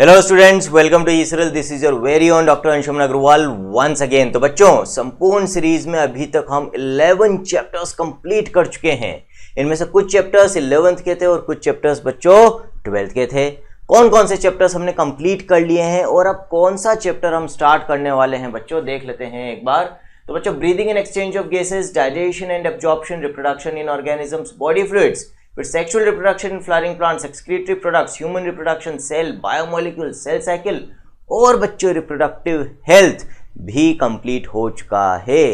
Hello students, welcome to इसरल। This is your very own doctor Anshuman Agrawal once again. तो बच्चों, संपूर्ण सीरीज में अभी तक हम 11 चैप्टर्स कंप्लीट कर चुके हैं। इनमें से कुछ चैप्टर्स 11th के थे और कुछ चैप्टर्स बच्चों 12th के थे। कौन कौन से चैप्टर्स हमने कंप्लीट कर लिए हैं और अब कौन सा चैप्टर हम स्टार्ट करने वाले हैं बच्चों, देख लेते हैं एक बार। तो बच्चों, breathing and exchange of gases, digestion and absorption, reproduction in organisms, body fluids, फिर sexual reproduction in flowering plants, excretory products, human reproduction, cell, biomolecule, cell cycle और बच्चों रिप्रोडक्टिव हेल्थ भी कंप्लीट हो चुका है।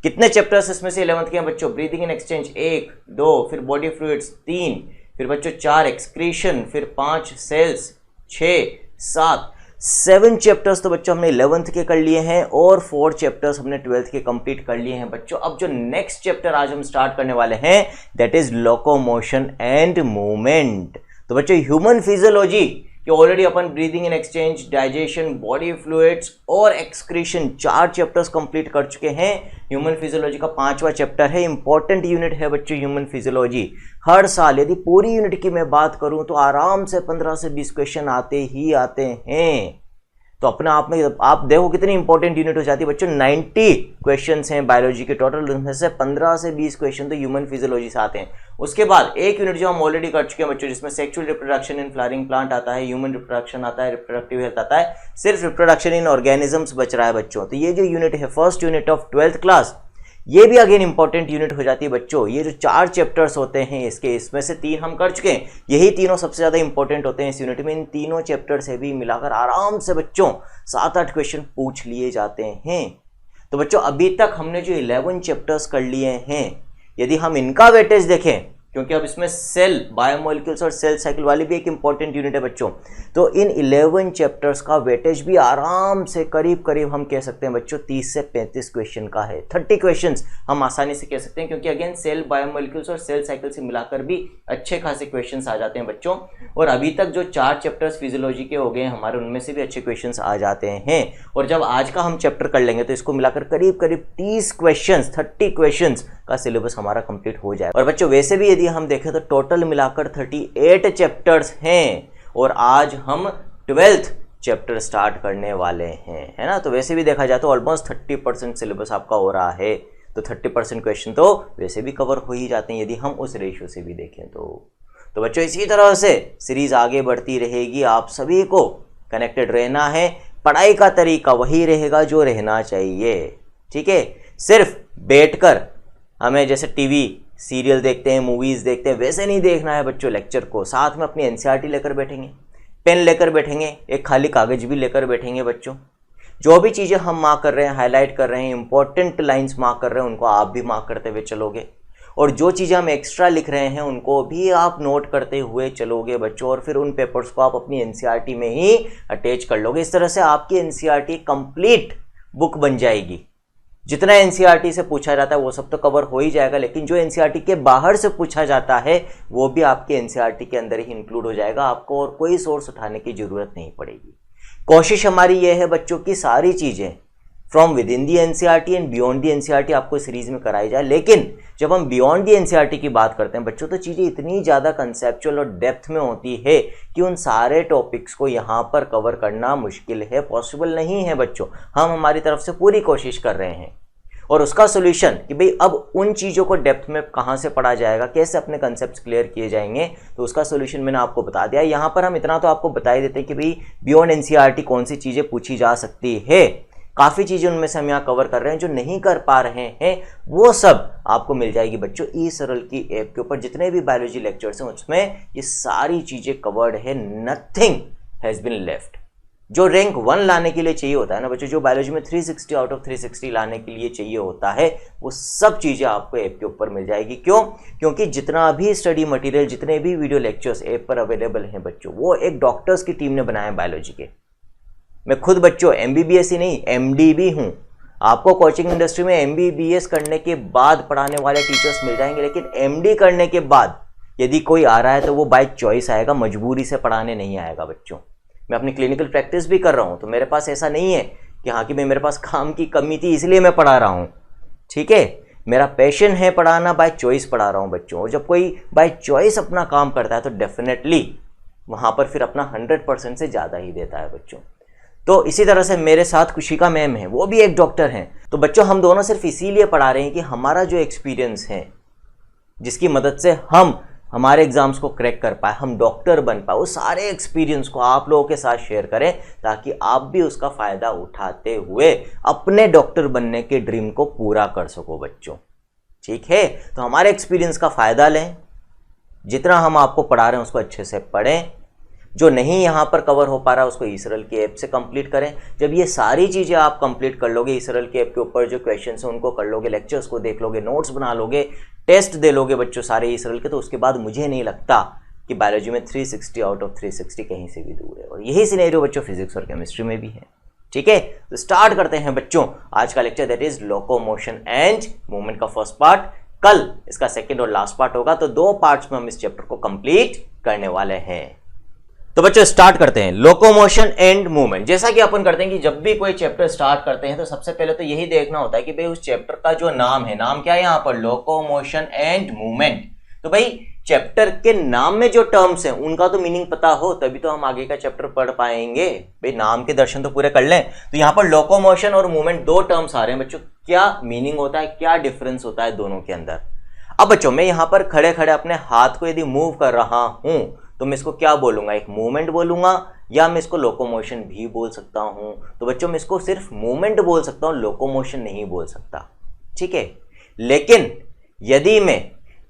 कितने चैप्टर्स इसमें से 11th के हैं बच्चों? ब्रीदिंग एंड एक्सचेंज 1, 2, फिर बॉडी फ्लूइड्स 3, फिर बच्चों 4 एक्सक्रीशन, फिर 5 सेल्स, 6, 7 चैप्टर्स तो बच्चों हमने 11th के कर लिए हैं और 4 चैप्टर्स हमने 12th के कंप्लीट कर लिए हैं बच्चों। अब जो नेक्स्ट चैप्टर आज हम स्टार्ट करने वाले हैं that is locomotion and movement. तो बच्चों, ह्यूमन फिजियोलॉजी कि already upon breathing and exchange, digestion, body fluids और एक्सक्रीशन 4 चैप्टर्स कंप्लीट कर चुके हैं। ह्यूमन फिजियोलॉजी का 5वां चैप्टर है। इंपॉर्टेंट यूनिट है बच्चों ह्यूमन फिजियोलॉजी। हर साल यदि पूरी यूनिट की मैं बात करूं तो आराम से 15 से 20 क्वेश्चन आते ही आते हैं। तो अपने आप में आप देखो कितनी इंपॉर्टेंट यूनिट हो जाती है बच्चों। 90 क्वेश्चंस हैं बायोलॉजी के टोटल, उनमें से 15 से 20 क्वेश्चन तो ह्यूमन फिजियोलॉजी से आते हैं। उसके बाद एक यूनिट जो हम ऑलरेडी कर चुके हैं बच्चों, जिसमें sexual reproduction in flowering plant आता है, ह्यूमन रिप्रोडक्शन आता है, रिप्रोडक्टिव हेल्थ आता है, सिर्फ रिप्रोडक्शन इन ऑर्गेनिजम्स बच रहा है बच्चों। तो ये जो यूनिट है first unit of 12th class, ये भी अगेन इंपॉर्टेंट यूनिट हो जाती है बच्चों। ये जो 4 चैप्टर्स होते हैं इसके, इसमें से 3 हम कर चुके हैं। यही तीनों सबसे ज्यादा इंपॉर्टेंट होते हैं इस यूनिट में। इन तीनों चैप्टर से भी मिलाकर आराम से बच्चों 7-8 क्वेश्चन पूछ लिए जाते हैं। तो बच्चों, अभी तक हमने जो 11 चैप्टर्स कर लिए हैं, यदि हम इनका वेटेज देखें, क्योंकि अब इसमें सेल, बायोमोलिक्यूल्स और सेल साइकिल वाली भी एक इंपॉर्टेंट यूनिट है बच्चों, तो इन 11 चैप्टर्स का वेटेज भी आराम से करीब हम कह सकते हैं बच्चों 30 से 35 क्वेश्चन का है। 30 क्वेश्चंस हम आसानी से कह सकते हैं, क्योंकि अगेन सेल, बायोमोलिक्यूल्स और सेल साइकिल से मिलाकर भी अच्छे खासे क्वेश्चन आ जाते हैं बच्चों। और अभी तक जो 4 चैप्टर्स फिजियोलॉजी के हो गए हमारे, उनमें से भी अच्छे क्वेश्चन आ जाते हैं। और जब आज का हम चैप्टर कर लेंगे तो इसको मिलाकर करीब 30 क्वेश्चन का सिलेबस हमारा कंप्लीट हो जाए। और बच्चों, वैसे भी यदि हम देखें तो टोटल मिलाकर 38 चैप्टर्स हैं और आज हम 12th चैप्टर स्टार्ट करने वाले हैं, है ना। तो वैसे भी देखा जाए तो ऑलमोस्ट 30% सिलेबस आपका हो रहा है। तो 30% क्वेश्चन तो वैसे भी कवर हो ही जाते हैं यदि हम उस रेशियो से भी देखें तो बच्चों, इसी तरह से सीरीज आगे बढ़ती रहेगी। आप सभी को कनेक्टेड रहना है। पढ़ाई का तरीका वही रहेगा जो रहना चाहिए, ठीक है। सिर्फ बैठकर हमें जैसे टीवी सीरियल देखते हैं, मूवीज देखते हैं, वैसे नहीं देखना है बच्चों लेक्चर को। साथ में अपनी एनसीईआरटी लेकर बैठेंगे, पेन लेकर बैठेंगे, एक खाली कागज भी लेकर बैठेंगे बच्चों। जो भी चीज़ें हम मार्क कर रहे हैं, हाईलाइट कर रहे हैं, इंपॉर्टेंट लाइंस मार्क कर रहे हैं, उनको आप भी मार्क करते हुए चलोगे। और जो चीज़ें हम एक्स्ट्रा लिख रहे हैं उनको भी आप नोट करते हुए चलोगे बच्चों। और फिर उन पेपर्स को आप अपनी एनसीईआरटी में ही अटैच कर लोगे। इस तरह से आपकी एनसीईआरटी कंप्लीट बुक बन जाएगी। जितना एनसीईआरटी से पूछा जाता है वो सब तो कवर हो ही जाएगा, लेकिन जो एनसीईआरटी के बाहर से पूछा जाता है वो भी आपके एनसीईआरटी के अंदर ही इंक्लूड हो जाएगा। आपको और कोई सोर्स उठाने की जरूरत नहीं पड़ेगी। कोशिश हमारी ये है बच्चों की सारी चीजें from with in the NCERT and beyond the NCERT आपको सीरीज में कराई जाए। लेकिन जब हम बियॉन्ड दी एनसीईआरटी की बात करते हैं बच्चों, तो चीजें इतनी ज्यादा कंसेप्चुअल और डेप्थ में होती है कि उन सारे टॉपिक्स को यहाँ पर कवर करना मुश्किल है, पॉसिबल नहीं है बच्चों। हम हमारी तरफ से पूरी कोशिश कर रहे हैं। और उसका सोल्यूशन कि भाई अब उन चीज़ों को डेप्थ में कहाँ से पढ़ा जाएगा, कैसे अपने कंसेप्ट क्लियर किए जाएंगे, तो उसका सोल्यूशन मैंने आपको बता दिया। यहाँ पर हम इतना तो आपको बता ही देते हैं कि भाई बियॉन्ड एनसीईआरटी कौन सी चीज़ें पूछी जा सकती है। काफ़ी चीज़ें उनमें से हम यहाँ कवर कर रहे हैं। जो नहीं कर पा रहे हैं वो सब आपको मिल जाएगी बच्चों ई सरल की ऐप के ऊपर। जितने भी बायोलॉजी लेक्चर्स हैं उसमें ये सारी चीज़ें कवर्ड है। Nothing has been left. जो रैंक 1 लाने के लिए चाहिए होता है ना बच्चों, जो बायोलॉजी में 360 आउट ऑफ 360 लाने के लिए चाहिए होता है, वो सब चीज़ें आपको ऐप के ऊपर मिल जाएगी। क्यों? क्योंकि जितना भी स्टडी मटेरियल, जितने भी वीडियो लेक्चर्स ऐप पर अवेलेबल हैं बच्चों, वो एक डॉक्टर्स की टीम ने बनाए हैं बायोलॉजी के। मैं खुद बच्चों MBBS ही नहीं MD भी हूँ। आपको कोचिंग इंडस्ट्री में MBBS करने के बाद पढ़ाने वाले टीचर्स मिल जाएंगे, लेकिन MD करने के बाद यदि कोई आ रहा है तो वो बाय चॉइस आएगा, मजबूरी से पढ़ाने नहीं आएगा बच्चों। मैं अपनी क्लिनिकल प्रैक्टिस भी कर रहा हूँ, तो मेरे पास ऐसा नहीं है कि हाँ कि मेरे पास काम की कमी थी इसलिए मैं पढ़ा रहा हूँ, ठीक है। मेरा पैशन है पढ़ाना, बाय चॉइस पढ़ा रहा हूँ बच्चों। और जब कोई बाय चॉइस अपना काम करता है तो डेफिनेटली वहां पर फिर अपना 100% से ज्यादा ही देता है बच्चों। तो इसी तरह से मेरे साथ कुशिका मैम है, वो भी एक डॉक्टर हैं। तो बच्चों हम दोनों सिर्फ इसीलिए पढ़ा रहे हैं कि हमारा जो एक्सपीरियंस है, जिसकी मदद से हम हमारे एग्जाम्स को क्रैक कर पाए, हम डॉक्टर बन पाए, वो सारे एक्सपीरियंस को आप लोगों के साथ शेयर करें ताकि आप भी उसका फायदा उठाते हुए अपने डॉक्टर बनने के ड्रीम को पूरा कर सको बच्चों। ठीक है, तो हमारे एक्सपीरियंस का फायदा लें, जितना हम आपको पढ़ा रहे हैं उसको अच्छे से पढ़ें, जो नहीं यहाँ पर कवर हो पा रहा है उसको इसरल की ऐप से कंप्लीट करें। जब ये सारी चीज़ें आप कंप्लीट कर लोगे, इसरल की ऐप के ऊपर जो क्वेश्चंस हैं उनको कर लोगे, लेक्चर्स को देख लोगे, नोट्स बना लोगे, टेस्ट दे लोगे बच्चों सारे इसरल के, तो उसके बाद मुझे नहीं लगता कि बायोलॉजी में 360 आउट ऑफ 360 कहीं से भी दूर है। और यही सिनेरियो बच्चों फिजिक्स और केमिस्ट्री में भी है। ठीक है, तो स्टार्ट करते हैं बच्चों आज का lecture, that is locomotion and movement का फर्स्ट पार्ट। कल इसका सेकेंड और लास्ट पार्ट होगा, तो 2 पार्ट्स में हम इस चैप्टर को कंप्लीट करने वाले हैं। तो बच्चों स्टार्ट करते हैं लोकोमोशन एंड मूवमेंट। जैसा कि अपन करते हैं कि जब भी कोई चैप्टर स्टार्ट करते हैं तो सबसे पहले तो यही देखना होता है कि भाई उस चैप्टर का जो नाम है, नाम क्या है यहाँ पर, लोकोमोशन एंड मूवमेंट। तो भाई चैप्टर के नाम में जो टर्म्स हैं उनका तो मीनिंग पता हो तभी तो हम आगे का चैप्टर पढ़ पाएंगे। भाई नाम के दर्शन तो पूरे कर लें। तो यहाँ पर लोकोमोशन और मूवमेंट 2 टर्म्स आ रहे हैं बच्चों, क्या मीनिंग होता है, क्या डिफरेंस होता है दोनों के अंदर। अब बच्चों मैं यहाँ पर खड़े खड़े अपने हाथ को यदि मूव कर रहा हूं तो मैं इसको क्या बोलूंगा, एक मूवमेंट बोलूंगा, या मैं इसको लोकोमोशन भी बोल सकता हूं। तो बच्चों मैं इसको सिर्फ मूवमेंट बोल सकता हूं, लोकोमोशन नहीं बोल सकता। ठीक है, लेकिन यदि मैं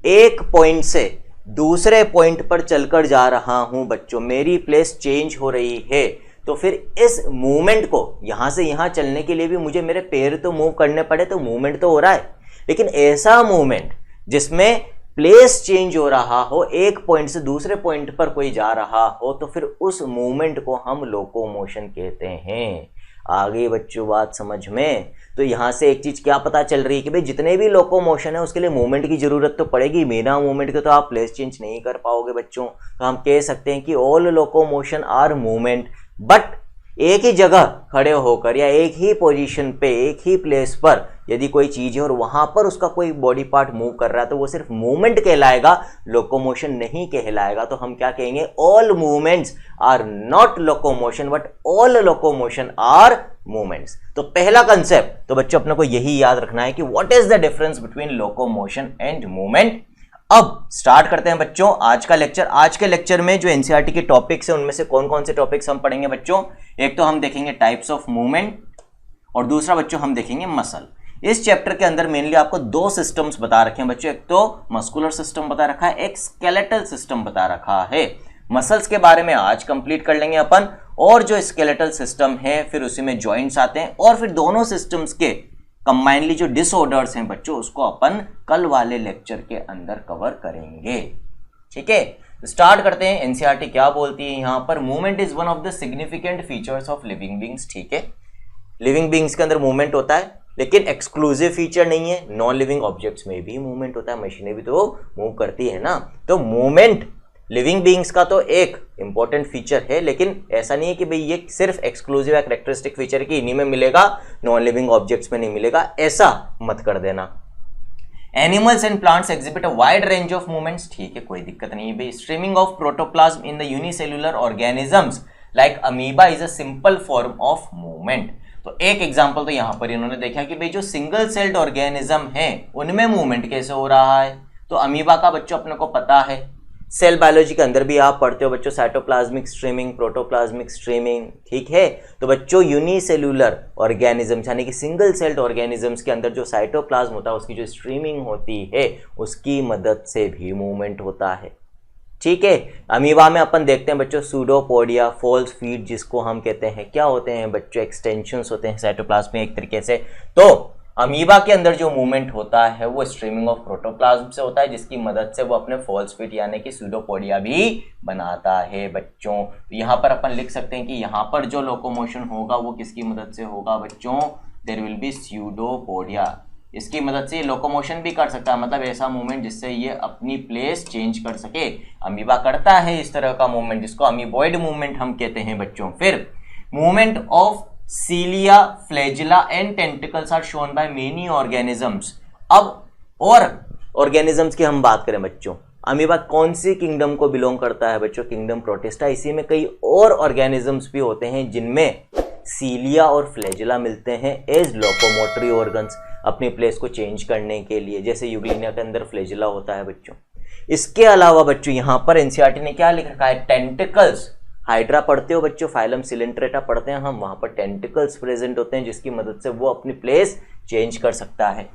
एक पॉइंट से दूसरे पॉइंट पर चलकर जा रहा हूं बच्चों, मेरी प्लेस चेंज हो रही है, तो फिर इस मूवमेंट को यहां से यहां चलने के लिए भी मुझे मेरे पैर तो मूव करने पड़े, तो मूवमेंट तो हो रहा है। लेकिन ऐसा मूवमेंट जिसमें प्लेस चेंज हो रहा हो, एक पॉइंट से दूसरे पॉइंट पर कोई जा रहा हो, तो फिर उस मूवमेंट को हम लोकोमोशन कहते हैं। आगे बच्चों बात समझ में। तो यहां से एक चीज क्या पता चल रही है कि भाई जितने भी लोकोमोशन है उसके लिए मूवमेंट की जरूरत तो पड़ेगी, बिना मूवमेंट के तो आप प्लेस चेंज नहीं कर पाओगे बच्चों। तो हम कह सकते हैं कि all locomotion are movement, but एक ही जगह खड़े होकर या एक ही पोजीशन पे, एक ही प्लेस पर यदि कोई चीज है और वहां पर उसका कोई बॉडी पार्ट मूव कर रहा है तो वो सिर्फ मूवमेंट कहलाएगा, लोकोमोशन नहीं कहलाएगा। तो हम क्या कहेंगे, all movements are not locomotion but all locomotion are movements. तो पहला कंसेप्ट तो बच्चों अपने को यही याद रखना है कि what is the difference between locomotion and movement. अब स्टार्ट करते हैं बच्चों आज का लेक्चर। आज के लेक्चर में जो एनसीईआरटी के टॉपिक्स हैं उनमें से कौन कौन से टॉपिक्स हम पढ़ेंगे बच्चों, एक तो हम देखेंगे टाइप्स ऑफ मूवमेंट और दूसरा बच्चों हम देखेंगे मसल। इस चैप्टर के अंदर मेनली आपको 2 सिस्टम्स बता रखे हैं बच्चों, एक तो मस्कुलर सिस्टम बता रखा है, एक स्केलेटल सिस्टम बता रखा है। मसल्स के बारे में आज कंप्लीट कर लेंगे अपन, और जो स्केलेटल सिस्टम है फिर उसी में जॉइंट्स आते हैं, और फिर दोनों सिस्टम्स के कंबाइनली जो डिसऑर्डर्स हैं बच्चों उसको अपन कल वाले लेक्चर के अंदर कवर करेंगे। ठीक है, स्टार्ट करते हैं। एनसीईआरटी क्या बोलती है यहाँ पर, movement is one of the significant features of living beings. ठीक है, लिविंग बींग्स के अंदर मूवमेंट होता है लेकिन एक्सक्लूसिव फीचर नहीं है, नॉन लिविंग ऑब्जेक्ट्स में भी मूवमेंट होता है, मशीनें भी तो मूव करती है ना। तो मूवमेंट लिविंग बीइंग्स का तो एक इंपॉर्टेंट फीचर है, लेकिन ऐसा नहीं है कि भाई ये सिर्फ एक्सक्लूसिव या कैरेक्टरिस्टिक फीचर है कि इन्हीं में मिलेगा, नॉन लिविंग ऑब्जेक्ट्स में नहीं मिलेगा, ऐसा मत कर देना। Animals and plants exhibit a wide range of movements. ठीक है, कोई दिक्कत नहीं है भाई। Streaming of protoplasm in the unicellular organisms like amoeba is a simple form of movement. तो एक एग्जांपल तो यहां पर इन्होंने देखा कि भाई जो सिंगल सेल्ड ऑर्गेनिज्म है उनमें मूवमेंट कैसे हो रहा है। तो अमीबा का बच्चों अपने को पता है, सेल बायोलॉजी के अंदर भी आप पढ़ते हो बच्चों, साइटोप्लाज्मिक स्ट्रीमिंग, प्रोटोप्लाज्मिक स्ट्रीमिंग। ठीक है, तो बच्चों यूनिसेल्युलर ऑर्गेनिजम्स यानी कि सिंगल सेल्ड ऑर्गेनिजम्स के अंदर जो साइटोप्लाज्म होता है उसकी जो स्ट्रीमिंग होती है उसकी मदद से भी मूवमेंट होता है। ठीक है, अमीबा में अपन देखते हैं बच्चों सूडोपोडिया, फॉल्स फीट जिसको हम कहते हैं, क्या होते हैं बच्चों, एक्सटेंशंस होते हैं साइटोप्लाज्म में एक तरीके से। तो अमीबा के अंदर जो मूवमेंट होता है वो स्ट्रीमिंग ऑफ प्रोटोप्लाज्म से होता है, जिसकी मदद से वो अपने फॉल्स फीट यानी कि सूडोपोडिया भी बनाता है बच्चों। तो यहाँ पर अपन लिख सकते हैं कि यहाँ पर जो लोकोमोशन होगा वो किसकी मदद से होगा बच्चों, देयर विल बी सूडोपोडिया। इसकी मदद से लोकोमोशन भी कर सकता है, मतलब ऐसा मूवमेंट जिससे ये अपनी प्लेस चेंज कर सके। अमीबा करता है इस तरह का मूवमेंट जिसको अमीबॉइड मूवमेंट हम कहते हैं बच्चों। फिर movement of cilia, flagella and tentacles are shown by many organisms. अब और ऑर्गेनिजम्स की हम बात करें बच्चों, अमीबा कौन सी किंगडम को बिलोंग करता है बच्चों? Kingdom protista. इसी में कई और ऑर्गेनिजम्स भी होते हैं जिनमें सीलिया और फ्लैजिला मिलते हैं एज लोकोमोटरी ऑर्गन्स, अपनी प्लेस को चेंज करने के लिए, जैसे यूग्लिनिया के अंदर फ्लैजिला होता है बच्चों। इसके अलावा बच्चों यहाँ पर एनसीईआरटी ने क्या लिख रखा है? टेंटिकल्स। हाइड्रा पढ़ते हो बच्चों, फाइलम सिलेंट्रेटा पढ़ते हैं हम, वहां पर टेंटिकल्स प्रेजेंट होते हैं जिसकी मदद से वो अपनी प्लेस चेंज कर सकता है।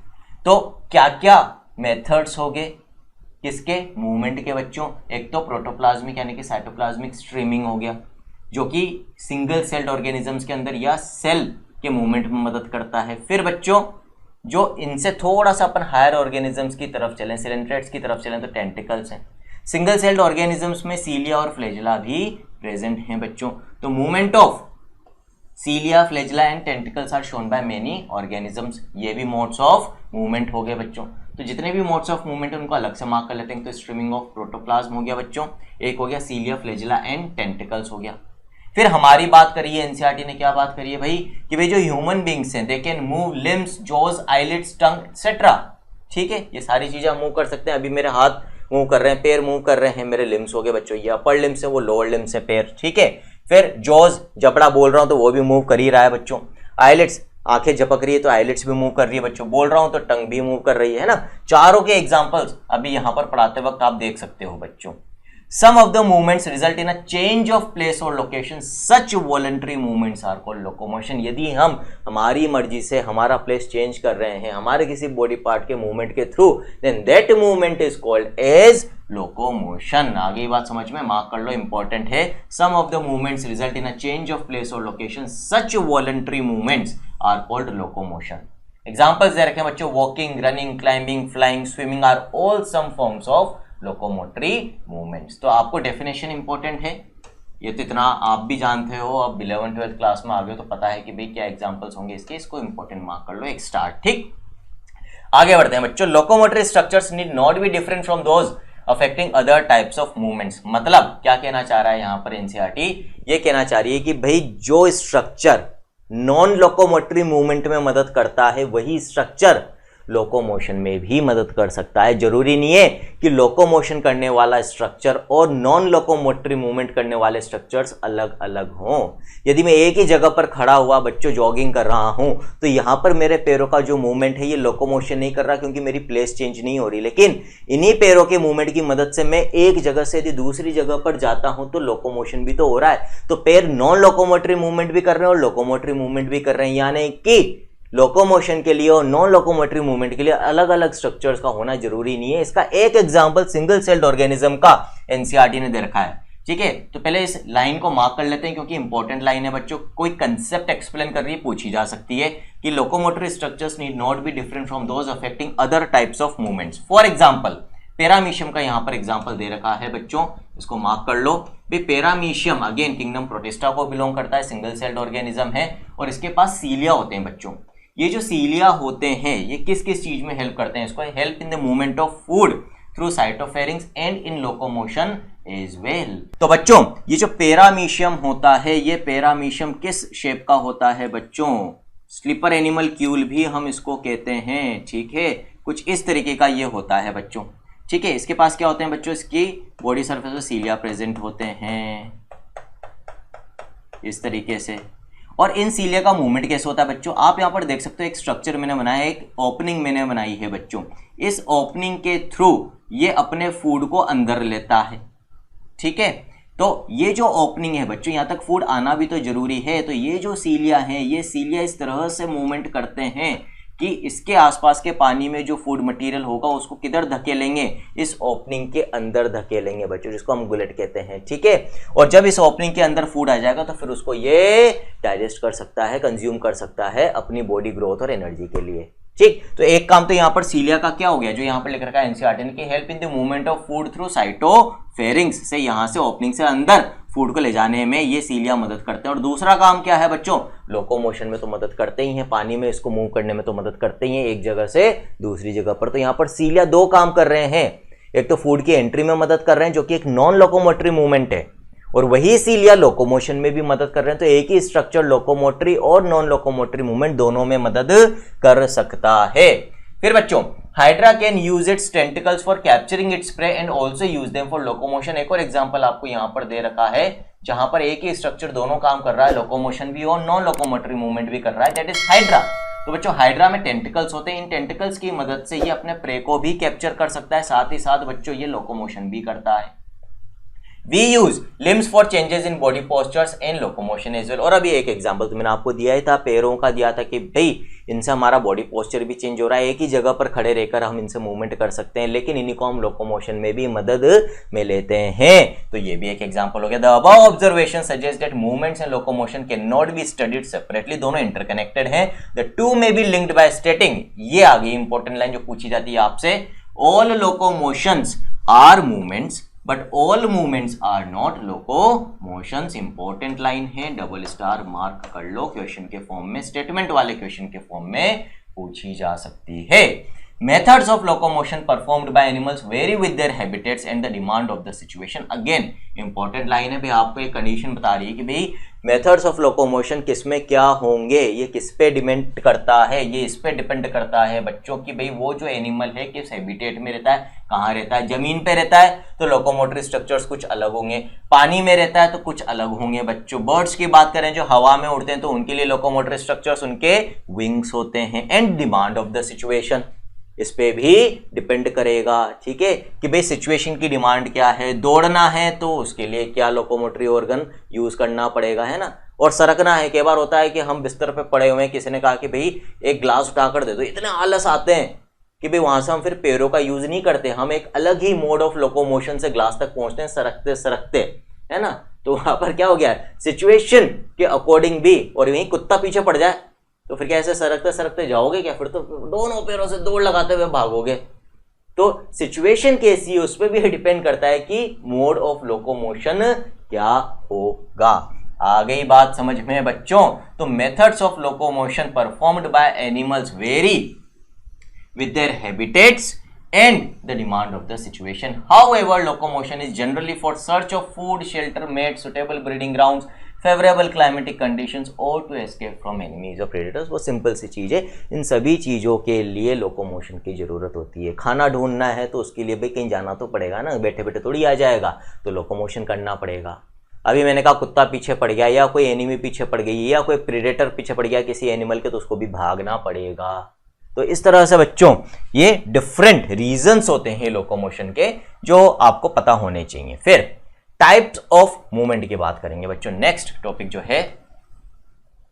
तो क्या क्या मेथड्स हो गए किसके? मूवमेंट के बच्चों। एक तो प्रोटोप्लाज्मिक यानी कि साइटोप्लाज्मिक स्ट्रीमिंग हो गया, जो कि सिंगल सेल्ड ऑर्गेनिजम्स के अंदर या सेल के मूवमेंट में मदद करता है। फिर बच्चों जो इनसे थोड़ा सा अपन हायर ऑर्गेनिजम्स की तरफ चलें, सिलेंट्रेट्स की तरफ चलें, तो टेंटिकल्स हैं। सिंगल सेल्ड ऑर्गेनिजम्स में सीलिया और फ्लैजिला भी प्रेजेंट हैं बच्चों। तो movement of cilia, flagella and tentacles are shown by many organisms. ये भी मोड्स ऑफ मूवमेंट हो गए बच्चों। तो जितने भी मोड्स ऑफ मूवमेंट है उनको अलग से मार्क कर लेते हैं। तो स्ट्रीमिंग ऑफ प्रोटोप्लाज्म हो गया बच्चों, एक हो गया सीलिया, फ्लैजिला एंड टेंटिकल्स हो गया। फिर हमारी बात करिए, एनसीईआरटी ने क्या बात करी है भाई कि भाई जो ह्यूमन बींग्स हैं they can move limbs, jaws, eyelids, tongue etcetera. ठीक है, ये सारी चीजें हम मूव कर सकते हैं। अभी मेरे हाथ मूव कर रहे हैं, पैर मूव कर रहे हैं, मेरे लिम्स हो गए बच्चों। ये अपर लिम्स है, वो लोअर लिम्स है, पैर। ठीक है, फिर जॉज, जबड़ा बोल रहा हूं तो वो भी मूव कर ही रहा है बच्चों। आईलिड्स, आंखें झपक रही है तो आईलिड्स भी मूव कर रही है बच्चों। बोल रहा हूं तो टंग भी मूव कर रही है ना। चारों के एग्जांपल्स अभी यहां पर पढ़ाते वक्त आप देख सकते हो बच्चों। Some of the movements result in a change of place or location. Such voluntary movements are called locomotion. यदि हम हमारी मर्जी से हमारा प्लेस चेंज कर रहे हैं हमारे किसी बॉडी पार्ट के मूवमेंट के through, then that movement is called as locomotion. आगे बात समझ में, मार्क कर लो, इंपॉर्टेंट है। Some of the movements result in a change of place or location. Such voluntary movements are called locomotion. Examples दे रखे हैं बच्चों, walking, running, climbing, flying, swimming are all some forms of locomotory movements. तो आपको definition important है, ये तो इतना आप भी जानते हो, अब 11th-12th क्लास में आ गए तो पता है कि भाई क्या एग्जांपल्स होंगे इसके, इसको इंपॉर्टेंट मार्क कर लो, एक स्टार। ठीक, आगे बढ़ते हैं बच्चों। Locomotory structures need not be different from those affecting other types of movements. मतलब क्या कहना चाह रहा है यहाँ पर एनसीईआरटी? ये कहना चाह रही है कि भाई जो स्ट्रक्चर नॉन लोकोमोटरी मूवमेंट में मदद करता है वही स्ट्रक्चर लोकोमोशन में भी मदद कर सकता है। जरूरी नहीं है कि लोकोमोशन करने वाला स्ट्रक्चर और नॉन लोकोमोटरी मूवमेंट करने वाले स्ट्रक्चर्स अलग अलग हों। यदि मैं एक ही जगह पर खड़ा हुआ बच्चों जॉगिंग कर रहा हूं तो यहां पर मेरे पैरों का जो मूवमेंट है ये लोकोमोशन नहीं कर रहा क्योंकि मेरी प्लेस चेंज नहीं हो रही, लेकिन इन्हीं पैरों के मूवमेंट की मदद से मैं एक जगह से यदि दूसरी जगह पर जाता हूं तो लोकोमोशन भी तो हो रहा है। तो पैर नॉन लोकोमोटरी मूवमेंट भी कर रहे हैं और लोकोमोटरी मूवमेंट भी कर रहे हैं, यानी कि लोकोमोशन के लिए और नॉन लोकोमोटरी मूवमेंट के लिए अलग अलग स्ट्रक्चर्स का होना जरूरी नहीं है। इसका एक एग्जांपल सिंगल सेल्ड ऑर्गेनिज्म का एनसीईआरटी ने दे रखा है। ठीक है, तो पहले इस लाइन को मार्क कर लेते हैं क्योंकि इंपॉर्टेंट लाइन है बच्चों। कोई कंसेप्ट एक्सप्लेन कर रही है, पूछी जा सकती है कि locomotory structures need not be different from those affecting other types of movements. For example paramecium का यहाँ पर एग्जाम्पल दे रखा है बच्चों, इसको मार्क कर लो। पैरामीशियम अगेन किंगडम प्रोटिस्टा को बिलोंग करता है, सिंगल सेल्ड ऑर्गेनिज्म है और इसके पास सीलिया होते हैं बच्चों। ये जो सीलिया होते हैं ये किस किस चीज में हेल्प करते हैं? इसको help in the movement of food through cytopharynx and in locomotion as well. तो बच्चों ये जो पैरामीशियम होता है ये पैरामीशियम किस शेप का होता है बच्चों? स्लीपर एनिमल क्यूल भी हम इसको कहते हैं। ठीक है, कुछ इस तरीके का ये होता है बच्चों। ठीक है, इसके पास क्या होते हैं बच्चों? इसकी बॉडी सरफेस पे सीलिया प्रेजेंट होते हैं इस तरीके से। और इन सीलिया का मूवमेंट कैसे होता है बच्चों? आप यहाँ पर देख सकते हो एक स्ट्रक्चर मैंने बनाया, एक ओपनिंग मैंने बनाई है बच्चों। इस ओपनिंग के थ्रू ये अपने फूड को अंदर लेता है। ठीक है, तो ये जो ओपनिंग है बच्चों यहाँ तक फूड आना भी तो जरूरी है। तो ये जो सीलिया है ये सीलिया इस तरह से मूवमेंट करते हैं कि इसके आसपास के पानी में जो फूड मटेरियल होगा उसको किधर धकेलेंगे? इस ओपनिंग के अंदर धकेलेंगे बच्चों, जिसको हम गुलेट कहते हैं। ठीक है, और जब इस ओपनिंग के अंदर फूड आ जाएगा तो फिर उसको ये डाइजेस्ट कर सकता है, कंज्यूम कर सकता है अपनी बॉडी ग्रोथ और एनर्जी के लिए। ठीक, तो एक काम तो यहाँ पर सीलिया का क्या हो गया जो यहाँ पर लिख रखा है एनसीईआरटी ने कि help in the movement of food through cytopharynx, से यहाँ से ओपनिंग से अंदर फूड को ले जाने में ये सीलिया मदद करते हैं। और दूसरा काम क्या है बच्चों? लोकोमोशन में तो मदद करते ही हैं, पानी में इसको मूव करने में तो मदद करते ही हैं एक जगह से दूसरी जगह पर। तो यहाँ पर सीलिया दो काम कर रहे हैं, एक तो फूड की एंट्री में मदद कर रहे हैं जो कि एक नॉन लोकोमोटरी मूवमेंट है, और वही सीलिया लोकोमोशन में भी मदद कर रहे हैं। तो एक ही स्ट्रक्चर लोकोमोटरी और नॉन लोकोमोटरी मूवमेंट दोनों में मदद कर सकता है। फिर बच्चों hydra can use it's tentacles for capturing its prey and also use them for locomotion. एक और एग्जांपल आपको यहां पर दे रखा है जहां पर एक ही स्ट्रक्चर दोनों काम कर रहा है, लोकोमोशन भी और नॉन लोकोमोटरी मूवमेंट भी कर रहा है, दैट इज हाइड्रा। तो बच्चों हाइड्रा में टेंटिकल्स होते हैं, इन टेंटिकल्स की मदद से ये अपने प्रे को भी कैप्चर कर सकता है, साथ ही साथ बच्चों ये लोकोमोशन भी करता है। We use limbs for changes in body postures and locomotion as well। और अभी एक एग्जांपल तो मैंने आपको दिया ही था, पैरों का दिया था कि भाई इनसे हमारा बॉडी पोस्चर भी चेंज हो रहा है, एक ही जगह पर खड़े रहकर हम इनसे मूवमेंट कर सकते हैं, लेकिन इन्हीं को हम लोकोमोशन में भी मदद में लेते हैं। तो ये भी एक एग्जांपल हो गया। The above observation suggest that movements and locomotion can not be studied separately, दोनों इंटरकनेक्टेड हैं। The two may be linked by स्टेटिंग, ये आ गई इंपॉर्टेंट लाइन जो पूछी जाती है आपसे, all locomotions are movements but all movements are not locomotions. Important line है, डबल स्टार मार्क कर लो, क्वेश्चन के फॉर्म में, स्टेटमेंट वाले क्वेश्चन के फॉर्म में पूछी जा सकती है। Methods of locomotion performed by animals vary with their habitats and the demand of the situation। Again important line है भाई, आपको एक कंडीशन बता रही है कि भाई मेथड्स ऑफ लोकोमोशन किसमें क्या होंगे, ये किस पे डिपेंड करता है, ये इस पे डिपेंड करता है बच्चों की भाई वो जो एनिमल है किस हैबिटेट में रहता है, कहाँ रहता है। जमीन पे रहता है तो लोकोमोटरी स्ट्रक्चर्स कुछ अलग होंगे, पानी में रहता है तो कुछ अलग होंगे बच्चों। बर्ड्स की बात करें जो हवा में उड़ते हैं तो उनके लिए लोकोमोटरी स्ट्रक्चर्स उनके विंग्स होते हैं। And demand of the situation, इस पे भी डिपेंड करेगा, ठीक है, कि भाई सिचुएशन की डिमांड क्या है। दौड़ना है तो उसके लिए क्या लोकोमोटरी ऑर्गन यूज करना पड़ेगा, है ना। और सरकना है, कई बार होता है कि हम बिस्तर पे पड़े हुए हैं, किसी ने कहा कि भाई एक ग्लास उठाकर दे दो, इतने आलस आते हैं कि भाई वहां से हम फिर पैरों का यूज नहीं करते, हम एक अलग ही मोड ऑफ लोकोमोशन से ग्लास तक पहुंचते हैं, सरकते सरकते, है ना। तो वहां पर क्या हो गया, सिचुएशन के अकॉर्डिंग भी, और यही कुत्ता पीछे पड़ जाए तो फिर क्या ऐसे सरकते सरकते जाओगे क्या, फिर तो दोनों पैरों से दौड़ लगाते हुए भागोगे। तो सिचुएशन कैसी है उस पर भी डिपेंड करता है कि मोड ऑफ लोकोमोशन क्या होगा। आ गई बात समझ में बच्चों। तो methods of locomotion performed by animals very with their habitats and the demand of the situation. However, locomotion is generally for search of food, shelter, mates, suitable breeding grounds, favorable climatic conditions or to escape from enemies or predators। वो simple सी चीज़ है, इन सभी चीज़ों के लिए locomotion की ज़रूरत होती है। खाना ढूंढना है तो उसके लिए भी कहीं जाना तो पड़ेगा ना, बैठे बैठे थोड़ी आ जाएगा, तो लोकोमोशन करना पड़ेगा। अभी मैंने कहा कुत्ता पीछे पड़ गया या कोई एनिमी पीछे पड़ गई या कोई प्रेडेटर पीछे पड़ गया किसी एनिमल के, तो उसको भी भागना पड़ेगा। तो इस तरह से बच्चों ये डिफरेंट रीजंस होते हैं लोकोमोशन के जो आपको पता होने चाहिए। फिर टाइप्स ऑफ मूवमेंट की बात करेंगे बच्चों, नेक्स्ट टॉपिक जो है,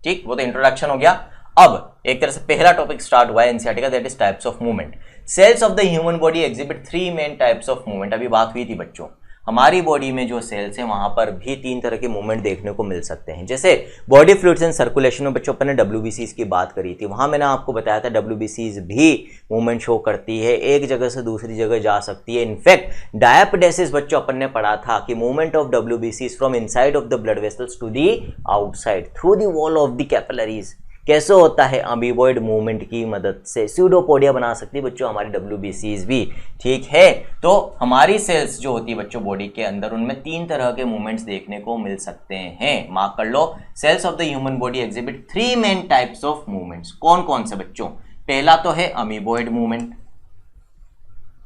ठीक, वो तो इंट्रोडक्शन हो गया। अब एक तरह से पहला टॉपिक स्टार्ट हुआ है एनसीईआरटी का, that is types of movement. Cells of the human body exhibit 3 main types of movement. अभी बात हुई थी बच्चों, हमारी बॉडी में जो सेल्स हैं वहां पर भी 3 तरह के मूवमेंट देखने को मिल सकते हैं। जैसे बॉडी फ्लूइड्स एंड सर्कुलेशन में बच्चों अपन ने WBCs की बात करी थी, वहां मैंने आपको बताया था WBCs भी मूवमेंट शो करती है, एक जगह से दूसरी जगह जा सकती है। इनफैक्ट डायपेडेसिस बच्चों अपन ने पढ़ा था कि movement of WBCs from inside of the blood vessels to the outside through the wall of the capillaries कैसे होता है, अमीबॉइड मूवमेंट की मदद से। स्यूडोपोडिया बना सकती है बच्चों हमारी WBCs भी, ठीक है। तो हमारी सेल्स जो होती है बच्चों बॉडी के अंदर, उनमें 3 तरह के मूवमेंट्स देखने को मिल सकते हैं, मार्क कर लो। Cells of the human body exhibit 3 main types of movements. कौन कौन से बच्चों, पहला तो है अमीबॉइड मूवमेंट,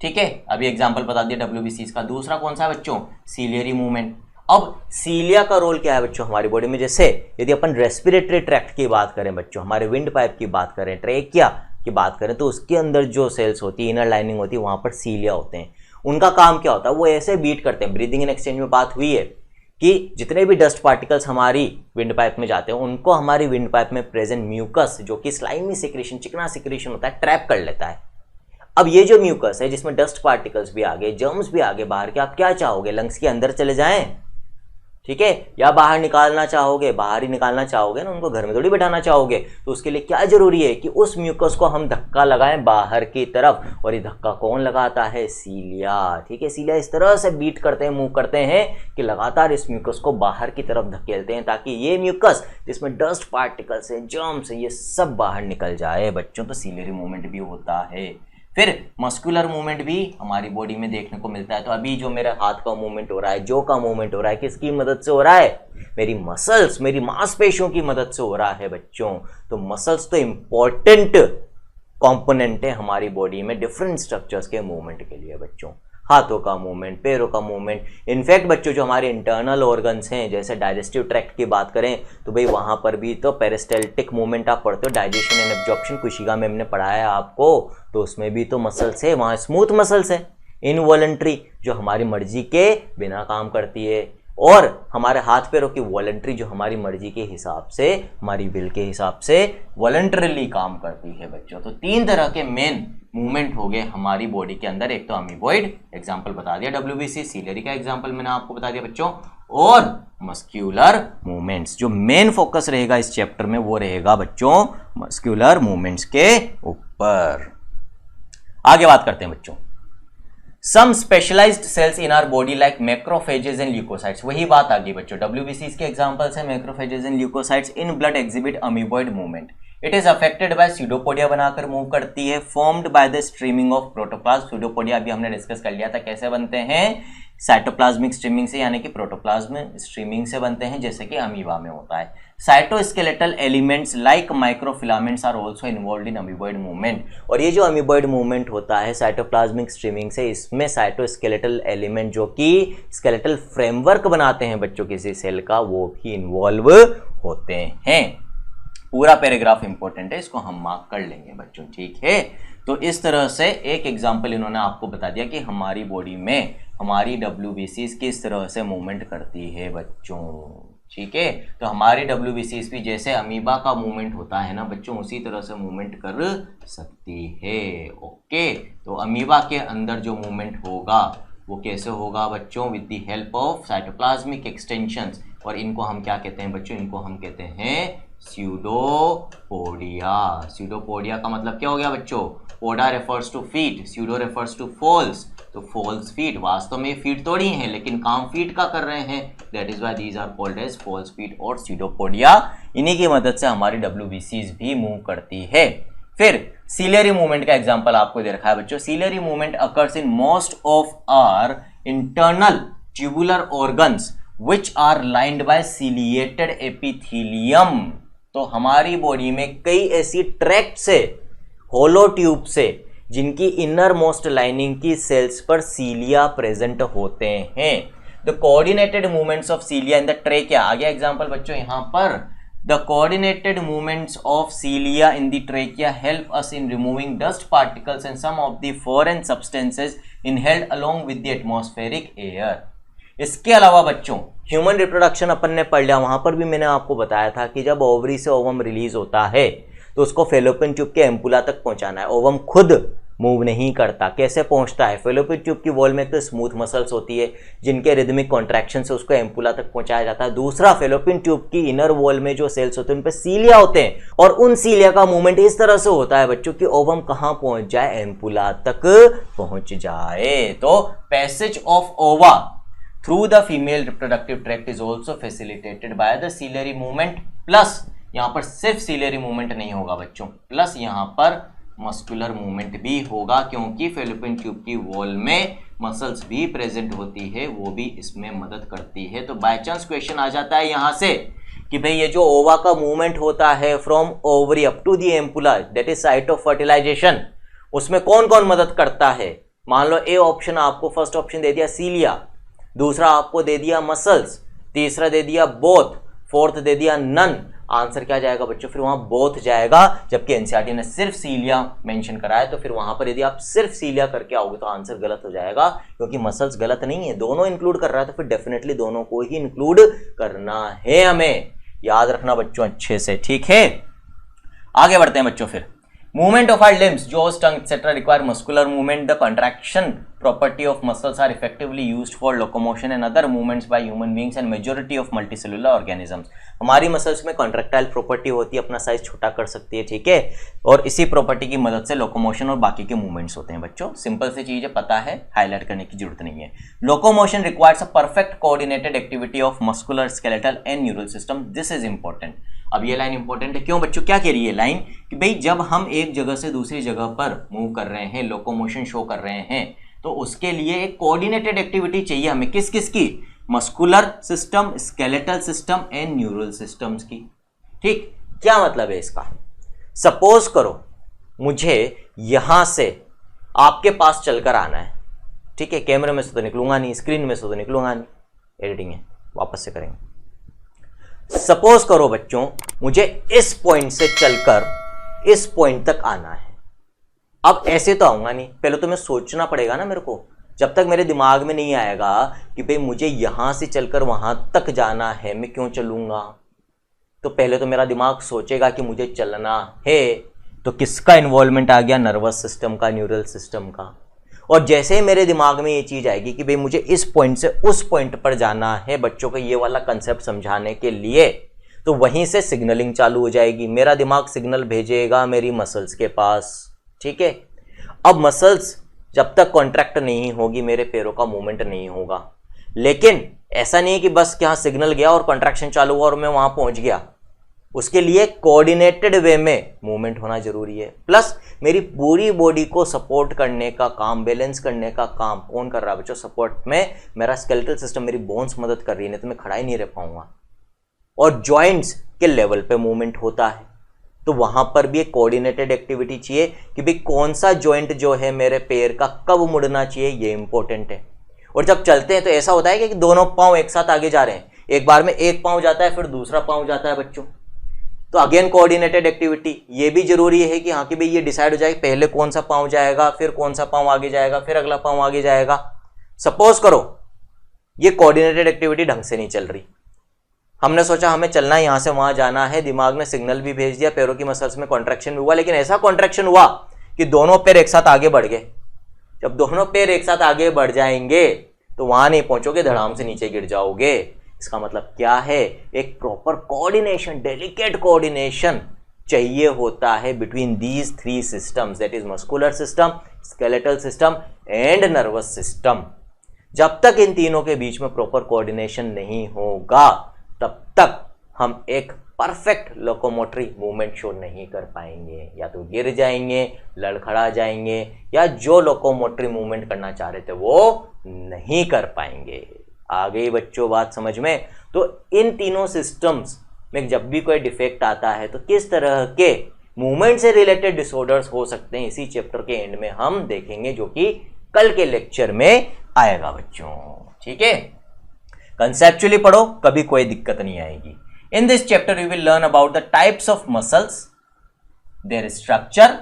ठीक है, अभी एग्जाम्पल बता दिया WBCs का। दूसरा कौन सा है बच्चों, सीलियरी मूवमेंट। अब सीलिया का रोल क्या है बच्चों हमारी बॉडी में, जैसे यदि अपन रेस्पिरेटरी ट्रैक्ट की बात करें बच्चों, हमारे विंड पाइप की बात करें, ट्रेकिया की बात करें, तो उसके अंदर जो सेल्स होती है, इनर लाइनिंग होती है, वहां पर सीलिया होते हैं। उनका काम क्या होता है, वो ऐसे बीट करते हैं। ब्रीदिंग इन एक्सचेंज में बात हुई है कि जितने भी डस्ट पार्टिकल्स हमारी विंड पाइप में जाते हैं उनको हमारी विंड पाइप में प्रेजेंट म्यूकस, जो कि स्लाइमी सिक्रेशन, चिकना सिक्रेशन होता है, ट्रैप कर लेता है। अब ये जो म्यूकस है जिसमें डस्ट पार्टिकल्स भी आ गए, जर्म्स भी आ गए बाहर के, आप क्या चाहोगे, लंग्स के अंदर चले जाएं, ठीक है, या बाहर निकालना चाहोगे, बाहर ही निकालना चाहोगे ना, उनको घर में थोड़ी बैठाना चाहोगे। तो उसके लिए क्या जरूरी है कि उस म्यूकस को हम धक्का लगाएं बाहर की तरफ, और ये धक्का कौन लगाता है, सीलिया, ठीक है। सीलिया इस तरह से बीट करते हैं, मूव करते हैं कि लगातार इस म्यूकस को बाहर की तरफ धकेलते हैं ताकि ये म्यूकस जिसमें डस्ट पार्टिकल्स हैं, जर्म्स हैं, ये सब बाहर निकल जाए बच्चों। तो सीलियरी मूवमेंट भी होता है। फिर मस्कुलर मूवमेंट भी हमारी बॉडी में देखने को मिलता है। तो अभी जो मेरे हाथ का मूवमेंट हो रहा है, जो का मूवमेंट हो रहा है, किसकी मदद से हो रहा है, मेरी मसल्स, मेरी मांसपेशियों की मदद से हो रहा है बच्चों। तो मसल्स तो इंपॉर्टेंट कंपोनेंट है हमारी बॉडी में डिफरेंट स्ट्रक्चर्स के मूवमेंट के लिए बच्चों। हाथों का मूवमेंट, पैरों का मूवमेंट, इनफैक्ट बच्चों जो हमारे इंटरनल ऑर्गन्स हैं, जैसे डाइजेस्टिव ट्रैक्ट की बात करें तो भाई वहाँ पर भी तो पेरिस्टाल्टिक मूवमेंट आप पढ़ते हो, डाइजेशन एंड एब्जॉर्प्शन कुशिका में हमने पढ़ाया आपको, तो उसमें भी तो मसल्स है, वहाँ स्मूथ मसल्स है, इनवॉलंटरी जो हमारी मर्जी के बिना काम करती है, और हमारे हाथ पैरों की वॉलंटरी जो हमारी मर्जी के हिसाब से, हमारी विल के हिसाब से वॉलंटरीली काम करती है बच्चों। तो 3 तरह के मेन मूवमेंट हो गए हमारी बॉडी के अंदर। एक तो अमीबॉइड, एग्जांपल बता दिया डब्ल्यूबीसी, सीलरी का एग्जांपल मैंने आपको बता दिया बच्चों, और मस्क्यूलर मूवमेंट्स। जो मेन फोकस रहेगा इस चैप्टर में वो रहेगा बच्चों मस्क्यूलर मूवमेंट्स के ऊपर। आगे बात करते हैं बच्चों, Some specialized cells in our body like macrophages and leukocytes, वही बात आ गई बच्चों, WBCs के एग्जांपल्स हैं macrophages and leukocytes in blood exhibit amoeboid movement. It is affected by pseudopodia, बनाकर मूव करती है, formed by the streaming of protoplasm. pseudopodia अभी हमने डिस्कस कर लिया था कैसे बनते हैं, साइटोप्लाज्मिक स्ट्रीमिंग से, यानी कि प्रोटोप्लाज्म स्ट्रीमिंग से बनते हैं, जैसे कि अमीबा में होता है। Cytoskeletal elements like microfilaments are also involved in amoeboid movement. और ये जो अमीबॉइड मूवमेंट होता है साइटोप्लाज्मिक स्ट्रीमिंग से, इसमें साइटोस्केलेटल एलिमेंट जो कि स्केलेटल फ्रेमवर्क बनाते हैं बच्चों किसी सेल का, वो भी इन्वॉल्व होते हैं। पूरा पैराग्राफ इंपॉर्टेंट है, इसको हम मार्क कर लेंगे बच्चों, ठीक है। तो इस तरह से एक एग्जाम्पल इन्होंने आपको बता दिया कि हमारी बॉडी में हमारी WBCs किस तरह से मूवमेंट करती है बच्चों, ठीक है। तो हमारी WBCs भी जैसे अमीबा का मूवमेंट होता है ना बच्चों, उसी तरह से मूवमेंट कर सकती है। ओके, तो अमीबा के अंदर जो मूवमेंट होगा वो कैसे होगा बच्चों, with the help of cytoplasmic extensions. और इनको हम क्या कहते हैं बच्चों, इनको हम कहते हैं स्यूडोपोडिया। स्यूडोपोडिया का मतलब क्या हो गया बच्चों, poda refers to feet, pseudo refers to false, तो फॉल्स फीट, वास्तव में फीट थोड़ी हैं लेकिन काम फीट का कर रहे हैं, that is why these are called as false feet और स्यूडोपोडिया। इन्हीं की मदद से हमारी WBCs भी मूव करती है। फिर सीलियरी मूवमेंट का एग्जांपल आपको दे रखा है बच्चों। Ciliary movement occurs in most of our internal tubular organs which are lined by ciliated epithelium. तो हमारी बॉडी में कई ऐसी ट्रैक्ट्स है, होलो ट्यूब से, जिनकी इनर मोस्ट लाइनिंग की सेल्स पर सीलिया प्रेजेंट होते हैं। The coordinated movements of cilia in the trachea, आ गया एग्जांपल बच्चों यहाँ पर। The coordinated movements of cilia in the trachea help us in removing dust particles and some of the foreign substances inhaled along with the atmospheric air. इसके अलावा बच्चों human reproduction अपन ने पढ़ लिया, वहां पर भी मैंने आपको बताया था कि जब ओवरी से ओवम रिलीज होता है तो उसको फेलोपियन ट्यूब के एम्पुला तक पहुंचाना है। ओवम खुद मूव नहीं करता, कैसे पहुंचता है, फेलोपियन ट्यूब की वॉल में तो स्मूथ मसल्स होती है जिनके रिदमिक कॉन्ट्रैक्शन से उसको एम्पुला तक पहुंचाया जाता है। दूसरा, फेलोपियन ट्यूब की इनर वॉल में जो सेल्स होते हैं उन पे सीलिया होते हैं, और उन सीलिया का मूवमेंट इस तरह से होता है बच्चों कि ओवम कहां पहुंच जाए, एम्पुला तक पहुंच जाए। तो पैसेज ऑफ ओवा through the female reproductive tract is also facilitated by the ciliary movement, plus यहाँ पर सिर्फ सीलियरी मूवमेंट नहीं होगा बच्चों, प्लस यहाँ पर मस्कुलर मूवमेंट भी होगा, क्योंकि फेलोपियन ट्यूब की वॉल में मसल्स भी प्रेजेंट होती है, वो भी इसमें मदद करती है। तो बाय चांस क्वेश्चन आ जाता है यहाँ से कि भाई ये जो ओवा का मूवमेंट होता है from ovary up to the ampulla, that is site of fertilization, उसमें कौन कौन मदद करता है। मान लो ए ऑप्शन आपको फर्स्ट ऑप्शन दे दिया सीलिया, दूसरा आपको दे दिया मसल्स, तीसरा दे दिया बोथ, फोर्थ दे दिया नन। आंसर क्या जाएगा बच्चों, फिर वहां बोथ जाएगा, जबकि एनसीईआरटी ने सिर्फ सीलिया मेंशन करा है। तो फिर वहां पर यदि आप सिर्फ सीलिया करके आओगे तो आंसर गलत हो जाएगा, क्योंकि मसल्स गलत नहीं है, दोनों इंक्लूड कर रहा है, तो फिर डेफिनेटली दोनों को ही इंक्लूड करना है, हमें याद रखना बच्चों अच्छे से, ठीक है। आगे बढ़ते हैं बच्चों। फिर movement of our limbs, jaws, tongue, etc. require muscular movement. The contraction property of muscles are effectively used for locomotion and other movements by human beings and majority of multicellular organisms. हमारी muscles में contractile property होती है, अपना size छोटा कर सकती है, ठीक है, और इसी प्रॉपर्टी की मदद से लोकोमोशन और बाकी के मूवमेंट्स होते हैं बच्चों। सिंपल सी चीज है, पता है, हाईलाइट करने की जरूरत नहीं है। Locomotion requires a perfect coordinated activity of muscular, skeletal and neural system. This is important. अब ये लाइन इंपॉर्टेंट है, क्यों बच्चों, क्या कह रही है लाइन कि भाई जब हम एक जगह से दूसरी जगह पर मूव कर रहे हैं, लोकोमोशन शो कर रहे हैं, तो उसके लिए एक कोऑर्डिनेटेड एक्टिविटी चाहिए हमें, किस किस की, muscular system, skeletal system and neural systems की। ठीक, क्या मतलब है इसका, सपोज करो मुझे यहां से आपके पास चलकर आना है, ठीक है। कैमरे में से तो निकलूंगा नहीं, स्क्रीन में से तो निकलूंगा नहीं, एडिटिंग है, वापस से करेंगे। सपोज करो बच्चों मुझे इस पॉइंट से चलकर इस पॉइंट तक आना है। अब ऐसे तो आऊंगा नहीं, पहले तो मैं सोचना पड़ेगा ना मेरे को। जब तक मेरे दिमाग में नहीं आएगा कि भाई मुझे यहां से चलकर वहां तक जाना है, मैं क्यों चलूंगा, तो पहले तो मेरा दिमाग सोचेगा कि मुझे चलना है। तो किसका इन्वॉल्वमेंट आ गया, नर्वस सिस्टम का, न्यूरल सिस्टम का। और जैसे ही मेरे दिमाग में ये चीज आएगी कि भाई मुझे इस पॉइंट से उस पॉइंट पर जाना है, बच्चों को ये वाला कंसेप्ट समझाने के लिए, तो वहीं से सिग्नलिंग चालू हो जाएगी। मेरा दिमाग सिग्नल भेजेगा मेरी मसल्स के पास, ठीक है। अब मसल्स जब तक कॉन्ट्रैक्ट नहीं होगी मेरे पैरों का मूवमेंट नहीं होगा। लेकिन ऐसा नहीं है कि बस यहाँ सिग्नल गया और कॉन्ट्रैक्शन चालू हुआ और मैं वहां पहुंच गया। उसके लिए कोऑर्डिनेटेड वे में मूवमेंट होना जरूरी है। प्लस मेरी पूरी बॉडी को सपोर्ट करने का काम, बैलेंस करने का काम कौन कर रहा है बच्चों, सपोर्ट में मेरा स्केलेटल सिस्टम, मेरी बोन्स मदद कर रही है, नहीं तो मैं खड़ा ही नहीं रह पाऊंगा। और जॉइंट्स के लेवल पे मूवमेंट होता है, तो वहां पर भी एक कोऑर्डिनेटेड एक्टिविटी चाहिए कि भाई कौन सा जॉइंट जो है मेरे पैर का कब मुड़ना चाहिए, ये इंपॉर्टेंट है। और जब चलते हैं तो ऐसा होता है कि दोनों पांव एक साथ आगे जा रहे हैं, एक बार में एक पांव जाता है फिर दूसरा पांव जाता है बच्चों, तो अगेन कोऑर्डिनेटेड एक्टिविटी। ये भी जरूरी है कि हाँ कि भाई ये डिसाइड हो जाए पहले कौन सा पांव जाएगा, फिर कौन सा पांव आगे जाएगा, फिर अगला पांव आगे जाएगा। सपोज करो ये कोऑर्डिनेटेड एक्टिविटी ढंग से नहीं चल रही, हमने सोचा हमें चलना है, यहां से वहां जाना है, दिमाग ने सिग्नल भी भेज दिया, पैरों की मसल्स में कॉन्ट्रैक्शन भी हुआ, लेकिन ऐसा कॉन्ट्रैक्शन हुआ कि दोनों पैर एक साथ आगे बढ़ गए। जब दोनों पैर एक साथ आगे बढ़ जाएंगे तो वहां नहीं पहुंचोगे, धड़ाम से नीचे गिर जाओगे। इसका मतलब क्या है, एक प्रॉपर कोऑर्डिनेशन, डेलिकेट कोऑर्डिनेशन चाहिए होता है between these three systems, that is muscular system, skeletal system and nervous system. जब तक इन तीनों के बीच में प्रॉपर कोऑर्डिनेशन नहीं होगा तब तक हम एक परफेक्ट लोकोमोटरी मूवमेंट शो नहीं कर पाएंगे। या तो गिर जाएंगे, लड़खड़ा जाएंगे, या जो लोकोमोटरी मूवमेंट करना चाह रहे थे वो नहीं कर पाएंगे। आ गई बच्चों बात समझ में। तो इन तीनों सिस्टम्स में जब भी कोई डिफेक्ट आता है तो किस तरह के मूवमेंट से रिलेटेड डिसऑर्डर्स हो सकते हैं, इसी चैप्टर के एंड में हम देखेंगे, जो कि कल के लेक्चर में आएगा बच्चों, ठीक है। कंसेप्चुअली पढ़ो, कभी कोई दिक्कत नहीं आएगी। In this chapter you will learn about the types of muscles, there structure,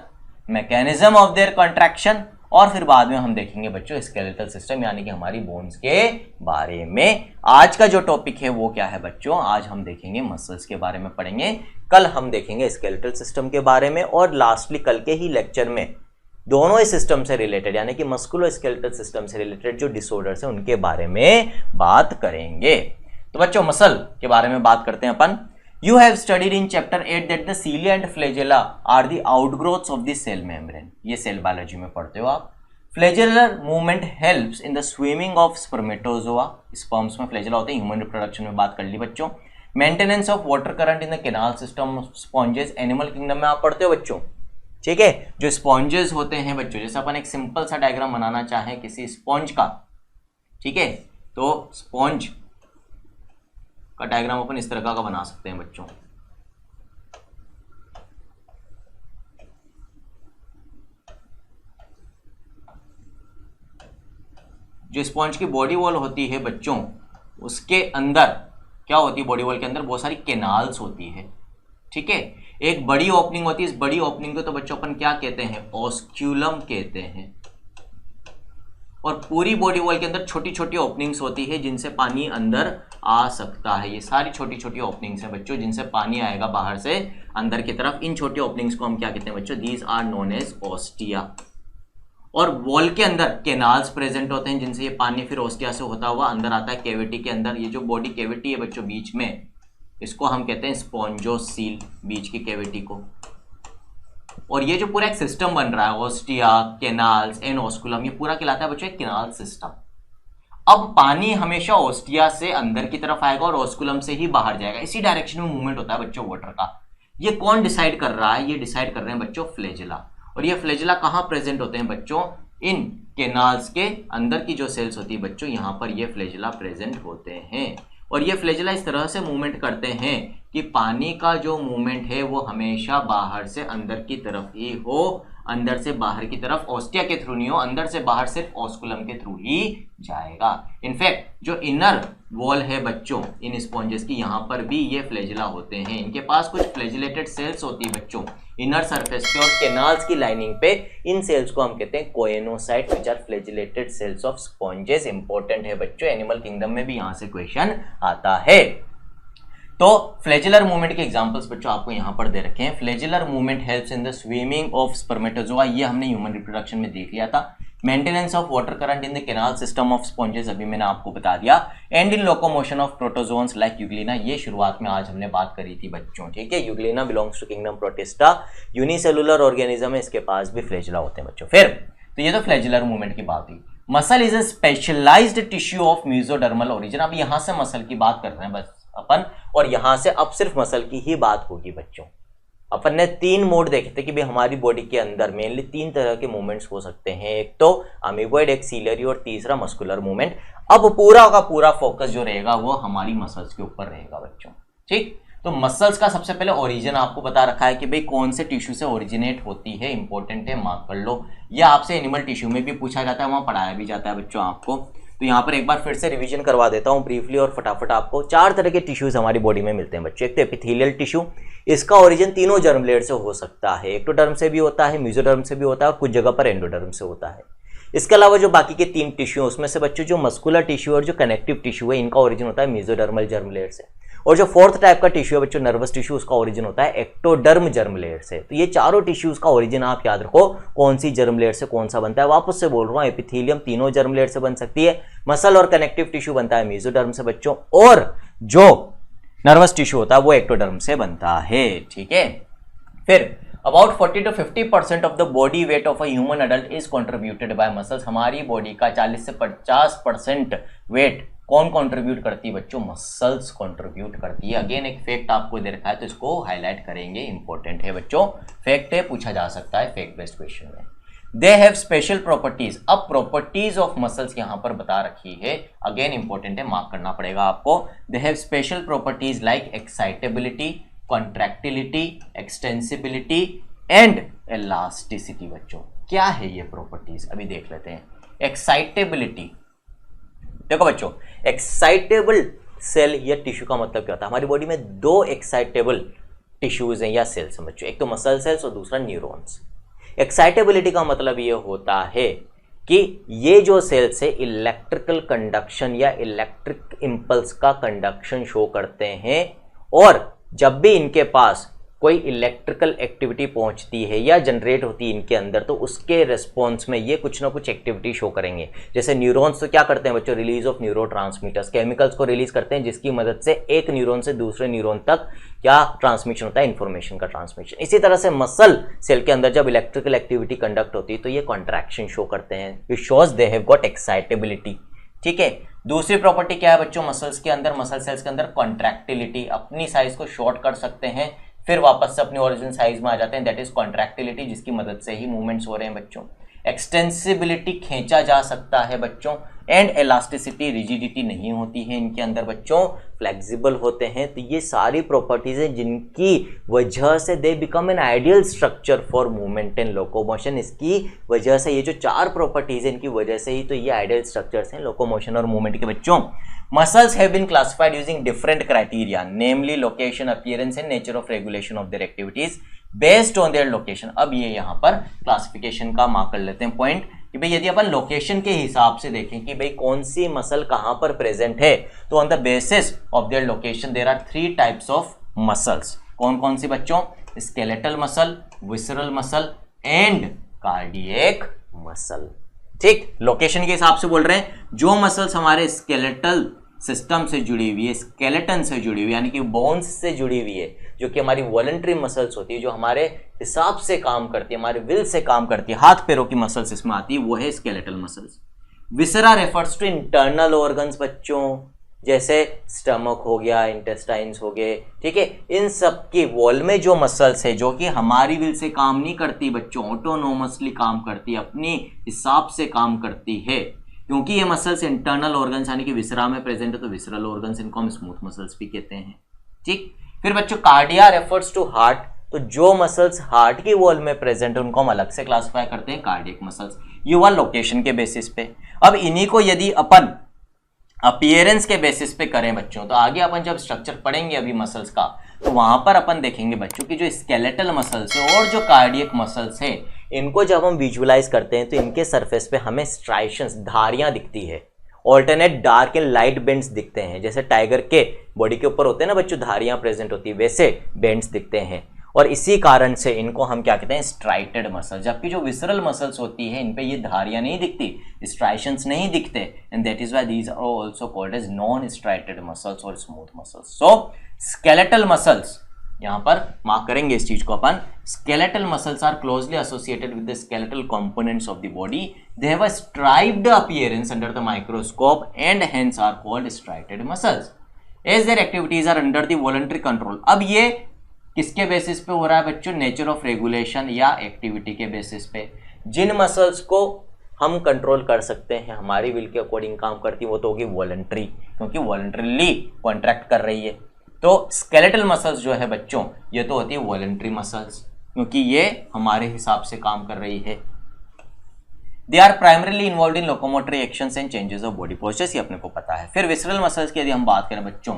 mechanism of their contraction, और फिर बाद में हम देखेंगे बच्चों स्केलेटल सिस्टम यानी कि हमारी बोन्स के बारे में। आज का जो टॉपिक है वो क्या है बच्चों, आज हम देखेंगे मसल्स के बारे में पढ़ेंगे, कल हम देखेंगे स्केलेटल सिस्टम के बारे में, और लास्टली कल के ही लेक्चर में दोनों ही सिस्टम से रिलेटेड यानी कि मस्कुलो स्केलेटल सिस्टम से रिलेटेड जो डिसऑर्डर्स है उनके बारे में बात करेंगे। तो बच्चों मसल के बारे में बात करते हैं अपन। You have studied in chapter 8 that the cilia and flagella are the outgrowths of the cell membrane. ये सेल बायोलॉजी में पढ़ते हो आप। Flagellar movement helps in the swimming of spermatozoa. Sperms में फ्लैजेला होते हैं, ह्यूमन रिप्रोडक्शन में बात कर ली बच्चों। Maintenance of water current in the canal system of sponges, animal kingdom में आप पढ़ते हो बच्चों, ठीक है। जो स्पॉन्जेस होते हैं बच्चों, जैसे अपन एक सिंपल सा डायग्राम बनाना चाहें किसी स्पॉन्ज का, ठीक है, तो स्पॉन्ज का डायग्राम अपन इस तरह का बना सकते हैं बच्चों। जो स्पॉन्ज की बॉडी वॉल होती है बच्चों, उसके अंदर क्या होती है, बॉडी वॉल के अंदर बहुत सारी कैनाल्स होती है, ठीक है। एक बड़ी ओपनिंग होती है, इस बड़ी ओपनिंग को तो बच्चों अपन क्या कहते हैं, ऑस्क्यूलम कहते हैं। और पूरी बॉडी वॉल के अंदर छोटी छोटी ओपनिंग्स होती है जिनसे पानी अंदर आ सकता है। ये सारी छोटी छोटी ओपनिंग्स हैं बच्चों जिनसे पानी आएगा बाहर से अंदर की तरफ। इन छोटी ओपनिंग्स को हम क्या कहते हैं बच्चों, these are known as ostia. और वॉल के अंदर कैनाल्स प्रेजेंट होते हैं जिनसे ये पानी फिर ऑस्टिया से होता हुआ अंदर आता है कैविटी के अंदर। ये जो बॉडी कैविटी है बच्चों बीच में, इसको हम कहते हैं स्पॉन्जोसील, बीच की कैविटी को। और ये जो पूरा एक सिस्टम बन रहा है, ऑस्टिया, कैनाल्स एंड ऑस्कुलम, ये पूरा कहलाता है बच्चों एक कैनाल सिस्टम। अब पानी हमेशा ऑस्टिया से अंदर की तरफ आएगा और ऑस्कुलम से ही बाहर जाएगा, इसी डायरेक्शन में मूवमेंट होता है बच्चों वाटर का। ये कौन डिसाइड कर रहा है, ये डिसाइड कर रहे हैं बच्चों फ्लैजेला। और ये फ्लैजेला कहाँ प्रेजेंट होते हैं बच्चों, इन कैनाल्स के अंदर की जो सेल्स होती है बच्चों, यहाँ पर ये फ्लैजेला प्रेजेंट होते हैं। और ये फ्लैजेला इस तरह से मूवमेंट करते हैं कि पानी का जो मूवमेंट है वो हमेशा बाहर से अंदर की तरफ ही हो, अंदर से बाहर की तरफ ऑस्टिया के थ्रू नहीं हो, अंदर से बाहर सिर्फ ऑस्कुलम के थ्रू ही जाएगा। इनफैक्ट जो इनर वॉल है बच्चों इन स्पॉन्जेस की, यहाँ पर भी ये फ्लैजेला होते हैं। इनके पास कुछ फ्लैजिलेटेड सेल्स होती है बच्चों इनर सरफेस पे, और कैनाल्स की लाइनिंग पे। इन सेल्स को हम कहते हैं choanocyte which are flagellated cells of sponges. Important है बच्चों, एनिमल किंगडम में भी यहाँ से क्वेश्चन आता है। तो फ्लैजेलर मूवमेंट के एग्जांपल्स बच्चों आपको यहां पर दे रखे हैं। Flagellar movement helps in the swimming of spermatozoa, ये हमने ह्यूमन रिप्रोडक्शन में देख लिया था। Maintenance of water current in the canal system of sponges, अभी मैंने आपको बता दिया। And in locomotion of protozoans like euglena, ये शुरुआत में आज हमने बात करी थी बच्चों, ठीक है। Euglena belongs to kingdom protista, unicellular organism है, इसके पास भी फ्लैजेला होते हैं बच्चों। फिर तो ये तो फ्लैजेलर मूवमेंट की बात हुई। Muscle is a specialized tissue of mesodermal origin, अब यहां से मसल की बात कर रहे हैं बस अपन, और यहां से अब सिर्फ मसल की ही बात होगी बच्चों। अपन ने 3 मोड देखे थे कि भाई हमारी बॉडी के अंदर मेनली 3 तरह के मूवमेंट्स हो सकते हैं, एक तो अमीबॉइड, एक सीलरी और तीसरा मस्कुलर मूवमेंट। अब पूरा का पूरा फोकस जो रहेगा वो हमारी मसल्स के ऊपर रहेगा बच्चों, ठीक। तो मसल्स का सबसे पहले ओरिजिन आपको बता रखा है कि भाई कौन से टिश्यू से ओरिजिनेट होती है, इंपॉर्टेंट है, मार्क कर लो। यह आपसे एनिमल टिश्यू में भी पूछा जाता है, वहां पढ़ाया भी जाता है बच्चों आपको। तो यहाँ पर एक बार फिर से रिवीजन करवा देता हूँ ब्रीफली और फटाफट आपको। 4 तरह के टिश्यूज हमारी बॉडी में मिलते हैं बच्चों। एक तो एपिथेलियल टिश्यू, इसका ओरिजिन तीनों जर्म लेयर से हो सकता है, एक्टोडर्म से भी होता है, मेसोडर्म से भी होता है और कुछ जगह पर एंडोडर्म से होता है। इसके अलावा जो बाकी के 3 टिश्यू उसमें से बच्चों जो मस्कुलर टिश्यू और जो कनेक्टिव टिश्यू है इनका ओरिजिन होता है मेसोडर्मल जर्म लेयर से, और जो 4th टाइप का टिश्यू है बच्चों नर्वस टिश्यू, उसका ओरिजिन होता है एक्टोडर्म जर्म लेयर से। तो ये चारों टिश्यूज का ओरिजिन आप याद रखो कौन सी जर्म लेयर से कौन सा बनता है। वापस से बोल रहा हूं, एपिथेलियम तीनों जर्म लेयर से बन सकती है, मसल और कनेक्टिव टिश्यू बनता है मेसोडर्म से बच्चों, और जो नर्वस टिश्यू होता है वो एक्टोडर्म से बनता है, ठीक है। फिर about 40 to 50% of the body weight of a human adult is contributed bye muscles, हमारी बॉडी का 40 से 50% वेट कौन कंट्रीब्यूट करती है बच्चों, मसल्स कंट्रीब्यूट करती है। अगेन एक फैक्ट आपको दे रखा है तो इसको हाईलाइट करेंगे, इंपॉर्टेंट है बच्चों, फैक्ट है, पूछा जा सकता है फैक्ट बेस्ड क्वेश्चन में। दे हैव स्पेशल प्रॉपर्टीज, अब प्रॉपर्टीज ऑफ मसल्स यहां पर बता रखी है, अगेन इंपॉर्टेंट है, मार्क करना पड़ेगा आपको। They have special properties like excitability, contractility, extensibility and elasticity. बच्चों क्या है ये प्रॉपर्टीज, अभी देख लेते हैं। एक्साइटेबिलिटी, देखो बच्चों एक्साइटेबल सेल या टिश्यू का मतलब क्या होता है, हमारी बॉडी में 2 एक्साइटेबल टिश्यूज हैं या सेल्स हैं बच्चों, एक तो मसल सेल्स और दूसरा न्यूरॉन्स। एक्साइटेबिलिटी का मतलब ये होता है कि ये जो सेल्स है इलेक्ट्रिकल कंडक्शन या इलेक्ट्रिक इंपल्स का कंडक्शन शो करते हैं, और जब भी इनके पास कोई इलेक्ट्रिकल एक्टिविटी पहुंचती है या जनरेट होती है इनके अंदर, तो उसके रिस्पॉन्स में ये कुछ ना कुछ एक्टिविटी शो करेंगे। जैसे न्यूरॉन्स तो क्या करते हैं बच्चों, रिलीज ऑफ न्यूरोट्रांसमीटर्स, केमिकल्स को रिलीज करते हैं जिसकी मदद से एक न्यूरॉन से दूसरे न्यूरॉन तक क्या ट्रांसमिशन होता है, इंफॉर्मेशन का ट्रांसमिशन। इसी तरह से मसल सेल के अंदर जब इलेक्ट्रिकल एक्टिविटी कंडक्ट होती है तो ये कॉन्ट्रैक्शन शो करते हैं, it shows they have got excitability, ठीक है। दूसरी प्रॉपर्टी क्या है बच्चों मसल्स के अंदर, मसल सेल्स के अंदर कॉन्ट्रैक्टिलिटी, अपनी साइज को शॉर्ट कर सकते हैं फिर वापस से अपनी ओरिजिन साइज में आ जाते हैं, दैट इज कॉन्ट्रैक्टिलिटी, जिसकी मदद से ही मूवमेंट्स हो रहे हैं बच्चों। एक्सटेंसिबिलिटी, खींचा जा सकता है बच्चों, एंड इलास्टिसिटी, रिजिडिटी नहीं होती है इनके अंदर बच्चों, फ्लेक्सिबल होते हैं। तो ये सारी प्रॉपर्टीज हैं जिनकी वजह से they become an ideal structure for movement and locomotion. इसकी वजह से ये जो 4 प्रॉपर्टीज हैं इनकी वजह से ही तो ये आइडियल स्ट्रक्चर्स हैं लोकोमोशन और मूवमेंट के बच्चों। Muscles have been classified using different criteria, namely location, appearance and nature of regulation of their activities based on their location। अब ये यहाँ पर क्लासिफिकेशन का मार्क कर लेते हैं पॉइंट कि भाई यदि अपन लोकेशन के हिसाब से देखें कि भाई कौन सी मसल कहाँ पर प्रेजेंट है, तो on the basis of their location there are 3 types of muscles. कौन कौन सी बच्चों, skeletal muscle, visceral muscle and cardiac muscle, ठीक। लोकेशन के हिसाब से बोल रहे हैं जो मसल्स हमारे स्केलेटल सिस्टम से जुड़ी हुई है, स्केलेटन से जुड़ी हुई यानी कि बोन्स से जुड़ी हुई है, जो कि हमारी वॉलंटरी मसल्स होती है, जो हमारे हिसाब से काम करती है, हमारे विल से काम करती है, हाथ पैरों की मसल्स इसमें आती है, वो है skeletal muscles. Viscera refers to internal organs बच्चों, जैसे स्टमक हो गया, इंटेस्टाइन्स हो गए, ठीक है। इन सब की वॉल में जो मसल्स है जो कि हमारी विल से काम नहीं करती बच्चों, ऑटोनोमसली काम करती है, अपनी हिसाब से काम करती है, क्योंकि ये मसल्स इंटरनल ऑर्गन्स यानी कि विसरा में प्रेजेंट है तो विसरल ऑर्गन्स इनको हम स्मूथ मसल्स भी कहते हैं। ठीक, फिर बच्चों कार्डिया रेफर्स टू हार्ट, तो जो मसल्स हार्ट की वॉल में प्रेजेंट है उनको हम अलग से क्लासिफाई करते हैं कार्डियक मसल्स, ये हुआ लोकेशन के बेसिस पे। अब इन्हीं को यदि अपन अपीयरेंस के बेसिस पे करें बच्चों, तो आगे अपन जब स्ट्रक्चर पढ़ेंगे अभी मसल्स का, तो वहां पर अपन देखेंगे बच्चों की जो स्केलेटल मसल्स है और जो कार्डियक मसल्स है, इनको जब हम विजुअलाइज करते हैं तो इनके सरफेस पे हमें स्ट्राइशंस, धारियां दिखती है, alternate dark and light bands दिखते हैं। जैसे टाइगर के बॉडी के ऊपर होते हैं ना बच्चों, धारियां प्रेजेंट होती है, वैसे बेंड्स दिखते हैं, और इसी कारण से इनको हम क्या कहते हैं, स्ट्राइटेड मसल। जबकि जो विसरल मसल्स होती है इन पे ये धारियां नहीं दिखती, स्ट्राइशंस नहीं दिखते, and that is why these are also called as non striated muscles और smooth muscles. So skeletal muscles, यहां पर मार्क करेंगे इस चीज को अपन, skeletal muscles are closely associated with the skeletal components of the body, they have a striped appearance under the microscope and hence are called striated muscles as their activities are under the voluntary control. अब ये किसके basis पे हो रहा है बच्चों, nature of regulation या activity के बेसिस पे। जिन मसल्स को हम कंट्रोल कर सकते हैं, हमारी विल के अकॉर्डिंग काम करती है, वो तो होगी वॉलंटरी, क्योंकि वॉलंटरीली कॉन्ट्रैक्ट कर रही है। तो स्केलेटल मसल्स जो है बच्चों, ये तो होती है वॉलंटरी मसल्स, क्योंकि ये हमारे हिसाब से काम कर रही है। They are primarily involve in locomotory actions and changes of body postures, ये अपने को पता है। फिर विसरल मसल्स की यदि हम बात करें बच्चों,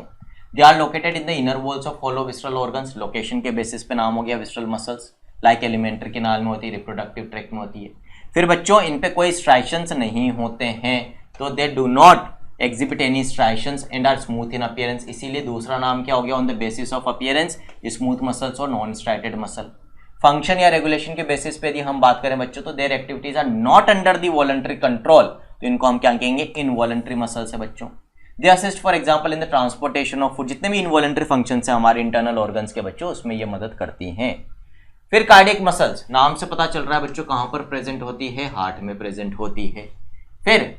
they are located in the inner walls of hollow visceral organs, location के बेसिस पे नाम हो गया visceral muscles, like alimentary canal में होती है, रिप्रोडक्टिव ट्रैक्ट में होती है। फिर बच्चों इन पे कोई स्ट्राइशंस नहीं होते हैं, तो they do not exhibit any striations and are smooth in appearance, इसीलिए दूसरा नाम क्या हो गया, on the basis of appearance smooth muscles और नॉन स्ट्राइटेड मसल। फंक्शन या रेगुलेशन के बेसिस पे यदि हम बात करें बच्चों, तो their activities are not under the voluntary control, तो इनको हम क्या कहेंगे, इनवॉलंटरी मसल्स है बच्चों। They assist for example in the transportation of food, जितने भी इनवॉलंटरी फंक्शंस हैं हमारे इंटरनल ऑर्गन्स के बच्चों, उसमें ये मदद करती हैं। फिर कार्डियक मसल्स, नाम से पता चल रहा है बच्चों कहां पर प्रेजेंट होती है, हार्ट में प्रेजेंट होती है। फिर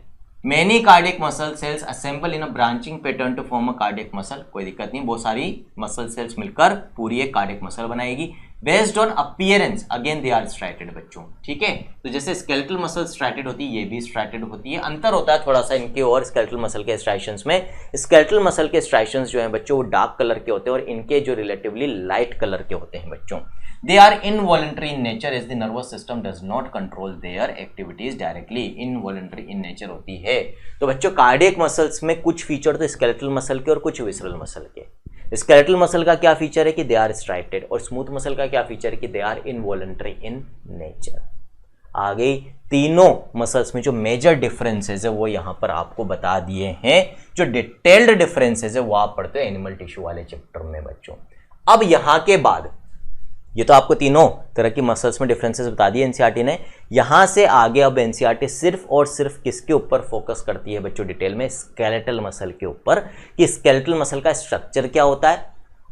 many cardiac muscle cells assemble in a branching pattern to form a cardiac muscle, कोई दिक्कत नहीं, बहुत सारी मसल सेल्स मिलकर पूरी एक कार्डियक मसल बनाएगी। Based on appearance again they are striated बच्चों, ठीक है। तो जैसे स्केलेटल मसल स्ट्राइटेड होती है, ये भी स्ट्राइटेड होती है। अंतर होता है थोड़ा सा इनके और स्केलेटल मसल के स्ट्राइशंस में। स्केलेटल मसल के स्ट्राइशंस जो हैं बच्चों, वो डार्क कलर के होते हैं और इनके जो रिलेटिवली लाइट कलर के होते हैं बच्चों। They are involuntary in nature as the nervous system does not control their activities directly, involuntary in nature होती है। तो बच्चों कार्डियक मसल्स में कुछ फीचर तो स्केलेटल मसल के और कुछ विसरल मसल के। स्केलेटल मसल का क्या फीचर है कि दे आर स्ट्राइप्टेड, और स्मूथ मसल का क्या फीचर है कि they are involuntary in nature. आगे तीनों मसल्स में जो मेजर डिफरेंसेस है वो यहां पर आपको बता दिए हैं। जो डिटेल्ड डिफरेंसेस है वो आप पढ़ते हो एनिमल टिश्यू वाले चैप्टर में बच्चों। अब यहां के बाद ये तो आपको तीनों तरह की मसल्स में डिफरेंसेस बता दिए एनसीईआरटी ने। यहां से आगे अब एनसीईआरटी सिर्फ और सिर्फ किसके ऊपर फोकस करती है बच्चों डिटेल में, स्केलेटल मसल के ऊपर, कि स्केलेटल मसल का स्ट्रक्चर क्या होता है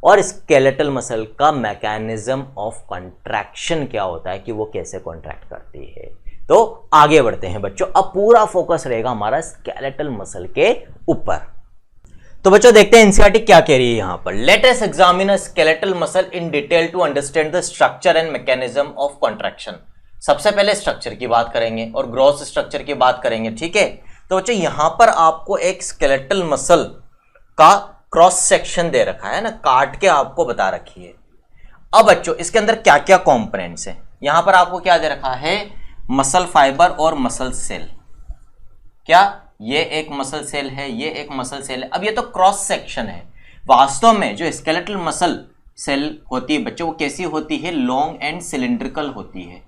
और स्केलेटल मसल का मैकेनिज्म ऑफ कॉन्ट्रैक्शन क्या होता है, कि वो कैसे कॉन्ट्रैक्ट करती है। तो आगे बढ़ते हैं बच्चों, अब पूरा फोकस रहेगा हमारा स्केलेटल मसल के ऊपर। तो बच्चों देखते हैं एनसीईआरटी क्या कह रही है यहां पर। Let us examine a skeletal muscle in detail to understand the structure and mechanism of contraction. सबसे पहले स्ट्रक्चर की बात करेंगे और ग्रॉस स्ट्रक्चर की बात करेंगे, ठीक है। तो बच्चों यहां पर आपको एक स्केलेटल मसल का क्रॉस सेक्शन दे रखा है ना, काट के आपको बता रखी है। अब बच्चों इसके अंदर क्या क्या कॉम्पोनेंट्स हैं, यहां पर आपको क्या दे रखा है, मसल फाइबर और मसल सेल। क्या ये एक मसल सेल है, ये एक मसल सेल है। अब ये तो क्रॉस सेक्शन है। वास्तव में जो स्केलेटल मसल सेल होती है बच्चों, वो कैसी होती है, लॉन्ग एंड सिलिंड्रिकल होती है।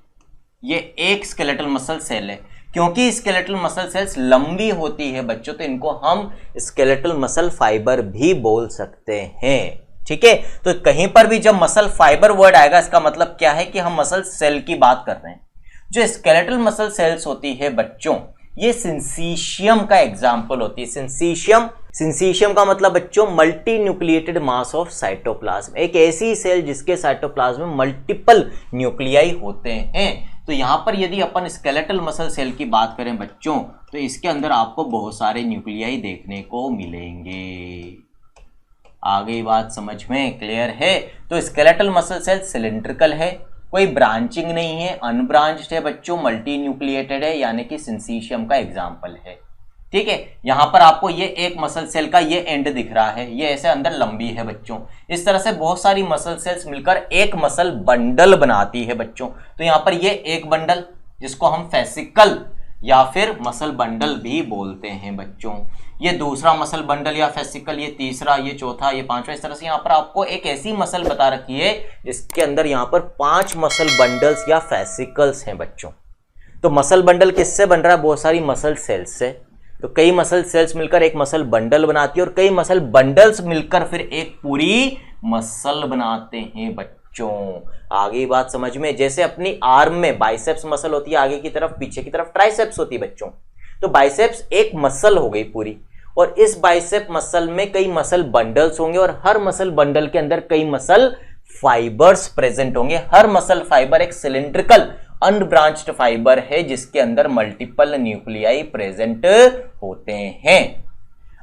ये एक स्केलेटल मसल सेल है। क्योंकि स्केलेटल मसल सेल्स लंबी होती है बच्चों, तो इनको हम स्केलेटल मसल फाइबर भी बोल सकते हैं, ठीक है। तो कहीं पर भी जब मसल फाइबर वर्ड आएगा, इसका मतलब क्या है कि हम मसल सेल की बात कर रहे हैं। जो स्केलेटल मसल सेल्स होती है बच्चों, ये सिंसीशियम का एग्जाम्पल होती है। सिंसीशियम का मतलब बच्चों multi nucleated mass of cytoplasm, एक ऐसी सेल जिसके साइटोप्लाज्म में मल्टीपल न्यूक्लियाई होते हैं। तो यहां पर यदि अपन स्केलेटल मसल सेल की बात करें बच्चों, तो इसके अंदर आपको बहुत सारे न्यूक्लियाई देखने को मिलेंगे। आगे बात समझ में क्लियर है। तो स्केलेटल मसल सेल सिलिंड्रिकल है, कोई ब्रांचिंग नहीं है, अनब्रांच्ड है बच्चों, मल्टी न्यूक्लिएटेड है, यानी कि सिंसीशियम का एग्जाम्पल है। ठीक है, यहां पर आपको ये एक मसल सेल का ये एंड दिख रहा है, ये ऐसे अंदर लंबी है बच्चों। इस तरह से बहुत सारी मसल सेल्स मिलकर एक मसल बंडल बनाती है बच्चों। तो यहां पर ये एक बंडल जिसको हम फेसिकल या फिर मसल बंडल भी बोलते हैं बच्चों। ये दूसरा मसल बंडल या फेसिकल, ये तीसरा, ये चौथा, ये पांचवा। इस तरह से यहाँ पर आपको एक ऐसी मसल बता रखी है जिसके अंदर यहाँ पर 5 मसल बंडल्स या फेसिकल्स हैं बच्चों। तो मसल बंडल किससे बन रहा है? बहुत सारी मसल सेल्स से। तो कई मसल सेल्स मिलकर एक मसल बंडल बनाती है और कई मसल बंडल्स मिलकर फिर एक पूरी मसल बनाते हैं बच्चों। आगे बात समझ में, जैसे अपनी आर्म में बाइसेप्स मसल होती है आगे की तरफ, पीछे की तरफ ट्राइसेप्स होती है बच्चों। तो बाइसेप्स एक मसल हो गई पूरी, और इस बाइसेप मसल में कई मसल बंडल्स होंगे और हर मसल बंडल के अंदर कई मसल फाइबर्स प्रेजेंट होंगे। हर मसल फाइबर एक सिलिंड्रिकल अनब्रांच्ड फाइबर है जिसके अंदर मल्टीपल न्यूक्लियाई प्रेजेंट होते हैं।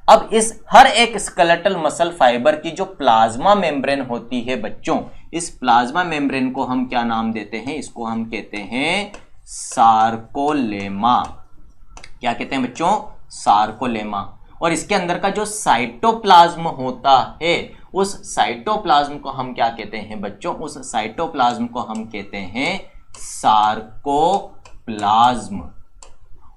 अब इस हर एक स्केलेटल मसल फाइबर की जो प्लाज्मा मेम्ब्रेन होती है बच्चों, इस प्लाज्मा मेम्ब्रेन को हम क्या नाम देते हैं? इसको हम कहते हैं सार्कोलेमा। क्या कहते हैं बच्चों? सार्कोलेमा। और इसके अंदर का जो साइटोप्लाज्म होता है, उस साइटोप्लाज्म को हम क्या कहते हैं बच्चों? उस साइटोप्लाज्म को हम कहते हैं सार्कोप्लाज्म।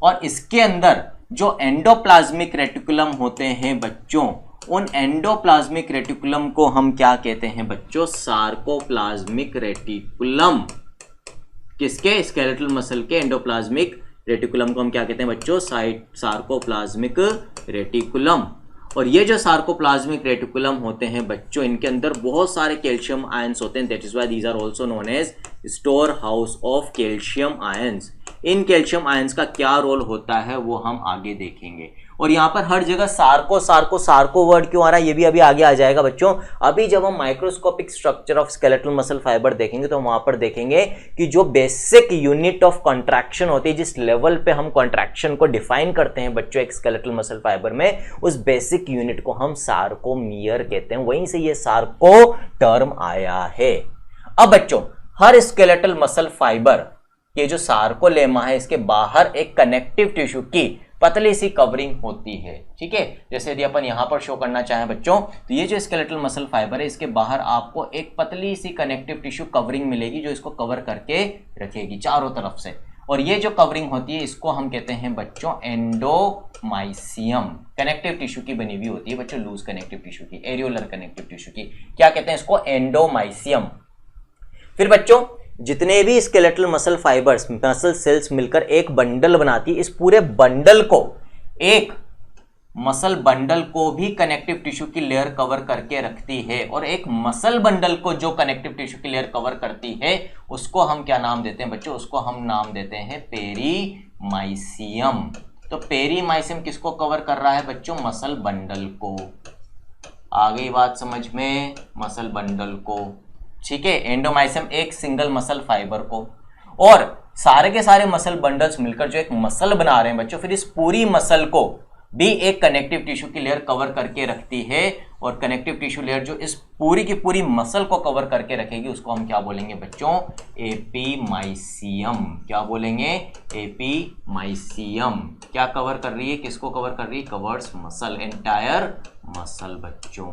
और इसके अंदर जो एंडोप्लाज्मिक रेटिकुलम होते हैं बच्चों, उन एंडोप्लाज्मिक रेटिकुलम को हम क्या कहते हैं बच्चों? Sarcoplasmic reticulum. किसके? स्केलेटल मसल के एंडोप्लाज्मिक रेटिकुलम को हम क्या कहते हैं बच्चों? Sarcoplasmic reticulum. और ये जो सार्कोप्लाज्मिक रेटिकुलम होते हैं बच्चों, इनके अंदर बहुत सारे कैल्शियम आयंस होते हैं। That is why these are also known as store house of calcium ions. इन कैल्शियम आयंस का क्या रोल होता है वो हम आगे देखेंगे। और यहाँ पर हर जगह सार्को वर्ड क्यों आ रहा है ये भी अभी आगे आ जाएगा बच्चों। अभी जब हम microscopic structure of skeletal muscle fibre देखेंगे तो वहां पर देखेंगे कि जो बेसिक यूनिट ऑफ कॉन्ट्रैक्शन होती है, जिस लेवल पे हम कॉन्ट्रैक्शन को डिफाइन करते हैं बच्चों एक स्केलेटल मसल फाइबर में, उस बेसिक यूनिट को हम सार्कोमियर कहते हैं। वहीं से ये सार्को टर्म आया है। अब बच्चों हर स्केलेटल मसल फाइबर ये जो सार्कोलेमा है, इसके बाहर एक कनेक्टिव टिश्यू की पतली सी कवरिंग होती है। ठीक है, जैसे यदि अपन यहां पर शो करना चाहें बच्चों, तो ये जो स्केलेटल मसल फाइबर है, इसके बाहर आपको एक पतली सी कनेक्टिव टिश्यू कवरिंग मिलेगी जो इसको कवर करके रखेगी चारों तरफ से। और ये जो कवरिंग होती है इसको हम कहते हैं बच्चों एंडोमाइसियम। कनेक्टिव टिश्यू की बनी हुई होती है बच्चों, लूज कनेक्टिव टिश्यू की, एरियोलर कनेक्टिव टिश्यू की। क्या कहते हैं इसको? एंडोमाइसियम। फिर बच्चों जितने भी skeletal muscle fibres, muscle cells मिलकर एक बंडल बनाती है, इस पूरे बंडल को, एक मसल बंडल को भी कनेक्टिव टिश्यू की लेयर कवर करके रखती है। और एक मसल बंडल को जो कनेक्टिव टिश्यू की लेयर कवर करती है उसको हम क्या नाम देते हैं बच्चों? उसको हम नाम देते हैं पेरीमाइसियम। तो पेरीमाइसियम किसको कवर कर रहा है बच्चों? मसल बंडल को। आगे बात समझ में, मसल बंडल को। ठीक है, एंडोमाइसियम एक सिंगल मसल फाइबर को, और सारे के सारे मसल बंडल्स मिलकर जो एक मसल बना रहे हैं बच्चों, फिर इस पूरी मसल को भी एक कनेक्टिव टिश्यू की लेयर कवर करके रखती है। और कनेक्टिव टिश्यू लेयर जो इस पूरी की पूरी मसल को कवर करके रखेगी उसको हम क्या बोलेंगे बच्चों? एपीमाइसियम। क्या बोलेंगे? एपीमाइसियम। क्या कवर कर रही है? किसको कवर कर रही है? कवर्स मसल, एंटायर मसल बच्चों।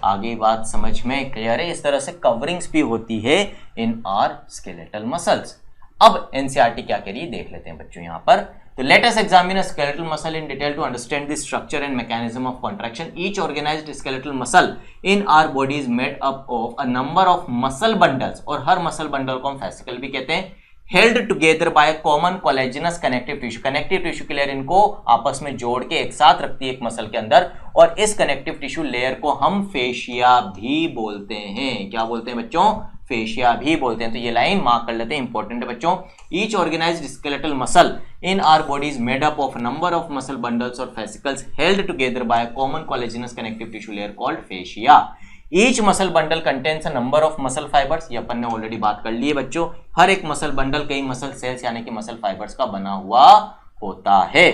आगे बात समझ में क्लियर है? इस तरह से कवरिंग्स भी होती है इन आर स्केलेटल मसल्स। अब एनसीईआरटी क्या कह रही है देख लेते हैं बच्चों यहाँ पर। तो let us examine a skeletal muscle in detail to understand the structure and mechanism of contraction. Each organised skeletal muscle in our body is made up of a number of muscle bundles, और हर muscle bundle को हम fascicle भी कहते हैं। Held together by common collagenous connective tissue. Connective tissue की layer इनको आपस में जोड़ के एक साथ रखती है एक मसल के अंदर, और इस कनेक्टिव टिश्यू लेयर को हम फेशिया भी बोलते हैं। क्या बोलते हैं बच्चों? फेशिया भी बोलते हैं। तो ये लाइन मार्क कर लेते हैं, इंपॉर्टेंट है बच्चों। Each organised skeletal muscle in our body is made up of number of muscle bundles और fascicles held together by common collagenous connective tissue layer called fascia. Each muscle bundle contains a number of muscle fibres. ये अपन ने already बात कर ली है बच्चों। हर एक muscle bundle कई मसल सेल्स यानी कि मसल फाइबर्स का बना हुआ होता है।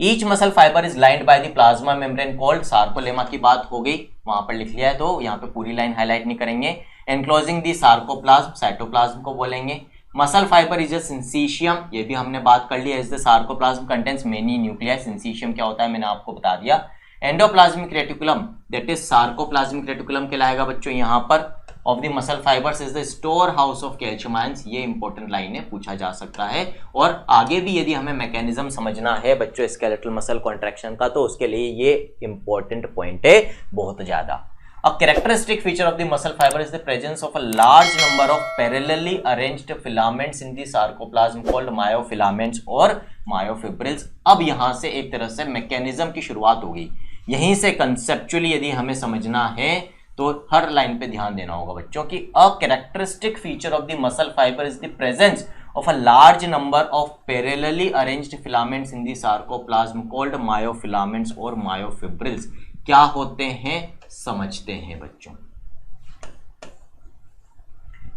Each muscle fibre is lined by the plasma membrane called sarcolemma की बात हो गई, वहां पर लिख लिया है तो यहाँ पे पूरी लाइन हाईलाइट नहीं करेंगे। एनक्लोजिंग दी सार्कोप्लाज्म, साइटोप्लाज्म को बोलेंगे। Muscle fibre is a syncytium, ये भी हमने बात कर लिया। Is the sarcoplasm contents many nuclei. Syncytium क्या होता है मैंने आपको बता दिया। Endoplasmic reticulum that is sarcoplasmic reticulum कहलाएगा बच्चों यहाँ पर। Of the muscle fibres is the store house of calcium ions. ये इंपॉर्टेंट लाइन है, पूछा जा सकता है। और आगे भी यदि हमें मैकेनिज्म समझना है बच्चों स्केलेटल मसल कॉन्ट्रैक्शन का, तो उसके लिए ये इंपॉर्टेंट पॉइंट है बहुत ज्यादा। A characteristic feature of the muscle fiber is the presence of a large number of parallelly arranged filaments in the sarcoplasm called myofilaments और myofibrils। अब यहां से एक तरह से मैकेनिज्म की शुरुआत होगी। यहीं से कंसेप्चुअली यदि हमें समझना है तो हर लाइन पे ध्यान देना होगा बच्चों की। A characteristic feature of the muscle fiber is the presence of a large number of parallelly arranged filaments in the sarcoplasm called myofilaments और myofibrils। क्या होते हैं समझते हैं बच्चों,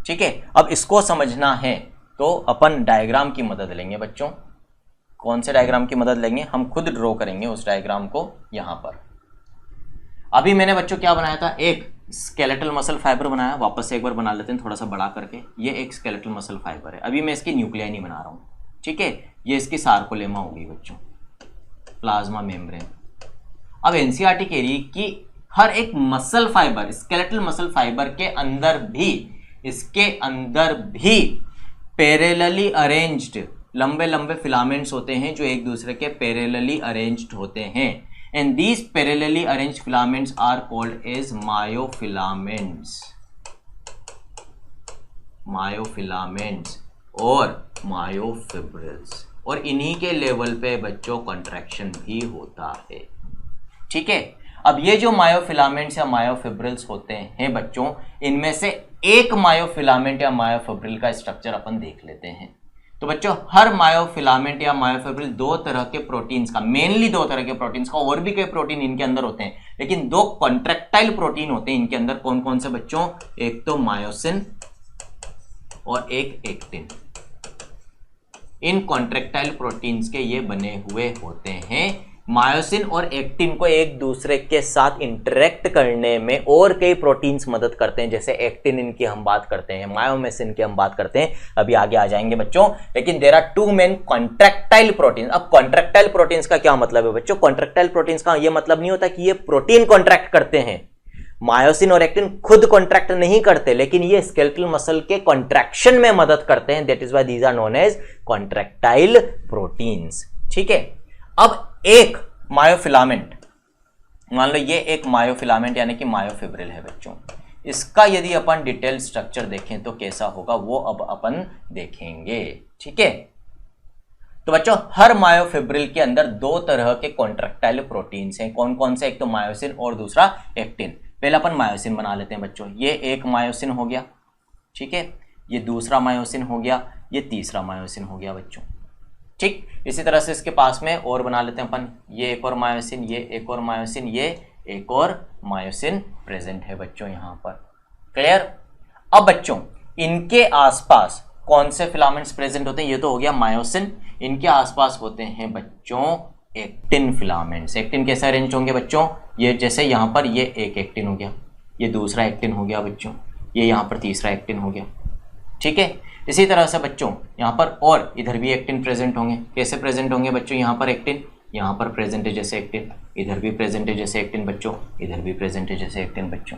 ठीक है। अब इसको समझना है तो अपन डायग्राम की मदद लेंगे बच्चों। कौन से डायग्राम की मदद लेंगे? हम खुद ड्रॉ करेंगे उस डायग्राम को यहां पर। अभी मैंने बच्चों क्या बनाया था, एक स्केलेटल मसल फाइबर बनाया। वापस से एक बार बना लेते हैं थोड़ा सा बड़ा करके। ये एक स्केलेटल मसल फाइबर है। अभी मैं इसकी न्यूक्लियाई नहीं बना रहा हूं, ठीक है। ये इसकी सार्कोलेमा होगी बच्चों, प्लाज्मा मेम्ब्रेन। अब एनसीईआरटी कह रही है कि हर एक muscle fibre, skeletal muscle fibre के अंदर भी, इसके अंदर भी पैरेलली अरेंज्ड लंबे लंबे फिलामेंट्स होते हैं जो एक दूसरे के पैरेलली अरेंज्ड होते हैं। And these parallelly arranged filaments are called as myofilaments, myofilaments और मायोफिब्रिल्स। और इन्हीं के लेवल पे बच्चों कॉन्ट्रैक्शन भी होता है, ठीक है। अब ये जो मायोफिलामेंट्स या मायोफिब्रिल्स होते हैं बच्चों, इनमें से एक मायोफिलामेंट या मायोफिब्रिल का स्ट्रक्चर अपन देख लेते हैं। तो बच्चों हर मायोफिलामेंट या मायोफिब्रिल दो तरह के प्रोटीन्स का, मेनली दो तरह के प्रोटीन्स का, और भी कई प्रोटीन इनके अंदर होते हैं, लेकिन दो कॉन्ट्रैक्टाइल प्रोटीन होते हैं इनके अंदर। कौन कौन से बच्चों? एक तो मायोसिन और एक एक्टिन। इन कॉन्ट्रैक्टाइल प्रोटीन्स के ये बने हुए होते हैं। मायोसिन और एक्टिन को एक दूसरे के साथ इंटरेक्ट करने में और कई प्रोटीन्स मदद करते हैं, जैसे एक्टिन इनकी हम बात करते हैं, मायोमेसिन की हम बात करते हैं, अभी आगे आ जाएंगे बच्चों। लेकिन there are two main contractile protein. अब कॉन्ट्रैक्टाइल प्रोटीन्स का क्या मतलब है बच्चों? कॉन्ट्रैक्टाइल प्रोटीन्स का ये मतलब नहीं होता कि ये प्रोटीन कॉन्ट्रैक्ट करते हैं। मायोसिन और एक्टिन खुद कॉन्ट्रैक्ट नहीं करते, लेकिन ये स्केलेटल मसल के कॉन्ट्रैक्शन में मदद करते हैं। That is why these are known as contractile proteins, ठीक है। अब एक मायोफिलामेंट, मान लो ये एक मायोफिलामेंट यानी कि मायोफिब्रिल है बच्चों। इसका यदि अपन डिटेल स्ट्रक्चर देखें तो कैसा होगा वो अब अपन देखेंगे, ठीक है। तो बच्चों हर मायोफिब्रिल के अंदर दो तरह के कॉन्ट्रैक्टाइल प्रोटीन्स हैं। कौन कौन से? एक तो मायोसिन और दूसरा एक्टिन। पहले अपन मायोसिन बना लेते हैं बच्चों। ये एक मायोसिन हो गया, ठीक है। ये दूसरा मायोसिन हो गया, ये तीसरा मायोसिन हो गया बच्चों, ठीक। इसी तरह से इसके पास में और बना लेते हैं अपन। ये एक और मायोसिन, ये एक और मायोसिन, ये एक और मायोसिन प्रेजेंट है बच्चों यहाँ पर। क्लियर? अब बच्चों इनके आसपास कौन से फिलामेंट्स प्रेजेंट होते हैं? ये तो हो गया मायोसिन। इनके आसपास होते हैं बच्चों एक्टिन फिलामेंट्स। एक्टिन कैसे अरेंज होंगे बच्चों? ये जैसे यहाँ पर ये एक एक्टिन हो गया, ये दूसरा एक्टिन हो गया बच्चों, ये यहाँ पर तीसरा एक्टिन हो गया, ठीक है। इसी तरह से बच्चों यहाँ पर और इधर भी एक्टिन प्रेजेंट होंगे। कैसे प्रेजेंट होंगे बच्चों? यहाँ पर एक्टिन, यहाँ पर प्रेजेंट है जैसे एक्टिन, इधर भी प्रेजेंट है जैसे एक्टिन बच्चों, इधर भी प्रेजेंट है जैसे एक्टिन बच्चों,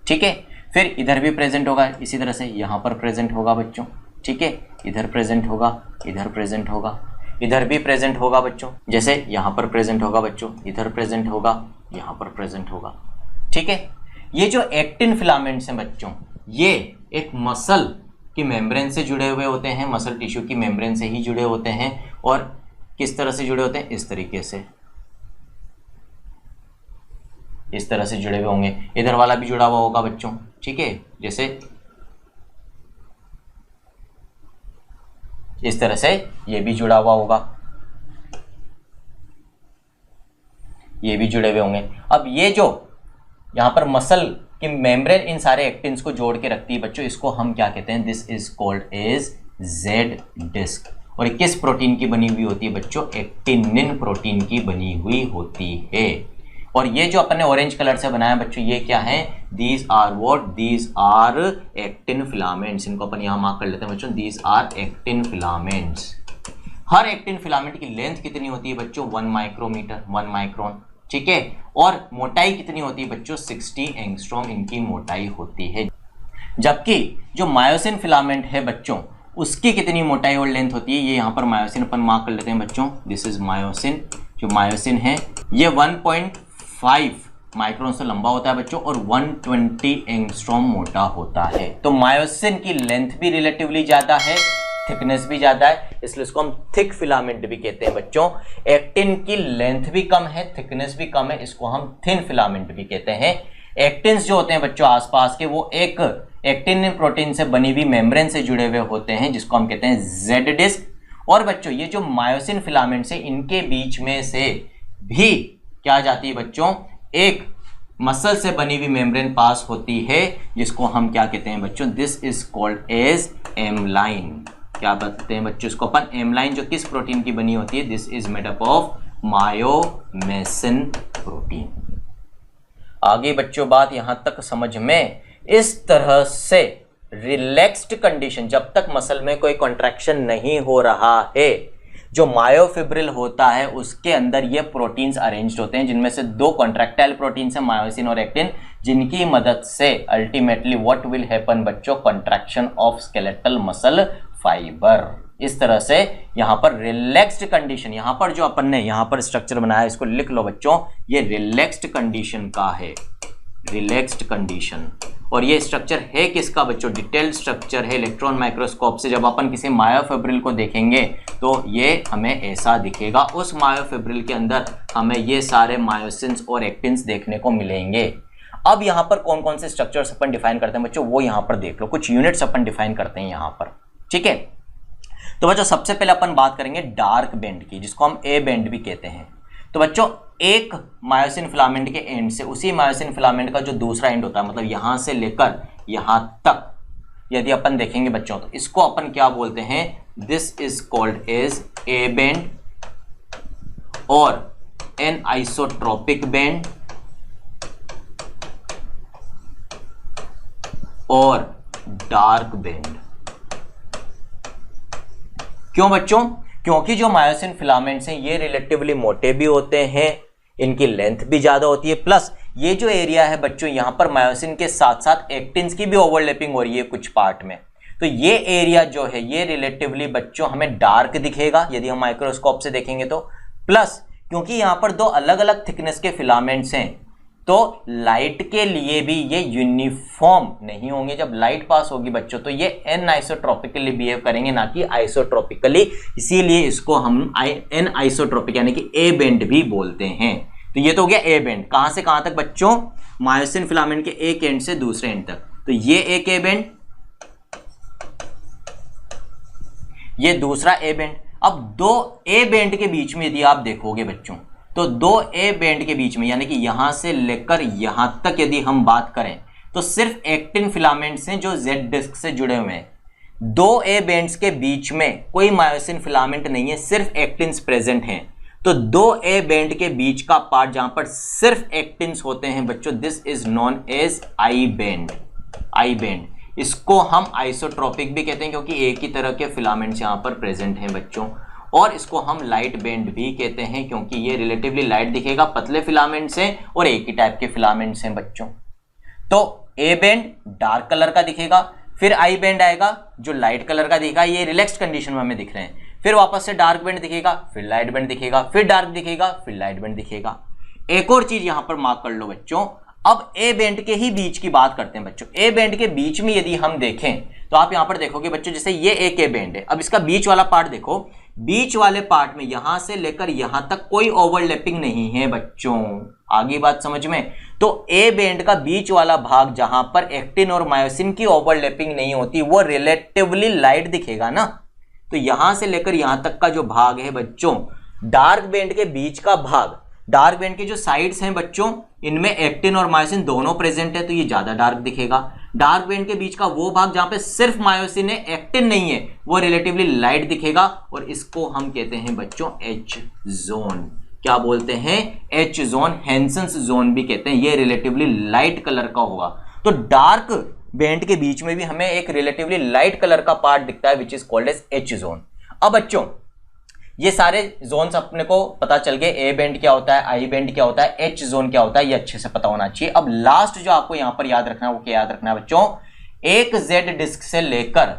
ठीक है। फिर इधर भी प्रेजेंट होगा, इसी तरह से यहाँ पर प्रेजेंट होगा बच्चों, ठीक है। इधर प्रेजेंट होगा, इधर प्रेजेंट होगा, इधर भी प्रेजेंट होगा बच्चों, जैसे यहाँ पर प्रेजेंट होगा बच्चों, इधर प्रेजेंट होगा, यहाँ पर प्रेजेंट होगा, ठीक है। ये जो एक्टिन फिलामेंट्स हैं बच्चों, ये एक मसल की मेम्ब्रेन से जुड़े हुए होते हैं, मसल टिश्यू की मेम्ब्रेन से ही जुड़े होते हैं। और किस तरह से जुड़े होते हैं? इस तरीके से, इस तरह से जुड़े हुए होंगे। इधर वाला भी जुड़ा हुआ होगा बच्चों, ठीक है। जैसे इस तरह से ये भी जुड़ा हुआ होगा, ये भी जुड़े हुए होंगे। अब ये जो यहाँ पर मसल कि मेम्ब्रेन इन सारे एक्टिन्स को जोड़ के रखती है बच्चों, इसको हम क्या कहते हैं? This is called as Z disc. और किस प्रोटीन की बनी हुई होती है बच्चों? एक्टिनिन प्रोटीन की बनी हुई होती है। और ये जो अपन ने ऑरेंज कलर से बनाया बच्चों, ये क्या है, these are what, these are actin filaments. इनको अपन यहां मार्क कर लेते हैं बच्चों, दीज आर एक्टिन फिलामेंट्स। हर एक्टिन फिलामेंट की लेंथ कितनी होती है बच्चों, 1 माइक्रोमीटर, 1 माइक्रोन, ठीक है। और मोटाई कितनी होती है बच्चों, 60 एंगस्ट्रॉम इनकी मोटाई होती है। जबकि जो मायोसिन फिलामेंट है बच्चों, उसकी कितनी मोटाई और लेंथ होती है, ये यहाँ पर मायोसिन अपन मार्क कर लेते हैं बच्चों, दिस इज मायोसिन। जो मायोसिन है ये 1.5 माइक्रोन से लंबा होता है बच्चों और 120 एंगस्ट्रॉम मोटा होता है। तो मायोसिन की लेंथ भी रिलेटिवली ज्यादा है, थिकनेस भी ज्यादा है, इसलिए इसको हम थिक फिलामेंट भी कहते हैं बच्चों। एक्टिन की लेंथ भी कम है, थिकनेस भी कम है, इसको हम थिन फिलामेंट भी कहते हैं। एक्टिन्स जो होते हैं बच्चों आसपास के, वो एक एक्टिन प्रोटीन से बनी हुई मेम्ब्रेन से जुड़े हुए होते हैं, जिसको हम कहते हैं जेड डिस्क। और बच्चों ये जो मायोसिन फिलामेंट्स है, इनके बीच में से भी क्या जाती है बच्चों, एक मसल से बनी हुई मेम्ब्रेन पास होती है, जिसको हम क्या कहते हैं बच्चों, this is called as M line. क्या कहते हैं बच्चों इसको अपन, एम लाइन, जो किस प्रोटीन की बनी होती है, this is made up of myomesin protein. आगे बच्चों बात यहां तक समझ में, इस तरह से रिलैक्स्ड कंडीशन, जब तक मसल में कोई कॉन्ट्रैक्शन नहीं हो रहा है, जो मायोफिब्रिल होता है उसके अंदर ये प्रोटीन्स अरेंज्ड होते हैं, जिनमें से 2 कॉन्ट्रैक्टाइल प्रोटीन्स हैं, मायोसिन और एक्टिन, जिनकी मदद से अल्टीमेटली व्हाट विल हैपन बच्चों, contraction of skeletal muscle fibre. इस तरह से यहां पर रिलैक्स्ड कंडीशन, यहां पर जो अपन ने यहां पर स्ट्रक्चर बनाया, इसको लिख लो बच्चों, ये रिलैक्स्ड कंडीशन का है, रिलैक्स्ड कंडीशन। और ये स्ट्रक्चर है किसका बच्चों, डिटेल्ड स्ट्रक्चर है। इलेक्ट्रॉन माइक्रोस्कोप से जब अपन किसी मायोफिब्रिल को देखेंगे तो ये हमें ऐसा दिखेगा, उस मायोफिब्रिल के अंदर हमें ये सारे मायोसिन्स और एक्टिन्स देखने को मिलेंगे। अब यहां पर कौन कौन से स्ट्रक्चर्स अपन डिफाइन करते हैं बच्चों, वो यहां पर देख लो, कुछ यूनिट्स अपन डिफाइन करते हैं यहां पर, ठीक है। तो बच्चों सबसे पहले अपन बात करेंगे डार्क बैंड की, जिसको हम ए बैंड भी कहते हैं। तो बच्चों एक मायोसिन फिलामेंट के एंड से उसी मायोसिन फिलामेंट का जो दूसरा एंड होता है, मतलब यहां से लेकर यहां तक यदि अपन देखेंगे बच्चों, तो इसको अपन क्या बोलते हैं, this is called as A band और एन आइसोट्रोपिक बैंड और डार्क बैंड। क्यों बच्चों, क्योंकि जो मायोसिन फिलामेंट्स हैं ये रिलेटिवली मोटे भी होते हैं, इनकी लेंथ भी ज्यादा होती है, प्लस ये जो एरिया है बच्चों, यहां पर मायोसिन के साथ साथ एक्टिन्स की भी ओवरलैपिंग हो रही है कुछ पार्ट में, तो ये एरिया जो है ये रिलेटिवली बच्चों हमें डार्क दिखेगा यदि हम माइक्रोस्कोप से देखेंगे तो। प्लस क्योंकि यहां पर 2 अलग अलग थिकनेस के फिलामेंट्स हैं, तो लाइट के लिए भी ये यूनिफॉर्म नहीं होंगे। जब लाइट पास होगी बच्चों तो ये एन आइसोट्रोपिकली बिहेव करेंगे, ना कि आइसोट्रोपिकली, इसीलिए इसको हम एन आइसोट्रोपिक यानी कि ए बैंड भी बोलते हैं। तो ये तो हो गया ए बैंड, कहां से कहां तक बच्चों, मायोसिन फिलामेंट के एक एंड से दूसरे एंड तक। तो ये एक ए बैंड, ये दूसरा ए बैंड। अब 2 ए बैंड के बीच में यदि आप देखोगे बच्चों, तो 2 ए बैंड के बीच में यानी कि यहां से लेकर यहां तक यदि हम बात करें, तो सिर्फ एक्टिन फिलामेंट्स हैं जो जेड डिस्क से जुड़े हुए हैं। 2 ए बैंड्स के बीच में कोई मायोसिन फिलामेंट नहीं है, सिर्फ एक्टिन्स प्रेजेंट हैं। तो 2 ए बैंड के बीच का पार्ट जहां पर सिर्फ एक्टिन्स होते हैं बच्चों, this is known as I band. I band, इसको हम आइसोट्रोपिक भी कहते हैं क्योंकि एक ही तरह के फिलामेंट्स यहां पर प्रेजेंट हैं बच्चों। और इसको हम लाइट बैंड भी कहते हैं क्योंकि ये रिलेटिवली लाइट दिखेगा, पतले फिलामेंट्स हैं और एक ही टाइप के फिलामेंट्स हैं बच्चों। तो ए बैंड डार्क कलर का दिखेगा, फिर आई बैंड आएगा जो लाइट कलर का दिखेगा, ये रिलैक्स्ड कंडीशन में हमें दिख रहे हैं। फिर वापस से डार्क बैंड दिखेगा, फिर लाइट बैंड दिखेगा, फिर डार्क दिखेगा, फिर लाइट बैंड दिखेगा। एक और चीज यहां पर मार्क कर लो बच्चों, अब ए बैंड के ही बीच की बात करते हैं बच्चों। ए बैंड के बीच में यदि हम देखें तो आप यहां पर देखोगे बच्चों, जैसे ये एक ए बैंड है, अब इसका बीच वाला पार्ट देखो, बीच वाले पार्ट में यहां से लेकर यहां तक कोई ओवरलैपिंग नहीं है बच्चों। आगे बात समझ में, तो ए बैंड का बीच वाला भाग जहां पर एक्टिन और मायोसिन की ओवरलैपिंग नहीं होती, वो रिलेटिवली लाइट दिखेगा ना। तो यहां से लेकर यहां तक का जो भाग है बच्चों, डार्क बैंड के बीच का भाग, डार्क बैंड के जो साइड्स हैं बच्चों, इनमें एक्टिन और मायोसिन दोनों प्रेजेंट है, तो ये ज्यादा डार्क दिखेगा। डार्क बैंड के बीच का वो भाग जहां पे सिर्फ मायोसिन है, एक्टिन नहीं है, वो रिलेटिवली लाइट दिखेगा और इसको हम कहते हैं बच्चों एच जोन। क्या बोलते हैं, एच जोन, हेंसन्स जोन भी कहते हैं। ये रिलेटिवली लाइट कलर का होगा। तो डार्क बैंड के बीच में भी हमें एक रिलेटिवली लाइट कलर का पार्ट दिखता है which is called as H zone. अब बच्चों ये सारे जोन्स अपने को पता चल गए, ए बैंड क्या होता है, आई बैंड क्या होता है, एच जोन क्या होता है, ये अच्छे से पता होना चाहिए। अब लास्ट जो आपको यहां पर याद रखना है वो क्या याद रखना है बच्चों, एक जेड डिस्क से लेकर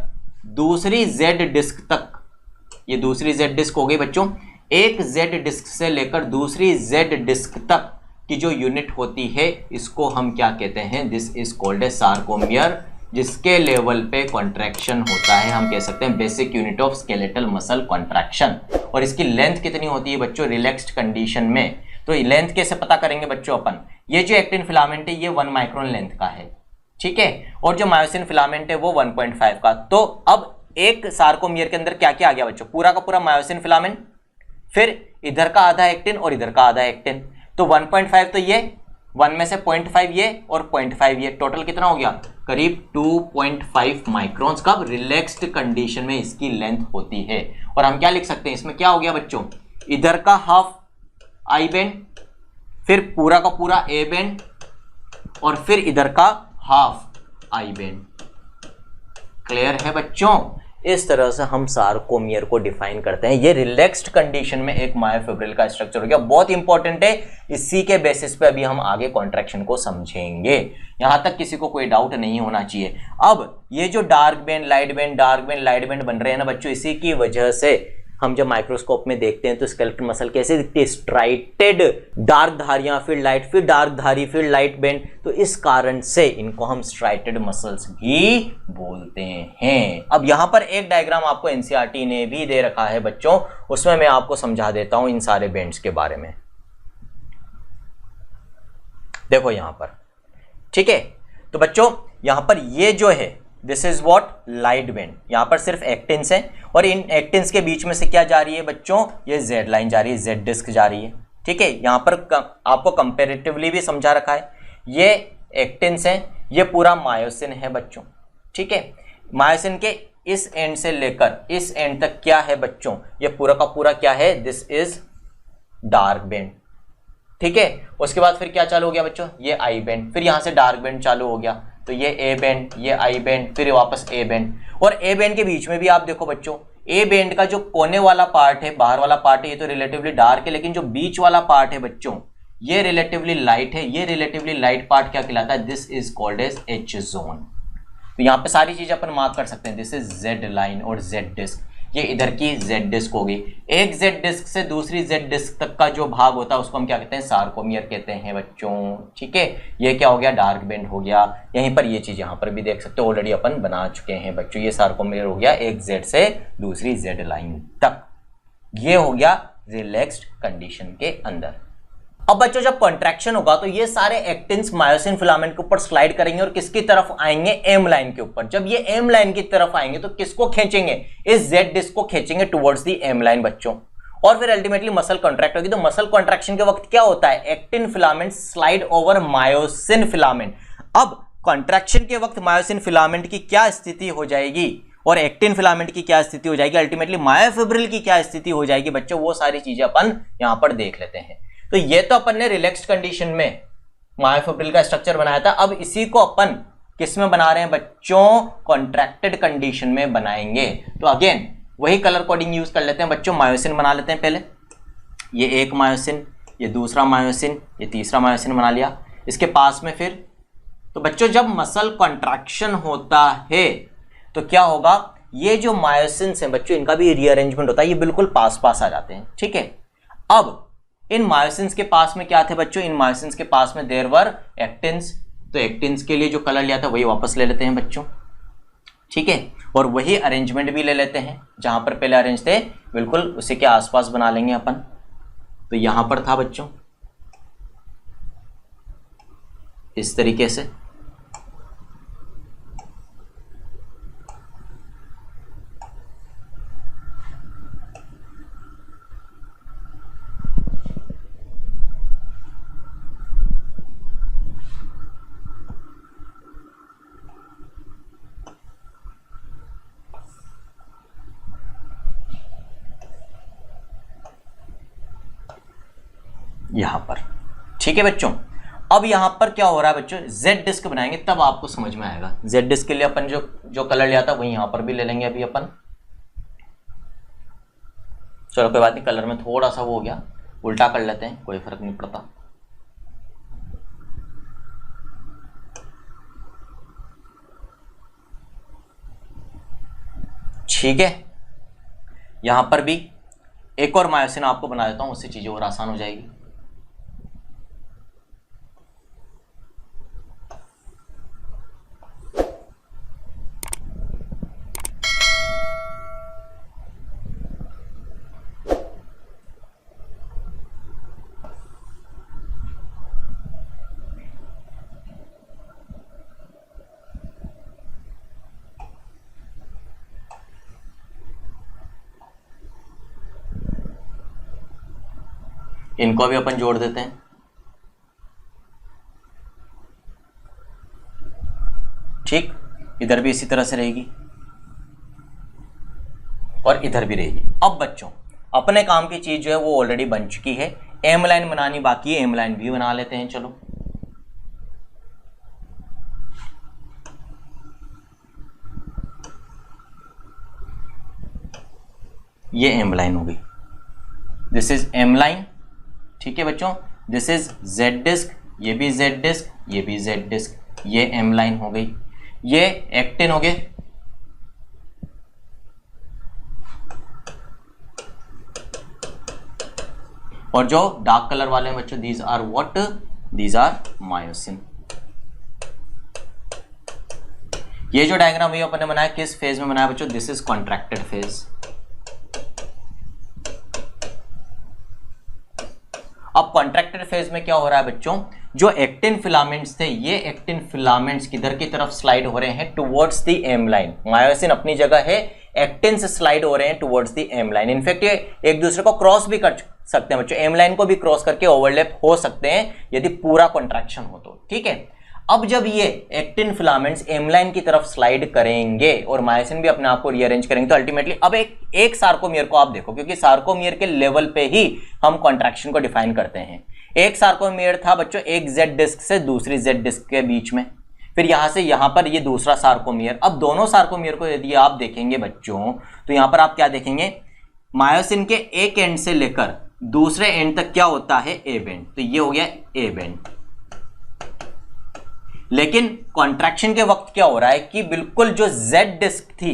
दूसरी जेड डिस्क तक, ये दूसरी जेड डिस्क हो गई बच्चों, एक जेड डिस्क से लेकर दूसरी जेड डिस्क तक की जो यूनिट होती है इसको हम क्या कहते हैं, this is called a sarcomere, जिसके लेवल पे कॉन्ट्रैक्शन होता है हम कह सकते हैं basic unit of skeletal muscle contraction. और इसकी लेंथ कितनी होती है बच्चों रिलैक्स्ड कंडीशन में, तो लेंथ कैसे पता करेंगे बच्चों अपन, ये जो एक्टिन फिलामेंट है ये 1 माइक्रोन लेंथ का है, ठीक है, और जो मायोसिन फिलामेंट है वो 1.5 का। तो अब एक सार्कोमियर के अंदर क्या क्या आ गया बच्चों, पूरा का पूरा मायोसिन फिलामेंट, फिर इधर का आधा एक्टिन और इधर का आधा एक्टिन, तो 1.5 तो ये 1 में से 0.5 ये और 0.5 ये, टोटल कितना हो गया, करीब 2.5 माइक्रोन्स का रिलैक्स्ड कंडीशन में इसकी लेंथ होती है। और हम क्या लिख सकते हैं, इसमें क्या हो गया बच्चों, इधर का हाफ आई बैंड, फिर पूरा का पूरा ए बैंड, और फिर इधर का हाफ आई बैंड। क्लियर है बच्चों, इस तरह से हम सार्कोमियर को डिफाइन करते हैं। ये रिलैक्स्ड कंडीशन में एक मायोफिब्रिल का स्ट्रक्चर हो गया, बहुत इंपॉर्टेंट है। इसी के बेसिस पे अभी हम आगे कॉन्ट्रैक्शन को समझेंगे, यहां तक किसी को कोई डाउट नहीं होना चाहिए। अब ये जो dark band light band, dark band light band बन रहे हैं ना बच्चों, इसी की वजह से हम जब माइक्रोस्कोप में देखते हैं तो स्केलेटल मसल कैसे दिखती है, स्ट्राइटेड, डार्क धारियां फिर लाइट, फिर डार्क धारी, फिर लाइट बैंड, तो इस कारण से इनको हम स्ट्राइटेड मसल्स भी बोलते हैं। अब यहां पर एक डायग्राम आपको एनसीईआरटी ने भी दे रखा है बच्चों, उसमें मैं आपको समझा देता हूं इन सारे बैंड्स के बारे में। देखो यहां पर, ठीक है, तो बच्चों यहां पर ये जो है this is what, light band, यहां पर सिर्फ एक्टिन्स है, और इन एक्टिन्स के बीच में से क्या जा रही है बच्चों, ये जेड लाइन जा रही है, जेड डिस्क जा रही है, ठीक है। यहां पर आपको कंपैरेटिवली भी समझा रखा है, ये एक्टिन्स है, ये पूरा मायोसिन है बच्चों, ठीक है। मायोसिन के इस एंड से लेकर इस एंड तक क्या है बच्चों, ये पूरा का पूरा क्या है, दिस इज डार्क बैंड, ठीक है। उसके बाद फिर क्या चालू हो गया बच्चों, ये आई बैंड, फिर यहां से डार्क बैंड चालू हो गया, तो ये ए बैंड, ये आई बैंड, फिर वापस ए बैंड, और ए बैंड के बीच में भी आप देखो बच्चों, ए बैंड का जो कोने वाला पार्ट है, बाहर वाला पार्ट है, ये तो रिलेटिवली डार्क है, लेकिन जो बीच वाला पार्ट है बच्चों ये रिलेटिवली लाइट है। ये रिलेटिवली लाइट पार्ट क्या कहलाता है, this is called as H zone. तो यहां पे सारी चीज अपन मार्क कर सकते हैं, दिस इज जेड लाइन और जेड डिस्क, ये इधर की जेड डिस्क होगी। एक जेड डिस्क से दूसरी जेड डिस्क तक का जो भाग होता है उसको हम क्या कहते हैं, सार्कोमियर कहते हैं बच्चों, ठीक है। ये क्या हो गया, डार्क बैंड हो गया। यहीं पर ये चीज यहां पर भी देख सकते हो, ऑलरेडी अपन बना चुके हैं बच्चों, ये सार्कोमियर हो गया एक जेड से दूसरी जेड लाइन तक, ये हो गया रिलैक्स्ड कंडीशन के अंदर। अब बच्चों जब कॉन्ट्रैक्शन होगा तो ये सारे एक्टिन्स मायोसिन फिलामेंट के ऊपर स्लाइड करेंगे और किसकी तरफ आएंगे, एम लाइन के ऊपर। जब ये एम लाइन की तरफ आएंगे तो किसको खींचेंगे, इस जेड डिस्क को खींचेंगे टुवर्ड्स दी एम लाइन बच्चों, और फिर अल्टीमेटली मसल कॉन्ट्रैक्ट होगी। तो मसल कॉन्ट्रैक्शन के वक्त क्या होता है, actin filament slide over myosin filament. अब कॉन्ट्रैक्शन के वक्त मायोसिन फिलामेंट की क्या स्थिति हो जाएगी और एक्टिन फिलामेंट की क्या स्थिति हो जाएगी, अल्टीमेटली मायोफिब्रिल की क्या स्थिति हो जाएगी बच्चों, वो सारी चीजें अपन यहां पर देख लेते हैं। तो ये तो अपन ने रिलैक्स्ड कंडीशन में मायोफिब्रिल का स्ट्रक्चर बनाया था, अब इसी को अपन किस में बना रहे हैं बच्चों, कॉन्ट्रैक्टेड कंडीशन में बनाएंगे। तो अगेन वही कलर कोडिंग यूज कर लेते हैं बच्चों, मायोसिन बना लेते हैं पहले, ये एक मायोसिन, ये दूसरा मायोसिन, ये तीसरा मायोसिन बना लिया, इसके पास में फिर। तो बच्चों जब मसल कॉन्ट्रैक्शन होता है तो क्या होगा, ये जो मायोसिन है बच्चों इनका भी रीअरेंजमेंट होता है, ये बिल्कुल पास पास आ जाते हैं, ठीक है। अब इन मायोसिन्स के पास में क्या थे बच्चों, इन मायोसिन्स के पास में देयर वर एक्टिन्स, तो एक्टिन्स के लिए जो कलर लिया था वही वापस ले लेते हैं बच्चों, ठीक है। और वही अरेंजमेंट भी ले लेते हैं, जहां पर पहले अरेंज थे बिल्कुल उसी के आसपास बना लेंगे अपन। तो यहां पर था बच्चों इस तरीके से, यहां पर। ठीक है बच्चों, अब यहां पर क्या हो रहा है बच्चों, जेड डिस्क बनाएंगे तब आपको समझ में आएगा। जेड डिस्क के लिए अपन जो कलर लिया था वही यहां पर भी ले लेंगे अभी अपन। चलो कोई बात नहीं, कलर में थोड़ा सा वो हो गया, उल्टा कर लेते हैं, कोई फर्क नहीं पड़ता। ठीक है, यहां पर भी एक और मायोसिन आपको बना देता हूं, उससे चीजें और आसान हो जाएगी। इनको भी अपन जोड़ देते हैं। ठीक, इधर भी इसी तरह से रहेगी और इधर भी रहेगी। अब बच्चों अपने काम की चीज जो है वो ऑलरेडी बन चुकी है, एम लाइन बनानी बाकी है, एम लाइन भी बना लेते हैं। चलो ये एम लाइन हो गई, दिस इज एम लाइन। ठीक है बच्चों, दिस इज जेड डिस्क, ये भी जेड डिस्क, ये भी जेड डिस्क, ये एम लाइन हो गई, ये एक्टिन हो गए। और जो डार्क कलर वाले हैं बच्चों, these are what, these are myosin. ये जो डायग्राम ये अपन ने बनाया किस फेज में बनाया बच्चों, दिस इज कॉन्ट्रैक्टेड फेज। अब कॉन्ट्रैक्टेड फेज में क्या हो रहा है बच्चों, जो एक्टिन फिलामेंट्स थे ये एक्टिन फिलामेंट्स किधर की तरफ स्लाइड हो रहे हैं, towards the M line. Myosin अपनी जगह है, एक्टिन से स्लाइड हो रहे हैं towards the M line. In fact ये एक दूसरे को क्रॉस भी कर सकते हैं बच्चों, एम लाइन को भी क्रॉस करके ओवरलैप हो सकते हैं यदि पूरा कॉन्ट्रैक्शन हो तो। ठीक है, अब जब ये एक्टिन फिलामेंट्स एम लाइन की तरफ स्लाइड करेंगे और मायोसिन भी अपने आप को रीअरेंज करेंगे तो अल्टीमेटली अब एक सार्कोमियर को आप देखो, क्योंकि सार्कोमियर के लेवल पे ही हम कॉन्ट्रैक्शन को डिफाइन करते हैं। एक सार्कोमियर था बच्चों एक जेड डिस्क से दूसरी जेड डिस्क के बीच में, फिर यहां से यहां पर ये दूसरा सार्कोमियर। अब दोनों सार्कोमियर को यदि आप देखेंगे बच्चों तो यहां पर आप क्या देखेंगे, मायोसिन के एक एंड से लेकर दूसरे एंड तक क्या होता है, ए बेंड। तो ये हो गया ए बेंड। लेकिन कॉन्ट्रैक्शन के वक्त क्या हो रहा है कि बिल्कुल जो जेड डिस्क थी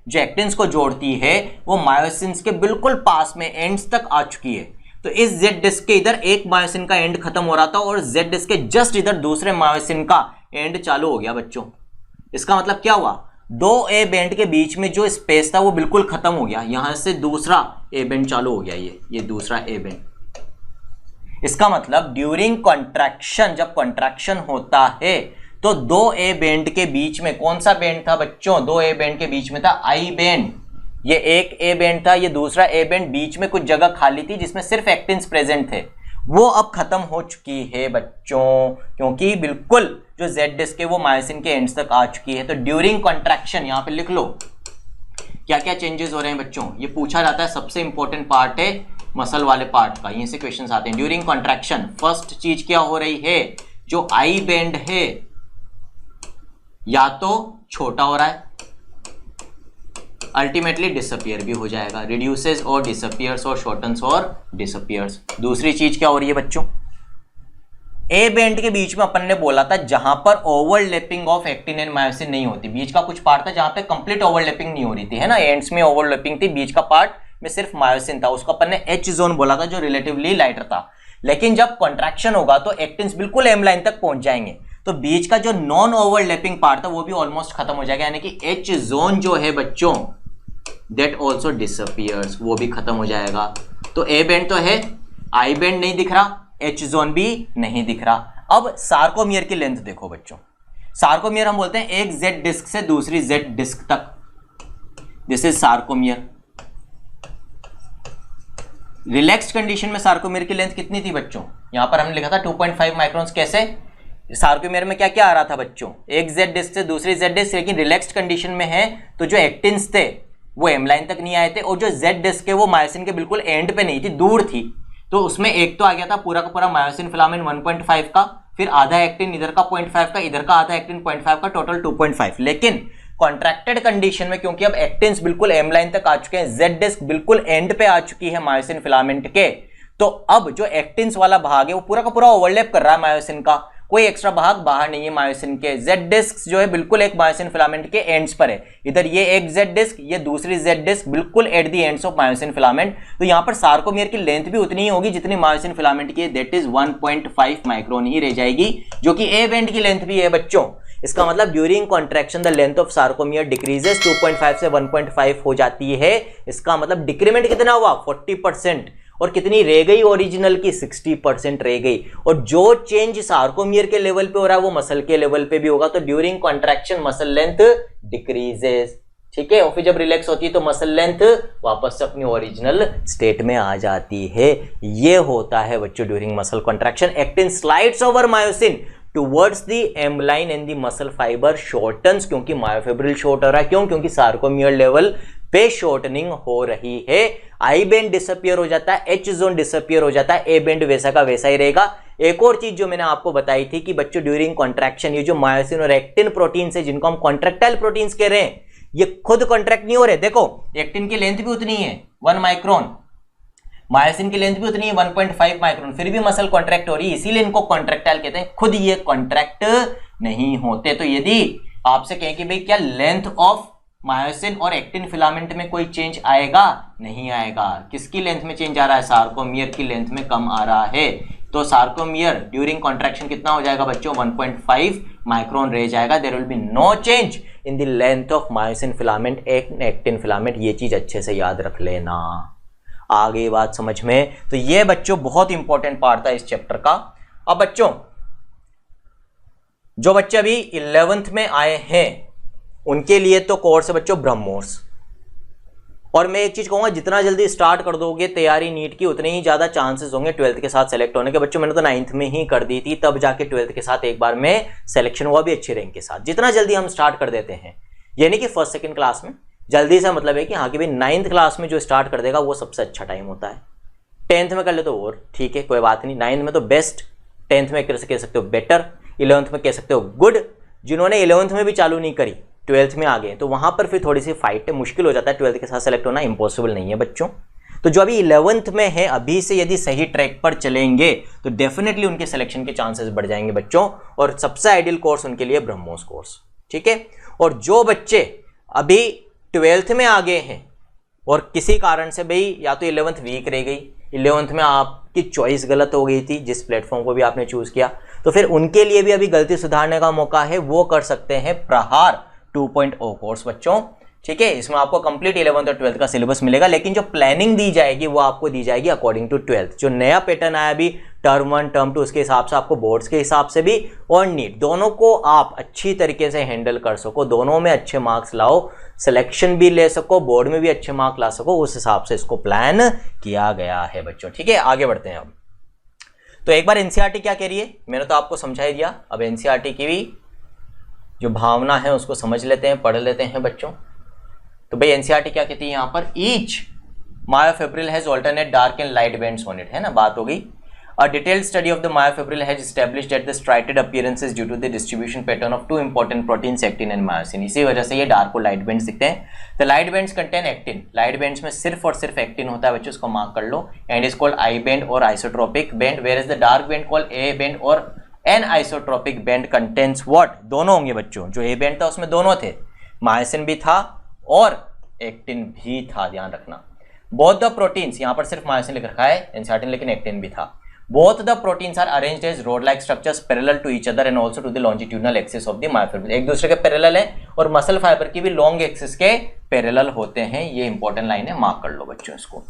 जो एक्टिन्स को जोड़ती है वो मायोसिन्स के बिल्कुल पास में एंड्स तक आ चुकी है। तो इस जेड डिस्क के इधर एक मायोसिन का एंड खत्म हो रहा था और जेड डिस्क के जस्ट इधर दूसरे मायोसिन का एंड चालू हो गया बच्चों। इसका मतलब क्या हुआ, दो ए बेंड के बीच में जो स्पेस था वो बिल्कुल खत्म हो गया, यहां से दूसरा ए बेंड चालू हो गया, ये दूसरा ए बेंड। इसका मतलब ड्यूरिंग कॉन्ट्रैक्शन, जब कॉन्ट्रैक्शन होता है तो दो ए बेंड के बीच में, कौन सा बेंड था बच्चों, दो ए बेंड के बीच में था आई बेंड। ये एक ए बेंड था, ये दूसरा ए बेंड, बीच में कुछ जगह खाली थी जिसमें सिर्फ एक्टिन्स प्रेजेंट थे, वो अब खत्म हो चुकी है बच्चों, क्योंकि बिल्कुल जो जेड डिस्क है वो मायोसिन के एंड्स तक आ चुकी है। तो ड्यूरिंग कॉन्ट्रैक्शन, यहां पे लिख लो क्या क्या चेंजेस हो रहे हैं बच्चों, ये पूछा जाता है, सबसे इंपॉर्टेंट पार्ट है मसल वाले पार्ट का, यहीं से क्वेश्चंस आते हैं। ड्यूरिंग कॉन्ट्रैक्शन फर्स्ट चीज क्या हो रही है, जो आई बेंड है या तो छोटा हो रहा है, अल्टीमेटली डिसअपियर भी हो जाएगा, रिड्यूसेस और डिसअपियर्स और शॉर्टन्स और डिसअपियर्स। दूसरी चीज क्या हो रही है बच्चों, ए बेंड के बीच में अपन ने बोला था जहां पर overlapping of actin and myosin नहीं होती, बीच का कुछ पार्ट था जहां पे कंप्लीट ओवरलैपिंग नहीं हो रही थी, है ना, एंड्स में ओवरलैपिंग थी, बीच का पार्ट में सिर्फ मायोसिन था, उसको अपन ने एच जोन बोला था जो रिलेटिवली लाइटर था। लेकिन जब कॉन्ट्रैक्शन होगा तो एक्टिन्स बिल्कुल एम लाइन तक पहुंच जाएंगे, तो बीच का जो नॉन ओवरलैपिंग पार्ट था वो भी ऑलमोस्ट खत्म हो जाएगा, यानी कि एच जोन जो है बच्चों दैट ऑल्सो डिसअपियर्स, वो भी खत्म हो जाएगा। तो ए बेंड तो है, आई बेंड नहीं दिख रहा, एच जोन भी नहीं दिख रहा। अब सार्कोमियर की लेंथ देखो बच्चों, सार्कोमियर हम बोलते हैं एक जेड डिस्क से दूसरी जेड डिस्क तक, this is sarcomere. Relaxed condition में सार्कोमियर की लेंथ कितनी थी बच्चों, यहां पर हमने लिखा था 2.5 माइक्रोन्स। कैसे, सार्कोमियर में क्या क्या आ रहा था बच्चों, एक जेड डिस्क से दूसरी जेड डिस्क, लेकिन रिलैक्स्ड कंडीशन में है तो जो एक्टिन्स थे वो एम लाइन तक नहीं आए थे और जो जेड डिस्क है वो मायोसिन के बिल्कुल एंड पे नहीं थी, दूर थी, तो उसमें एक तो आ गया था पूरा का पूरा मायोसिन फिलामेंट 1.5 का, फिर आधा एक्टिन इधर का 0.5 का, इधर का आधा एक्टिन 0.5 का, टोटल 2.5। लेकिन कॉन्ट्रैक्टेड कंडीशन में क्योंकि अब एक्टिन्स बिल्कुल एम लाइन तक आ चुके हैं, जेड डिस्क बिल्कुल एंड पे आ चुकी है मायोसिन फिलामेंट के, तो अब जो एक्टिन्स वाला भाग है वो पूरा का पूरा ओवरलैप कर रहा है मायोसिन का, कोई एक्स्ट्रा भाग बाहर नहीं है मायोसिन के। जेड डिस्क जो है बिल्कुल एक मायोसिन फिलामेंट के एंड्स पर है, इधर ये एक जेड डिस्क, ये दूसरी जेड डिस्क, बिल्कुल at the ends of myosin filament. तो यहां पर सार्कोमियर की लेंथ भी उतनी ही होगी जितनी मायोसिन फिलामेंट की है, दैट इज 1.5 माइक्रोन ही रह जाएगी, जो कि ए बेंड की लेंथ भी है बच्चों। इसका मतलब during contraction the length of sarcomere decreases 2.5 से 1.5 हो जाती है। इसका मतलब डिक्रीमेंट कितना हुआ 40%, और कितनी रह गई ओरिजिनल की 60% रह गई। और जो चेंज सार्कोमियर के लेवल पे हो रहा है वो मसल के लेवल पे भी होगा, तो during contraction muscle length decreases, ठीक है। और फिर जब रिलैक्स होती है तो मसल लेंथ वापस से अपनी ओरिजिनल स्टेट में आ जाती है। ये होता है बच्चों during muscle contraction. Actin slides over myosin towards the M line and the muscle fibre shortens, क्योंकि मायोफिब्रिल शॉर्ट हो रहा है। क्यों? क्योंकि सार्कोमियर लेवल पे शॉर्टनिंग हो रही है। आई बेंड डिसअपियर हो जाता है, एच जोन डिसअपियर हो जाता है, ए बेंड वैसा का वैसा ही रहेगा। एक और चीज जो मैंने आपको बताई थी कि बच्चों ड्यूरिंग कॉन्ट्रैक्शन ये जो मायोसिन और एक्टिन प्रोटीन है जिनको हम कॉन्ट्रैक्टाइल प्रोटीन्स कह रहे हैं, ये खुद कॉन्ट्रैक्ट नहीं हो रहे। देखो एक्टिन की लेंथ भी उतनी है 1 माइक्रोन, मायोसिन की लेंथ भी उतनी है 1.5 माइक्रोन, फिर भी मसल कॉन्ट्रैक्ट हो रही है, इसीलिए इनको कॉन्ट्रैक्टाइल कहते हैं। खुद ये कॉन्ट्रैक्ट नहीं होते। तो यदि आपसे कहें कि भाई क्या लेंथ ऑफ मायोसिन और एक्टिन फिलामेंट में कोई चेंज आएगा? नहीं आएगा। किसकी लेंथ में चेंज आ रहा है? सार्कोमियर की लेंथ में कम आ रहा है। तो सार्कोमियर ड्यूरिंग कॉन्ट्रैक्शन कितना हो जाएगा बच्चों? 1.5 माइक्रोन रह जाएगा। There will be no change in the length of myosin filament and actin filament. ये चीज अच्छे से याद रख लेना। आ गई बात समझ में? तो ये बच्चों बहुत इंपॉर्टेंट पार्ट था इस चैप्टर का। अब बच्चों जो बच्चे अभी 11th में आए हैं उनके लिए तो कोर्स है बच्चों ब्रह्मोस। और मैं एक चीज कहूंगा, जितना जल्दी स्टार्ट कर दोगे तैयारी नीट की उतने ही ज्यादा चांसेस होंगे 12th के साथ सेलेक्ट होने के। बच्चों मैंने तो 9th में ही कर दी थी, तब जाके 12th के साथ एक बार में सिलेक्शन हुआ भी अच्छी रैंक के साथ। जितना जल्दी हम स्टार्ट कर देते हैं, यानी कि फर्स्ट सेकंड क्लास में जल्दी से, मतलब है कि हाँ कि भाई 9th क्लास में जो स्टार्ट कर देगा वो सबसे अच्छा टाइम होता है। 10th में कर ले तो और ठीक है, कोई बात नहीं। 9th में तो बेस्ट, 10th में कह सकते हो बेटर, 11th में कह सकते हो गुड। जिन्होंने 11th में भी चालू नहीं करी 12th में आ गए तो वहां पर फिर थोड़ी सी फाइट है, मुश्किल हो जाता है। 12th के साथ सेलेक्ट होना इम्पॉसिबल नहीं है बच्चों। तो जो अभी 11th में है, अभी से यदि सही ट्रैक पर चलेंगे तो डेफिनेटली उनके सिलेक्शन के चांसेस बढ़ जाएंगे बच्चों। और सबसे आइडियल कोर्स उनके लिए ब्रह्मोस कोर्स, ठीक है। और जो बच्चे अभी 12th में आ गए हैं और किसी कारण से भाई या तो 11th वीक रह गई, 11th में आपकी चॉइस गलत हो गई थी जिस प्लेटफॉर्म को भी आपने चूज किया, तो फिर उनके लिए भी अभी गलती सुधारने का मौका है। वो कर सकते हैं प्रहार 2.0 कोर्स बच्चों, ठीक है। इसमें आपको कंप्लीट 11th और 12th का सिलेबस मिलेगा, लेकिन जो प्लानिंग दी जाएगी वो आपको दी जाएगी अकॉर्डिंग टू 12th। जो नया पैटर्न आया अभी टर्म 1 टर्म 2 उसके हिसाब से आपको बोर्ड्स के हिसाब से भी और नीट दोनों को आप अच्छी तरीके से हैंडल कर सको, दोनों में अच्छे मार्क्स लाओ, सिलेक्शन भी ले सको, बोर्ड में भी अच्छे मार्क्स ला सको, उस हिसाब से इसको प्लान किया गया है बच्चों, ठीक है। आगे बढ़ते हैं अब। तो एक बार एनसीईआरटी क्या कह रही है, मैंने तो आपको समझा ही दिया। अब एनसीईआरटी की भी जो भावना है उसको समझ लेते हैं, पढ़ लेते हैं बच्चों। तो भाई एनसीईआरटी क्या कहती है यहाँ पर? Each myofibril has alternate dark and light bands on it, है ना, बात हो गई। A detailed study of the myofibril has established that the striated appearance is due to the distribution pattern of two important proteins, actin and myosin. इसी वजह से ये dark और लाइट बैंड्स दिखते हैं। The light bands contain actin. Light bands में सिर्फ और सिर्फ एक्टिन होता है बच्चों, उसको मार्क कर लो। And is called I band और isotropic band, whereas the dark band called A band और anisotropic band contains what? दोनों होंगे बच्चों। जो A band था उसमें दोनों थे, myosin भी था और एक्टिन भी था, ध्यान रखना। Both the proteins, यहाँ पर सिर्फ myosin लिख रखा है एनसीईआरटी, लेकिन एक्टिन भी था। Both the proteins are arranged as rod-like structures parallel to each other and also to the longitudinal axis of the myofibril. एक दूसरे के पैरेलल है और मसल फाइबर की भी लॉन्ग एक्सिस के पैरेलल होते हैं। ये इंपॉर्टेंट लाइन है, मार्क कर लो बच्चों इसको।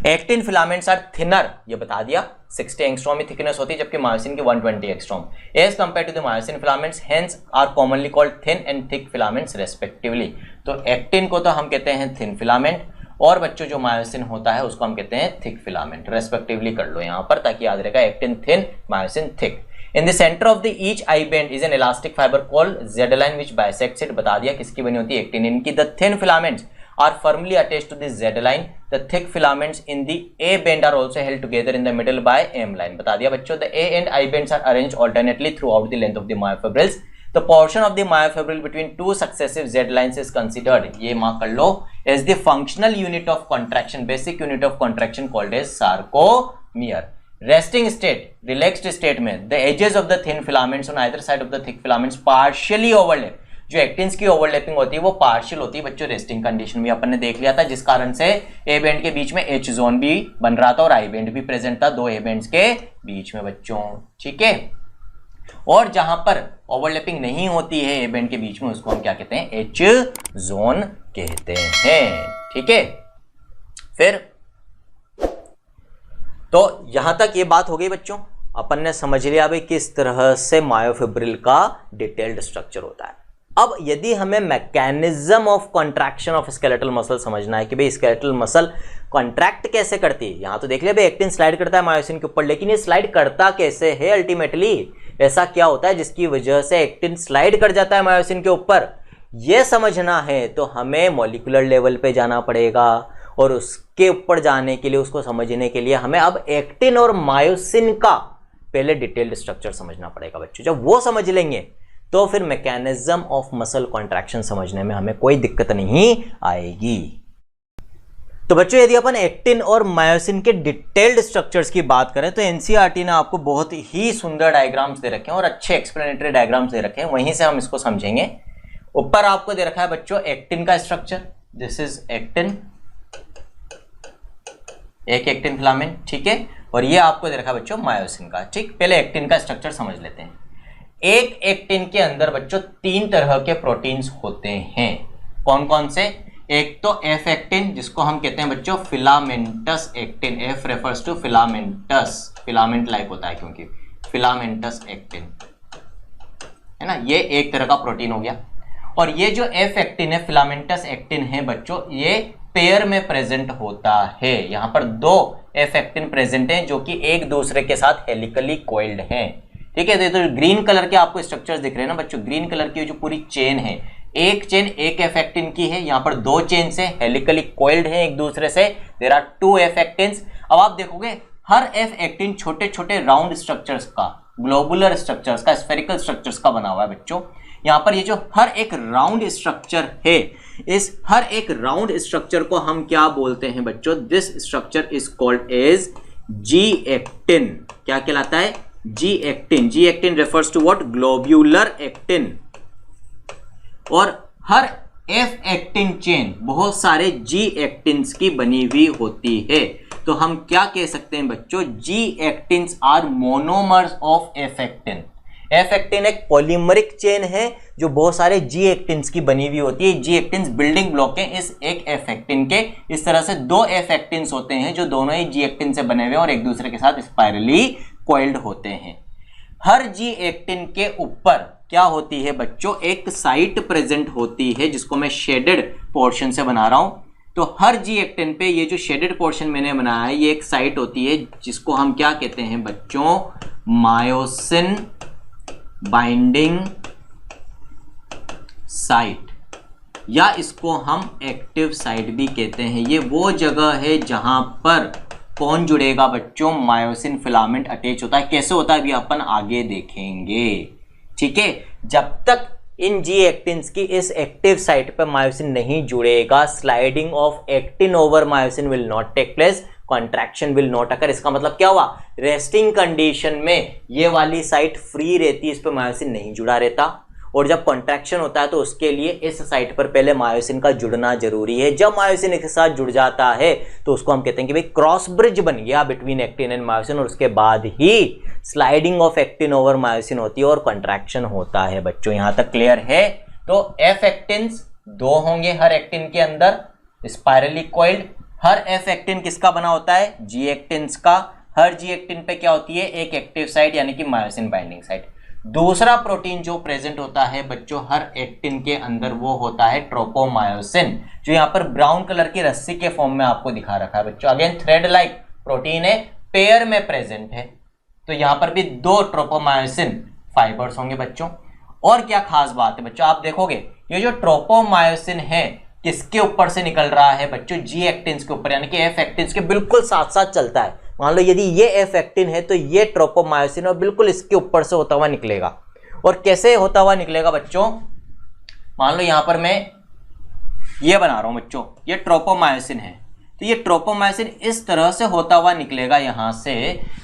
एक्टिन फिलामेंट्स आर थिनर, ये बता दिया, 60 एंगस्ट्रॉम की थिकनेस होती है, जबकि मायोसिन की 120 angstrom as compared to the myosin filaments, hence are commonly called thin and thick filaments respectively. तो एक्टिन को तो हम कहते हैं थिन फिलामेंट और बच्चों जो मायोसिन होता है उसको हम कहते हैं थिक फिलामेंट, रेस्पेक्टिवली कर लो यहाँ पर ताकि याद रहेगा। Actin thin, myosin thick. In the centre of the each I band is an elastic fibre called Z-line which bisects it, बता दिया किसकी बनी होती है? एक्टिन। इनकी the thin filaments are firmly attached to the Z-line. The thick filaments in the A band are also held together in the middle by M line. बता दिया बच्चों, the A and I bands are arranged alternately through out the length of the myofibrils. The portion of the myofibril between two successive Z lines is considered, ये mark कर लो, as the functional unit of contraction, basic unit of contraction called as sarcomere. Resting state, relaxed state में the edges of the thin filaments on either side of the thick filaments partially overlap, जो actins की overlapping होती है वो partial होती है बच्चों। Resting condition में अपन ने देख लिया था, जिस कारण से ए बेंड के बीच में एच जोन भी बन रहा था और आई बेंड भी प्रेजेंट था दो ए बेंड्स के बीच में बच्चों, ठीक है। और जहां पर ओवरलैपिंग नहीं होती है ए बेंड के बीच में, उसको हम क्या कहते हैं, एच जोन कहते हैं, ठीक है। फिर तो यहां तक ये बात हो गई बच्चों, अपन ने समझ लिया भाई किस तरह से मायोफिब्रिल का डिटेल्ड स्ट्रक्चर होता है। अब यदि हमें mechanism of contraction of skeletal muscle समझना है कि भाई स्केलेटल मसल कॉन्ट्रैक्ट कैसे करती है, यहां तो देख लिया भाई एक्टिन स्लाइड करता है मायोसिन के ऊपर, लेकिन ये स्लाइड करता कैसे है, अल्टीमेटली ऐसा क्या होता है जिसकी वजह से एक्टिन स्लाइड कर जाता है मायोसिन के ऊपर, यह समझना है तो हमें मॉलिक्यूलर लेवल पे जाना पड़ेगा। और उसके ऊपर जाने के लिए, उसको समझने के लिए हमें अब एक्टिन और मायोसिन का पहले डिटेल्ड स्ट्रक्चर समझना पड़ेगा बच्चों। जब वो समझ लेंगे तो फिर मैकेनिज्म ऑफ मसल कॉन्ट्रैक्शन समझने में हमें कोई दिक्कत नहीं आएगी। तो बच्चों यदि अपन एक्टिन और मायोसिन के डिटेल्ड स्ट्रक्चर्स की बात करें तो एनसीईआरटी ने आपको बहुत ही सुंदर डायग्राम्स दे रखे हैं और अच्छे एक्सप्लेनेटरी डायग्राम्स दे रखे हैं, वहीं से हम इसको समझेंगे। ऊपर आपको दे रखा है बच्चों एक्टिन का स्ट्रक्चर, दिस इज एक्टिन, एक एक्टिन फिलामेंट, ठीक है। और ये आपको दे रखा है बच्चों मायोसिन का, ठीक। पहले एक्टिन का स्ट्रक्चर समझ लेते हैं। एक एक्टिन के अंदर बच्चों तीन तरह के प्रोटीन्स होते हैं, कौन कौन से, एक तो एफ एक्टिन जिसको हम कहते हैं बच्चों filaments actin, F refers to filaments, filament like होता है क्योंकि फिलामेंटस एक्टिन है ना, ये एक तरह का प्रोटीन हो गया। और ये जो एफ एक्टिन है, फिलामेंटस एक्टिन है बच्चों, ये पेयर में प्रेजेंट होता है। यहां पर दो एफ एक्टिन प्रेजेंट हैं जो कि एक दूसरे के साथ हेलिकली कॉइल्ड हैं, ठीक है। तो ग्रीन कलर के आपको स्ट्रक्चर्स दिख रहे हैं ना बच्चों, ग्रीन कलर की जो पूरी चेन है, एक चेन एक एफ एक्टिन की है, यहां पर दो चेन से हेलिकली कॉइल्ड हैं एक दूसरे से, there are to F actins. अब आप देखोगे हर एफ एक्टिन छोटे छोटे राउंड स्ट्रक्चर्स का, ग्लोबुलर स्ट्रक्चर्स का, स्फेरिकल स्ट्रक्चर्स का बना हुआ है बच्चों। यहां पर ये जो हर एक राउंड स्ट्रक्चर है, इस हर एक राउंड स्ट्रक्चर को हम क्या बोलते हैं बच्चों, this structure is called as G actin. क्या कहलाता है, G actin. G actin refers to what, globular actin. और हर एफ एक्टिन चेन बहुत सारे जी एक्टिन्स की बनी हुई होती है, तो हम क्या कह सकते हैं बच्चों, G actins are monomers of F actin. F actin एक पॉलीमरिक चेन है जो बहुत सारे जी एक्टिन्स की बनी हुई होती है। जी एक्टिन्स बिल्डिंग ब्लॉक है इस एक एफ एक्टिन के। इस तरह से दो एफ एक्टिन्स होते हैं जो दोनों ही जी एक्टिन से बने हुए और एक दूसरे के साथ स्पाइरली कॉइल्ड होते हैं। हर जी एक्टिन के ऊपर क्या होती है बच्चों, एक साइट प्रेजेंट होती है जिसको मैं शेडेड पोर्शन से बना रहा हूं। तो हर जी एक्टिन पे ये जो शेडेड पोर्शन मैंने बनाया है, ये एक साइट होती है जिसको हम क्या कहते हैं बच्चों, मायोसिन बाइंडिंग साइट, या इसको हम एक्टिव साइट भी कहते हैं। ये वो जगह है जहां पर कौन जुड़ेगा बच्चों, मायोसिन फिलामेंट अटैच होता है। कैसे होता है अभी अपन आगे देखेंगे, ठीक है। जब तक इन जी एक्टिन्स की इस एक्टिव साइट पर मायोसिन नहीं जुड़ेगा, sliding of actin over myosin will not take place, contraction will not occur. इसका मतलब क्या हुआ, रेस्टिंग कंडीशन में ये वाली साइट फ्री रहती है, इस पर मायोसिन नहीं जुड़ा रहता। और जब कॉन्ट्रैक्शन होता है तो उसके लिए इस साइट पर पहले मायोसिन का जुड़ना जरूरी है। जब मायोसिन एक साथ जुड़ जाता है तो उसको हम कहते हैं कि भाई क्रॉस ब्रिज बन गया बिटवीन एक्टिन एंड मायोसिन, और उसके बाद ही sliding of actin over myosin होती है और कॉन्ट्रैक्शन होता है बच्चों। यहां तक क्लियर है। तो एफ एक्टिन्स दो होंगे हर एक्टिन के अंदर, स्पाइरली कॉइल्ड। हर एफ एक्टिन किसका बना होता है, जी एक्टिन्स का। हर जी एक्टिन पे क्या होती है, एक एक्टिव साइट यानी कि मायोसिन बाइंडिंग साइट। दूसरा प्रोटीन जो प्रेजेंट होता है बच्चों हर एक्टिन के अंदर, वो होता है ट्रोपोमायोसिन, जो यहां पर ब्राउन कलर की रस्सी के फॉर्म में आपको दिखा रखा है बच्चों। अगेन थ्रेड लाइक प्रोटीन है, पेयर में प्रेजेंट है, तो यहां पर भी दो ट्रोपोमायोसिन फाइबर्स होंगे बच्चों। और क्या खास बात है बच्चों, आप देखोगे ये जो ट्रोपोमायोसिन है किसके ऊपर से निकल रहा है बच्चों, जी एक्टिन्स के ऊपर, यानी कि एफ एक्टिन्स के बिल्कुल साथ साथ चलता है। मान लो यदि ये एफ एक्टिन है तो ये ट्रोपोमायोसिन और बिल्कुल इसके ऊपर से होता हुआ निकलेगा। और कैसे होता हुआ निकलेगा बच्चों, मान लो यहां पर मैं ये बना रहा हूं बच्चों, ये ट्रोपोमायोसिन है, तो ये ट्रोपोमायोसिन इस तरह से होता हुआ निकलेगा यहां से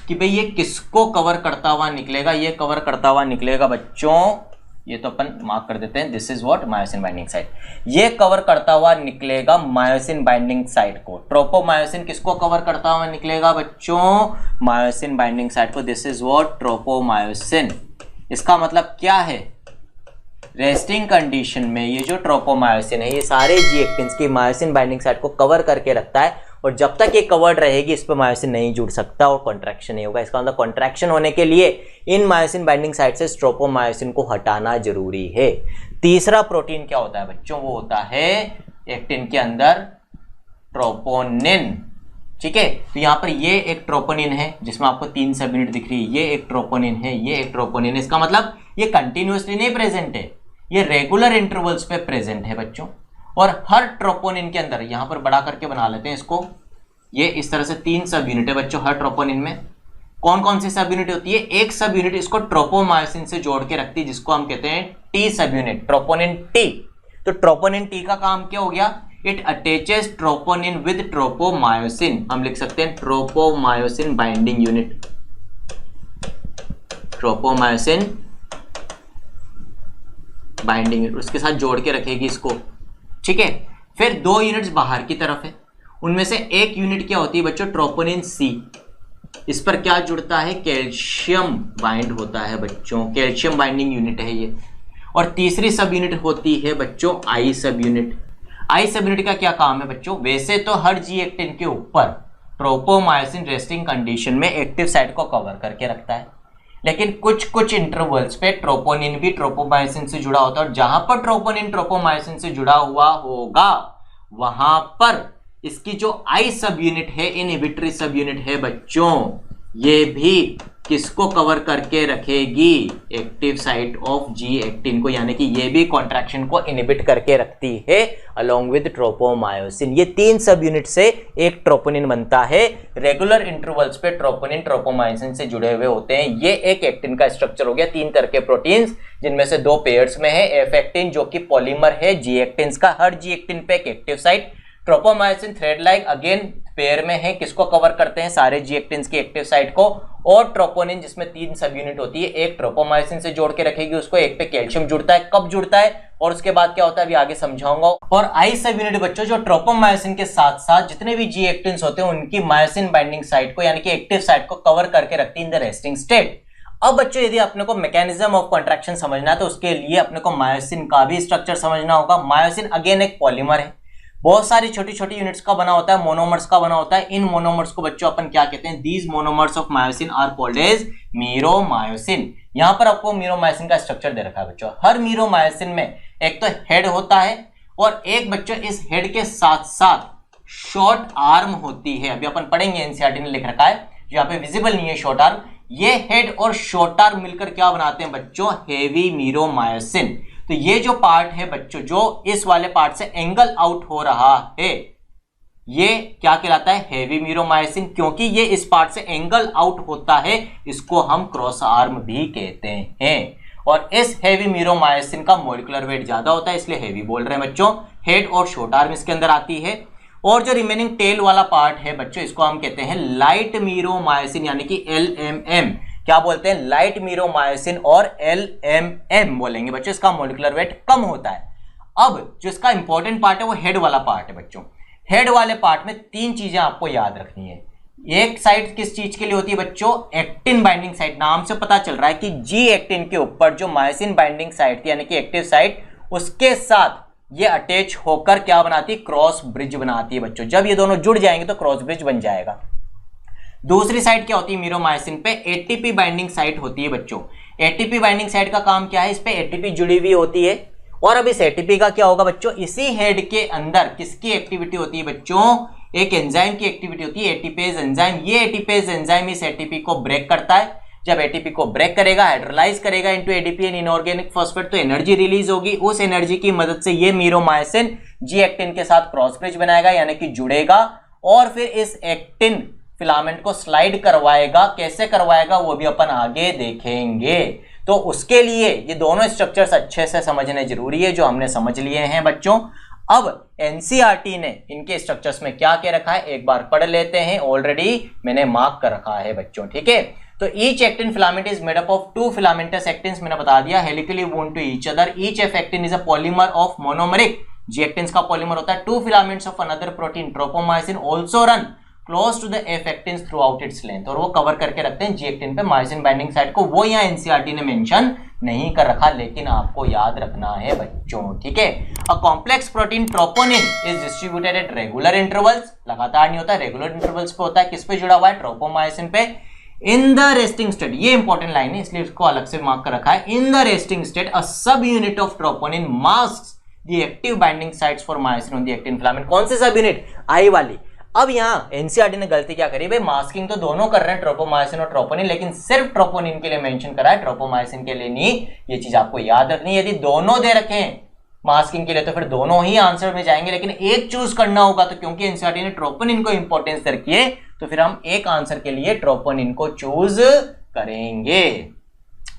कि भाई ये किसको कवर करता हुआ निकलेगा, ये कवर करता हुआ निकलेगा बच्चों, ये तो अपन मार्क कर देते हैं, this is what myosin binding site, ये कवर करता हुआ निकलेगा मायोसिन बाइंडिंग साइट को। ट्रोपोमायोसिन किसको कवर करता हुआ निकलेगा बच्चों, मायोसिन बाइंडिंग साइट को, दिस इज व्हाट ट्रोपोमायोसिन। इसका मतलब क्या है, रेस्टिंग कंडीशन में ये जो ट्रोपोमायोसिन है ये सारे जी एक्टिन्स की मायोसिन बाइंडिंग साइट को कवर करके रखता है, और जब तक ये कवर्ड रहेगी इस पर मायोसिन नहीं जुड़ सकता और कॉन्ट्रैक्शन नहीं होगा। इसका मतलब कॉन्ट्रैक्शन होने के लिए इन मायोसिन बाइंडिंग साइट से ट्रोपोमायोसिन को हटाना जरूरी है। तीसरा प्रोटीन क्या होता है बच्चों, वो होता है एक्टिन के अंदर ट्रोपोनिन। ठीक है, तो यहां पर ये एक ट्रोपोनिन है जिसमें आपको 3 सब यूनिट दिख रही है, ये एक ट्रोपोनिन है, ये एक ट्रोपोनिन है। इसका मतलब ये कंटिन्यूअसली नहीं प्रेजेंट है, ये रेगुलर इंटरवल्स पे प्रेजेंट है बच्चों। और हर ट्रोपोनिन के अंदर, यहां पर बड़ा करके बना लेते हैं इसको, ये इस तरह से 3 सब यूनिट है बच्चों हर ट्रोपोनिन में। कौन कौन सी सब यूनिट होती है, एक सब यूनिट इसको ट्रोपोमायोसिन से जोड़ के रखती है जिसको हम कहते हैं टी सब यूनिट, ट्रोपोनिन टी। तो ट्रोपोनिन टी का काम क्या हो गया, it attaches troponin with tropomyosin, हम लिख सकते हैं tropomyosin binding unit, tropomyosin binding unit उसके साथ जोड़ के रखेगी इसको। ठीक है, फिर 2 यूनिट्स बाहर की तरफ है, उनमें से एक यूनिट क्या होती है बच्चों, ट्रोपोनिन सी। इस पर क्या जुड़ता है, कैल्शियम बाइंड होता है बच्चों, कैल्शियम बाइंडिंग यूनिट है ये। और तीसरी सब यूनिट होती है बच्चों आई सब यूनिट। आई सब यूनिट का क्या काम है बच्चों, वैसे तो हर जी एक्टिन के ऊपर ट्रोपोमायोसिन रेस्टिंग कंडीशन में एक्टिव साइट को कवर करके रखता है, लेकिन कुछ कुछ इंटरवल्स पे ट्रोपोनिन भी ट्रोपोमायोसिन से जुड़ा होता है, और जहां पर ट्रोपोनिन ट्रोपोमायोसिन से जुड़ा हुआ होगा वहां पर इसकी जो आई सब यूनिट है, इनहिबिटरी सब यूनिट है बच्चों, ये भी किसको कवर करके रखेगी, active site of G actin को, यानी कि ये भी कॉन्ट्रैक्शन को इनहिबिट करके रखती है अलोंग विद ट्रोपोमायोसिन। ये 3 सब यूनिट से एक ट्रोपोनिन बनता है, रेगुलर इंटरवल्स पे ट्रोपोनिन ट्रोपोमायोसिन से जुड़े हुए होते हैं। ये एक एक्टिन का स्ट्रक्चर हो गया, 3 तरह के प्रोटीन्स जिनमें से 2 पेयर्स में है, एफ एक्टिन जो कि पॉलीमर है जी एक्टिन्स का, हर जी एक्टिन पे एक active site, tropomyosin thread like again pair में है, किसको कवर करते हैं, सारे जी एक्टिन्स की एक्टिव साइट को, और ट्रोपोनिन जिसमें 3 सब यूनिट होती है, एक ट्रोपोमायोसिन से जोड़ के रखेगी उसको, एक पे कैल्शियम जुड़ता है, कब जुड़ता है और उसके बाद क्या होता है अभी आगे समझाऊंगा। और आई सब यूनिट बच्चों जो ट्रोपोमायोसिन के साथ साथ जितने भी जी एक्टिन्स होते हैं उनकी मायोसिन बाइंडिंग साइट को, यानी कि एक्टिव साइट को कवर करके रखती है इन द रेस्टिंग स्टेट। अब बच्चों यदि अपने को मैकेनिज्म ऑफ कॉन्ट्रैक्शन समझना है तो उसके लिए अपने को मायोसिन का भी स्ट्रक्चर समझना होगा। मायोसिन अगेन एक पॉलीमर है, बहुत सारी छोटी छोटी यूनिट्स का बना होता है, मोनोमर्स का बना होता है। इन मोनोमर्स को बच्चों अपन क्या कहते हैं, these monomers of myosin are called as meromyosin. यहां पर आपको मीरोमायोसिन का स्ट्रक्चर दे रखा है बच्चों। हर मीरोमायोसिन में एक तो हेड होता है और एक बच्चों इस हेड के साथ साथ शॉर्ट आर्म होती है, अभी अपन पढ़ेंगे, एनसीईआरटी ने लिख रखा है, यहाँ पे विजिबल नहीं है शॉर्ट आर्म। ये हेड और शॉर्ट आर्म मिलकर क्या बनाते हैं बच्चों, हेवी मीरोमायोसिन। तो ये जो पार्ट है बच्चों, जो इस वाले पार्ट से एंगल आउट हो रहा है, ये क्या कहलाता है, हेवी मीरोमायोसिन। क्योंकि ये इस पार्ट से एंगल आउट होता है, इसको हम क्रॉस आर्म भी कहते हैं। और इस हेवी मीरोमायोसिन का मॉलिक्यूलर वेट ज्यादा होता है, इसलिए हेवी बोल रहे हैं बच्चों। हेड और शॉर्ट आर्म इसके अंदर आती है। और जो रिमेनिंग टेल वाला पार्ट है बच्चों, इसको हम कहते हैं लाइट मीरोमायोसिन, यानी कि LMM। क्या बोलते हैं, लाइट मीरोमायोसिन और LMM बोलेंगे बच्चों। इसका मॉलिक्यूलर वेट कम होता है। अब जो इसका इंपॉर्टेंट पार्ट है वो हेड वाला पार्ट है बच्चों। हेड वाले पार्ट में 3 चीजें आपको याद रखनी है। एक साइड किस चीज के लिए होती है बच्चों, एक्टिन बाइंडिंग साइट। नाम से पता चल रहा है कि जी एक्टिन के ऊपर जो मायोसिन बाइंडिंग साइट थी, यानी कि एक्टिव साइट, उसके साथ ये अटैच होकर क्या बनाती है, क्रॉस ब्रिज बनाती है बच्चों। जब ये दोनों जुड़ जाएंगे तो क्रॉस ब्रिज बन जाएगा। दूसरी साइड क्या होती है मीरोमायोसिन पे, एटीपी बाइंडिंग साइट होती है बच्चों। एटीपी बाइंडिंग साइट का काम क्या है, इस पे एटीपी जुड़ी हुई होती है। और अब इस एटीपी का क्या होगा बच्चों, इसी हेड के अंदर किसकी एक्टिविटी होती है बच्चों, एक एंजाइम की एक्टिविटी होती है, एटीपेज एंजाइम। ये एटीपेज एंजाइम इस एटीपी को ब्रेक करता है। जब एटीपी को ब्रेक करेगा, हाइड्रोलाइज करेगा into ADP and inorganic phosphate, तो एनर्जी रिलीज होगी। उस एनर्जी की मदद से ये मीरोमायोसिन जी एक्टिन के साथ क्रॉस ब्रिज बनाएगा यानी कि जुड़ेगा और फिर इस एक्टिन फिलामेंट को स्लाइड करवाएगा। कैसे करवाएगा वो भी अपन आगे देखेंगे। तो उसके लिए ये दोनों स्ट्रक्चर्स अच्छे से समझने जरूरी है जो हमने समझ लिए हैं बच्चों। अब एनसीईआरटी ने इनके स्ट्रक्चर्स में क्या क्या रखा है एक बार पढ़ लेते हैं। ऑलरेडी मैंने मार्क कर रखा है बच्चों, ठीक है। तो each actin filament is made up of 2 filamentous actins, मैंने बता दिया, helically wound to each other. Each F actin is a polymer of monomeric, G actins का पॉलीमर होता है। 2 filaments of another protein tropomyosin also run close to the F actins throughout its length, और वो cover करके रखते हैं G actin पे myosin binding site को। वो यहाँ एनसीईआरटी ने मेंशन नहीं कर रखा लेकिन आपको याद रखना है बच्चों, ठीक है। A complex protein troponin is distributed at regular intervals, लगातार नहीं होता, रेगुलर इंटरवल्स पे होता है। किस पे जुड़ा हुआ है? ट्रोपोमायोसिन पे। इन द रेस्टिंग स्टेट, ये इंपॉर्टेंट लाइन है इसलिए इसको अलग से मार्क कर रखा है। इन द रेस्टिंग स्टेट अ सब unit of troponin masks the active binding sites for myosin on the actin filament. कौन से सब यूनिट? आई वाली। अब यहाँ एनसीईआरटी ने गलती क्या करी भाई, मास्किंग तो दोनों कर रहे हैं ट्रोपोमायोसिन और ट्रोपोनिन, लेकिन सिर्फ ट्रोपोनिन के लिए मेंशन करा है, ट्रोपोमायोसिन के लिए नहीं। ये चीज आपको याद रखनी है। यदि दोनों दे रखे हैं मास्किंग के लिए तो फिर दोनों ही आंसर में जाएंगे, लेकिन एक चूज करना होगा। तो क्योंकि एनसीईआरटी ने ट्रोपोनिन को इंपॉर्टेंस दे रखी है तो फिर हम एक आंसर के लिए ट्रोपोनिन को चूज करेंगे।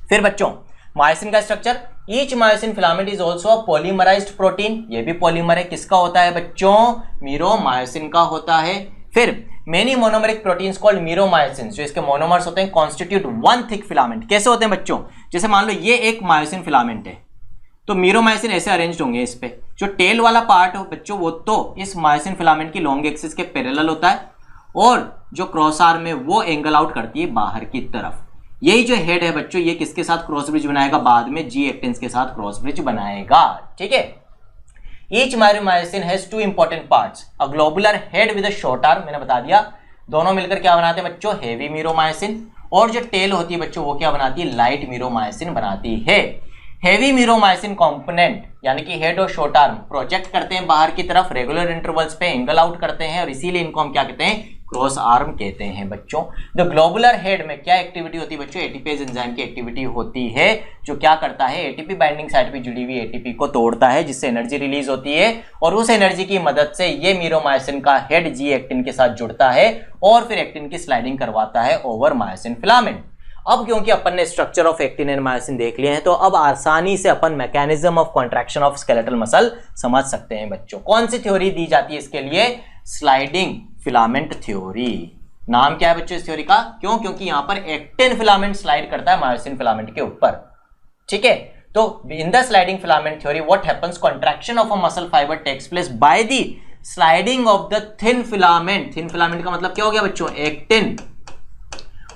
फिर बच्चों मायोसिन का structure, each myosin filament is also a polymerised protein, ये भी पॉलीमर है। किसका होता है बच्चों? मीरोमायोसिन का होता है। फिर मेनी मोनोमरिक प्रोटीन्स कॉल्ड मीरोमायोसिन्स, जो इसके मोनोमर्स होते हैं, कॉन्स्टिट्यूट वन थिक फिलामेंट। कैसे होते हैं बच्चों? जैसे मान लो ये एक मायोसिन फिलामेंट है तो मीरोमायोसिन ऐसे अरेंज होंगे इस पे। जो टेल वाला पार्ट हो बच्चों वो तो इस मायोसिन फिलामेंट की लॉन्ग एक्सिस के पैरेलल होता है और जो क्रॉस आर्म है वो एंगल आउट करती है बाहर की तरफ। यही जो हेड है बच्चों ये किसके साथ क्रॉस ब्रिज बनाएगा? बाद में जी एक्टिन्स के साथ क्रॉस ब्रिज बनाएगा, ठीक है। Each meromyosin has 2 important parts, a globular head with a short arm, मैंने बता दिया। दोनों मिलकर क्या बनाते हैं बच्चों? Heavy meromyosin. और जो टेल होती है बच्चों वो क्या बनाती है? लाइट मीरोमायोसिन बनाती है। हेवी मीरोमायोसिन कंपोनेंट यानी कि हेड और शॉर्ट आर्म प्रोजेक्ट करते हैं बाहर की तरफ, रेगुलर इंटरवल्स पे एंगल आउट करते हैं और इसीलिए इनको हम क्या कहते हैं? क्रॉस आर्म कहते हैं बच्चों। द ग्लोबुलर हेड में क्या एक्टिविटी होती है बच्चों? एटीपेज एंजाइम की एक्टिविटी होती है जो क्या करता है? एटीपी बाइंडिंग साइट पे जुड़ी हुई एटीपी को तोड़ता है जिससे एनर्जी रिलीज होती है और उस एनर्जी की मदद से ये मीरोमायोसिन का हेड जी एक्टिन के साथ जुड़ता है और फिर एक्टिन की स्लाइडिंग करवाता है ओवर मायोसिन फिलामेंट। अब क्योंकि अपन ने structure of actin and myosin देख लिए हैं तो अब आसानी से अपन mechanism of contraction of skeletal muscle समझ सकते हैं बच्चों। कौन सी थ्योरी दी जाती है इसके लिए? Sliding filament theory. नाम क्या है बच्चों इस थ्योरी का? क्यों? क्योंकि यहां पर एक्टिन फिलामेंट स्लाइड करता है मायोसिन फिलामेंट के ऊपर, ठीक है। तो in the sliding filament theory what happens? Contraction of a muscle fibre takes place by the sliding of the thin filament. Thin filament का मतलब क्या हो गया बच्चों? एक्टिन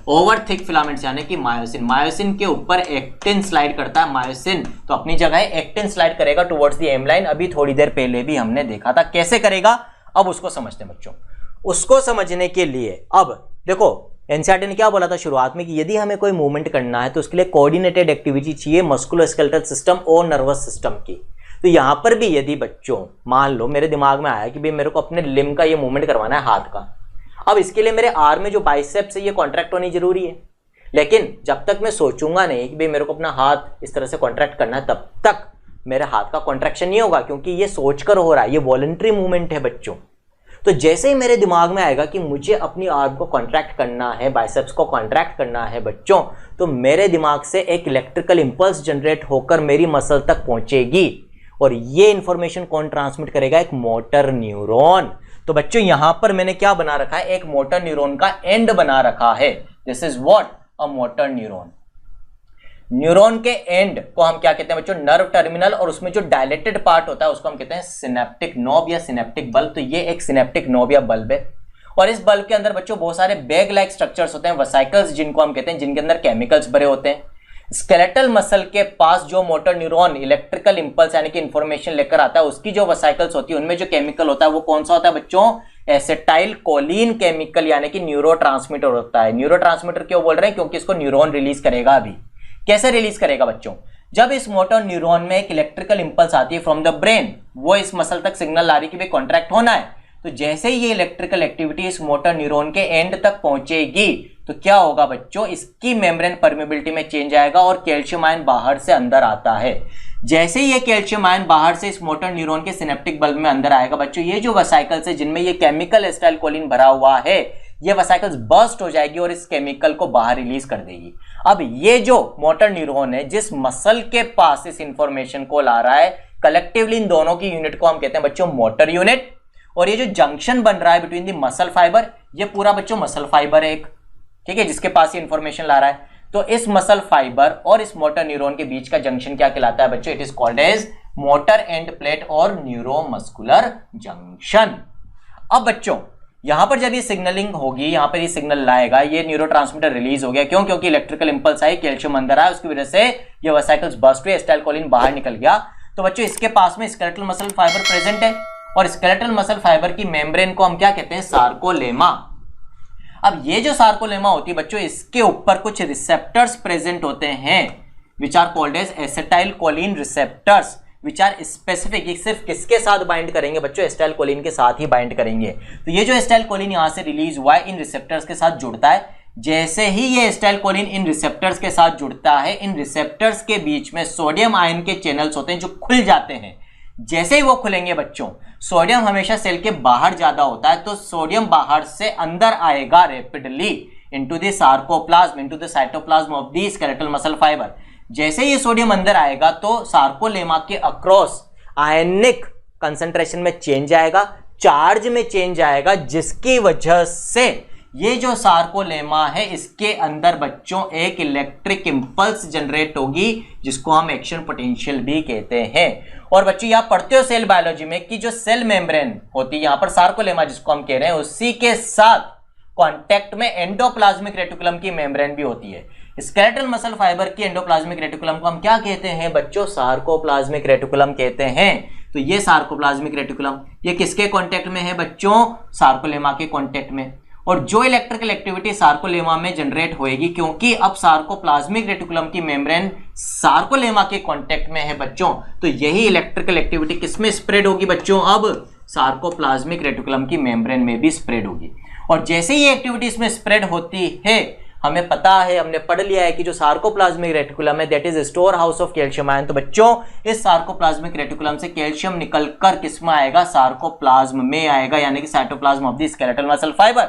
ओवर थिक फिलामेंट्स यानी कि मायोसिन। मायोसिन के ऊपर एक्टिन स्लाइड करता है। मायोसिन तो अपनी जगह है, एक्टिन स्लाइड करेगा टुवर्ड्स द एम लाइन। अभी थोड़ी देर पहले भी हमने देखा था। कैसे करेगा अब उसको समझते हैं बच्चों। उसको समझने के लिए अब देखो एनसीईआरटी ने क्या बोला था शुरुआत में कि यदि हमें कोई मूवमेंट करना है तो उसके लिए कोऑर्डिनेटेड एक्टिविटी चाहिए मस्कुलोस्केलेटल सिस्टम और नर्वस सिस्टम की। तो यहां पर भी यदि बच्चों मान लो मेरे दिमाग में आया कि भाई मेरे को अपने लिम्ब का ये मूवमेंट करवाना है, हाथ का, अब इसके लिए मेरे आर्म में जो बाइसेप्स है ये कॉन्ट्रैक्ट होनी जरूरी है। लेकिन जब तक मैं सोचूंगा नहीं कि भाई मेरे को अपना हाथ इस तरह से कॉन्ट्रैक्ट करना है तब तक मेरे हाथ का कॉन्ट्रैक्शन नहीं होगा, क्योंकि ये सोचकर हो रहा है, ये वॉलंटरी मूवमेंट है बच्चों। तो जैसे ही मेरे दिमाग में आएगा कि मुझे अपनी आर्म को कॉन्ट्रैक्ट करना है, बाइसेप्स को कॉन्ट्रैक्ट करना है बच्चों, तो मेरे दिमाग से एक इलेक्ट्रिकल इंपल्स जनरेट होकर मेरी मसल तक पहुंचेगी और ये इंफॉर्मेशन कौन ट्रांसमिट करेगा? एक मोटर न्यूरॉन। तो बच्चों यहां पर मैंने क्या बना रखा है? एक मोटर न्यूरॉन का एंड बना रखा है। This is what? A motor neuron. Neuron के एंड को हम क्या कहते हैं बच्चों? Nerve terminal. और उसमें जो डायलेटेड पार्ट होता है उसको हम कहते हैं सिनेप्टिक नोब या सिनेप्टिक बल्ब। तो ये एक सिनेप्टिक नोब या बल्ब है और इस बल्ब के अंदर बच्चों बहुत सारे बैग लाइक स्ट्रक्चर्स होते हैं, वेसिकल्स जिनको हम कहते हैं, जिनके अंदर केमिकल्स भरे होते हैं। स्केलेटल मसल के पास जो मोटर न्यूरॉन इलेक्ट्रिकल इंपल्स यानी कि इंफॉर्मेशन लेकर आता है, उसकी जो वेसिकल्स होती है उनमें जो केमिकल होता है वो कौन सा होता है बच्चों? एसिटाइल कोलिन केमिकल यानी कि न्यूरोट्रांसमीटर होता है। न्यूरोट्रांसमीटर क्यों बोल रहे हैं? क्योंकि इसको न्यूरॉन रिलीज करेगा। अभी कैसे रिलीज करेगा बच्चों? जब इस मोटर न्यूरॉन में एक इलेक्ट्रिकल इंपल्स आती है फ्रॉम द ब्रेन, वो इस मसल तक सिग्नल आ रही है कि भाई कॉन्ट्रैक्ट होना है, तो जैसे ही ये इलेक्ट्रिकल एक्टिविटी इस मोटर न्यूरॉन के एंड तक पहुंचेगी तो क्या होगा बच्चों, इसकी मेम्ब्रेन परमेबिलिटी में चेंज आएगा और कैल्शियम आयन बाहर से अंदर आता है। जैसे ही ये कैल्शियम आयन बाहर से इस मोटर न्यूरॉन के सिनेप्टिक बल्ब में अंदर आएगा बच्चों, ये जो वेसिकल्स है जिनमें ये केमिकल एसिटाइलकोलिन भरा हुआ है, ये वेसिकल्स बर्स्ट हो जाएगी और इस केमिकल को बाहर रिलीज कर देगी। अब ये जो मोटर न्यूरॉन है जिस मसल के पास इस इंफॉर्मेशन को ला रहा है, कलेक्टिवली इन दोनों की यूनिट को हम कहते हैं बच्चों मोटर यूनिट। और ये जो जंक्शन बन रहा है बिटवीन दी मसल फाइबर, ये पूरा बच्चों मसल फाइबर है एक, ठीक है, जिसके पास ये इंफॉर्मेशन ला रहा है। तो इस मसल फाइबर और इस मोटर न्यूरॉन के बीच का जंक्शन क्या कहलाता है बच्चों? It is called as motor end plate और न्यूरोमस्कुलर जंक्शन। अब बच्चों यहां पर जब ये सिग्नलिंग होगी, यहां पर ये सिग्नल लाएगा, ये न्यूरोट्रांसमीटर रिलीज हो गया, क्यों? क्योंकि इलेक्ट्रिकल इंपल्स आई, कैल्शियम अंदर आया, उसकी वजह से ये वेसिकल्स बर्स्ट हुए, एसिटाइलकोलिन बाहर निकल गया। तो बच्चों इसके पास में स्केलेटल मसल फाइबर प्रेजेंट है और स्केलेटल मसल फाइबर की मेम्ब्रेन को हम क्या कहते हैं? सार्कोलेमा। अब ये जो सार्कोलेमा होती है बच्चों, इसके ऊपर कुछ रिसेप्टर्स प्रेजेंट होते हैं which are called as acetylcholine receptors, which are specific. सिर्फ किसके साथ बाइंड करेंगे बच्चों? एसिटाइलकोलिन के साथ ही बाइंड करेंगे। तो ये जो एसिटाइलकोलिन यहां से रिलीज हुआ है इन रिसेप्टर्स के साथ जुड़ता है। जैसे ही ये एसिटाइलकोलिन इन रिसेप्टर्स के साथ जुड़ता है, इन रिसेप्टर्स के बीच में सोडियम आयन के चैनल्स होते हैं जो खुल जाते हैं। जैसे ही वो खुलेंगे बच्चों, सोडियम हमेशा सेल के बाहर ज्यादा होता है, तो सोडियम बाहर से अंदर आएगा rapidly into the sarcoplasm, into the cytoplasm of the skeletal muscle fibre. जैसे ये सोडियम अंदर आएगा तो सार्कोलेमा के अक्रॉस आयनिक कंसंट्रेशन में चेंज आएगा, चार्ज में चेंज आएगा, जिसकी वजह से ये जो सार्कोलेमा है इसके अंदर बच्चों एक इलेक्ट्रिक इंपल्स जनरेट होगी, जिसको हम एक्शन पोटेंशियल भी कहते हैं। और बच्चों यहां पढ़ते हो सेल बायोलॉजी में कि जो सेल मेम्ब्रेन होती है, यहां पर सार्कोलेमा जिसको हम कह रहे हैं, उसी के साथ कांटेक्ट में एंडोप्लाज्मिक रेटिकुलम की मेम्ब्रेन भी होती है। स्केलेटल मसल फाइबर की एंडोप्लाज्मिक रेटिकुलम को हम क्या कहते हैं बच्चों? सार्कोप्लाज्मिक रेटिकुलम कहते हैं। तो ये सार्कोप्लाज्मिक रेटिकुलम ये किसके कांटेक्ट में है बच्चों? सार्कोलेमा के कांटेक्ट में। और जो इलेक्ट्रिकल एक्टिविटी सार्कोलेमा में जनरेट होएगी, क्योंकि अब सार्कोप्लाज्मिक रेटिकुलम की मेम्ब्रेन सार्कोलेमा के कांटेक्ट में है बच्चों, तो यही इलेक्ट्रिकल एक्टिविटी किसमें स्प्रेड होगी बच्चों? अब सार्कोप्लाज्मिक रेटिकुलम की मेम्ब्रेन में भी स्प्रेड होगी। और जैसे ही एक्टिविटी इसमें स्प्रेड होती है, हमें पता है, हमने पढ़ लिया है कि जो सार्कोप्लाज्मिक रेटिकुलम है that is store house of calcium ion. तो बच्चों इस सार्कोप्लाज्मिक रेटिकुलम से कैल्शियम निकलकर किसमें आएगा? सार्कोप्लाज्म में आएगा, यानी कि cytoplasm of the skeletal muscle fibre.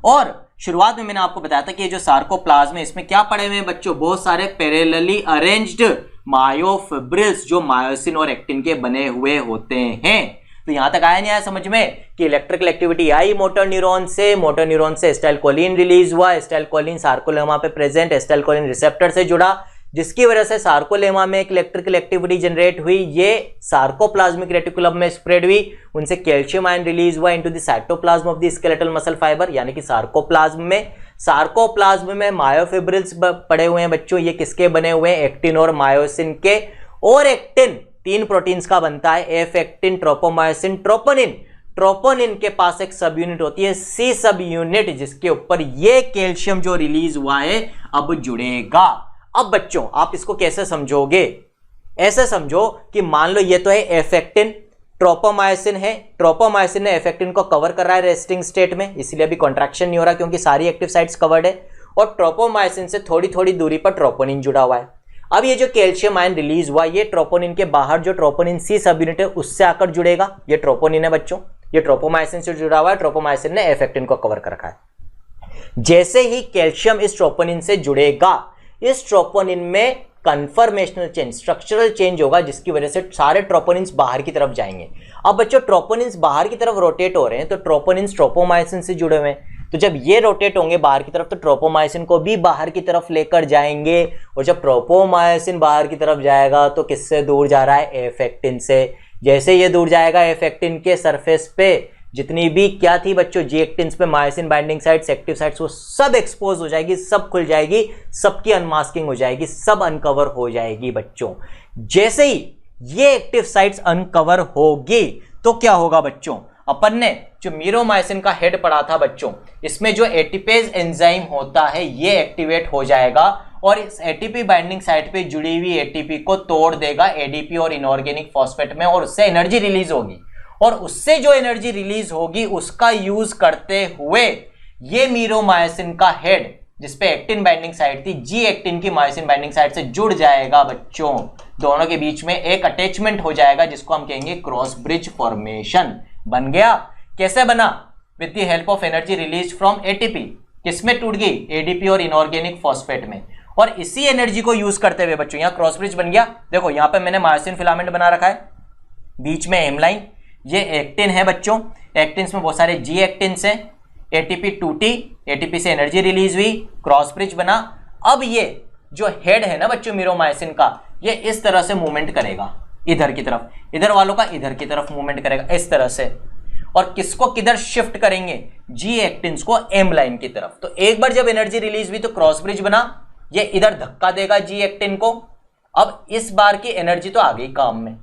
और शुरुआत में मैंने आपको बताया था कि ये जो सार्कोप्लाज्म है इसमें क्या पड़े हुए हैं बच्चों? बहुत सारे पैरेलली अरेंज्ड मायोफिब्रिल्स जो मायोसिन और एक्टिन के बने हुए होते हैं। तो यहां तक आया नहीं आया समझ में कि इलेक्ट्रिकल एक्टिविटी आई मोटर न्यूरॉन से, मोटर न्यूरॉन से एसिटाइलकोलिन रिलीज हुआ, एसिटाइलकोलिन सार्कोलेमा पे प्रेजेंट एसिटाइलकोलिन रिसेप्टर से जुड़ा, जिसकी वजह से सार्कोलेमा में एक इलेक्ट्रिकल एक्टिविटी जनरेट हुई, ये सार्कोप्लाज्मिक रेटिकुलम में स्प्रेड हुई, उनसे कैल्शियम आयन रिलीज हुआ into the cytoplasm of the skeletal muscle fibre, यानी कि सार्कोप्लाज्म में। सार्कोप्लाज्म में मायोफिब्रिल्स पड़े हुए हैं बच्चों, ये किसके बने हुए हैं? एक्टिन और मायोसिन के। और एक्टिन 3 प्रोटीन्स का बनता है, F actin, tropomyosin, troponin. Troponin के पास एक सब यूनिट होती है सी सब यूनिट, जिसके ऊपर ये कैल्शियम जो रिलीज हुआ है अब जुड़ेगा। अब बच्चों आप इसको कैसे समझोगे? ऐसे समझो कि मान लो ये तो है एफ एक्टिन, ट्रोपोमायोसिन है, ट्रोपोमायोसिन ने एफ एक्टिन को कवर कर रहा है रेस्टिंग स्टेट में, इसलिए अभी कॉन्ट्रैक्शन नहीं हो रहा क्योंकि सारी एक्टिव साइट्स कवर्ड है। और ट्रोपोमायोसिन से थोड़ी थोड़ी दूरी पर ट्रोपोनिन जुड़ा हुआ है। अब ये जो कैल्शियम आयन रिलीज हुआ, ये ट्रोपोनिन के बाहर जो ट्रोपोनिन सी सब यूनिट है उससे आकर जुड़ेगा। ये ट्रोपोनिन है बच्चों, ये ट्रोपोमायोसिन से जुड़ा हुआ है, ट्रोपोमायोसिन ने एफ एक्टिन को कवर कर रखा है। जैसे ही कैल्शियम इस ट्रोपोनिन से जुड़ेगा, इस ट्रोपोनिन में कन्फर्मेशनल चेंज, स्ट्रक्चरल चेंज होगा, जिसकी वजह से सारे ट्रोपोनिन्स बाहर की तरफ जाएंगे। अब बच्चों ट्रोपोनिन्स बाहर की तरफ रोटेट हो रहे हैं, तो ट्रोपोनिन्स ट्रोपोमायोसिन से जुड़े हुए हैं, तो जब ये रोटेट होंगे बाहर की तरफ तो ट्रोपोमायोसिन को भी बाहर की तरफ लेकर जाएंगे। और जब ट्रोपोमायोसिन बाहर की तरफ जाएगा तो किससे दूर जा रहा है? एफ एक्टिन से। जैसे ये दूर जाएगा एफ एक्टिन के सरफेस पे जितनी भी क्या थी बच्चों जी एक्टिन्स पे myosin binding sites, active sites, वो सब एक्सपोज हो जाएगी, सब खुल जाएगी, सबकी अनमास्किंग हो जाएगी, सब अनकवर हो जाएगी बच्चों। जैसे ही ये एक्टिव साइट्स अनकवर होगी तो क्या होगा बच्चों? अपन ने जो मीरोमाइसिन का हेड पढ़ा था बच्चों, इसमें जो एटीपेज एंजाइम होता है ये एक्टिवेट हो जाएगा और इस एटीपी बाइंडिंग साइट पे जुड़ी हुई एटीपी को तोड़ देगा एडीपी और इनऑर्गेनिक फॉस्फेट में और उससे एनर्जी रिलीज होगी। और उससे जो एनर्जी रिलीज होगी उसका यूज करते हुए ये मीरोमायोसिन का हेड जिसपे एक्टिन बाइंडिंग साइट थी, जी एक्टिन की मायोसिन बाइंडिंग साइट से जुड़ जाएगा बच्चों। दोनों के बीच में एक अटैचमेंट हो जाएगा जिसको हम कहेंगे क्रॉस ब्रिज फॉर्मेशन। बन गया। कैसे बना? With the help of energy release from ATP. किसमें टूट गई? एडीपी और इनऑर्गेनिक फॉस्फेट में। और इसी एनर्जी को यूज करते हुए बच्चों यहां क्रॉस ब्रिज बन गया। देखो यहां पे मैंने मायोसिन फिलामेंट बना रखा है, बीच में हेमलाइन, ये एक्टिन है बच्चों। एक्टिन में बहुत सारे जी एक्टिन्स हैं। एटीपी टूटी, एटीपी से एनर्जी रिलीज हुई, क्रॉस ब्रिज बना। अब ये जो हेड है ना बच्चों मीरोमायोसिन का, ये इस तरह से मूवमेंट करेगा इधर की तरफ, इधर वालों का इधर की तरफ मूवमेंट करेगा इस तरह से। और किसको किधर शिफ्ट करेंगे? जी एक्टिन्स को एम लाइन की तरफ। तो एक बार जब एनर्जी रिलीज हुई तो क्रॉस ब्रिज बना, ये इधर धक्का देगा जी एक्टिन को। अब इस बार की एनर्जी तो आ गई काम में।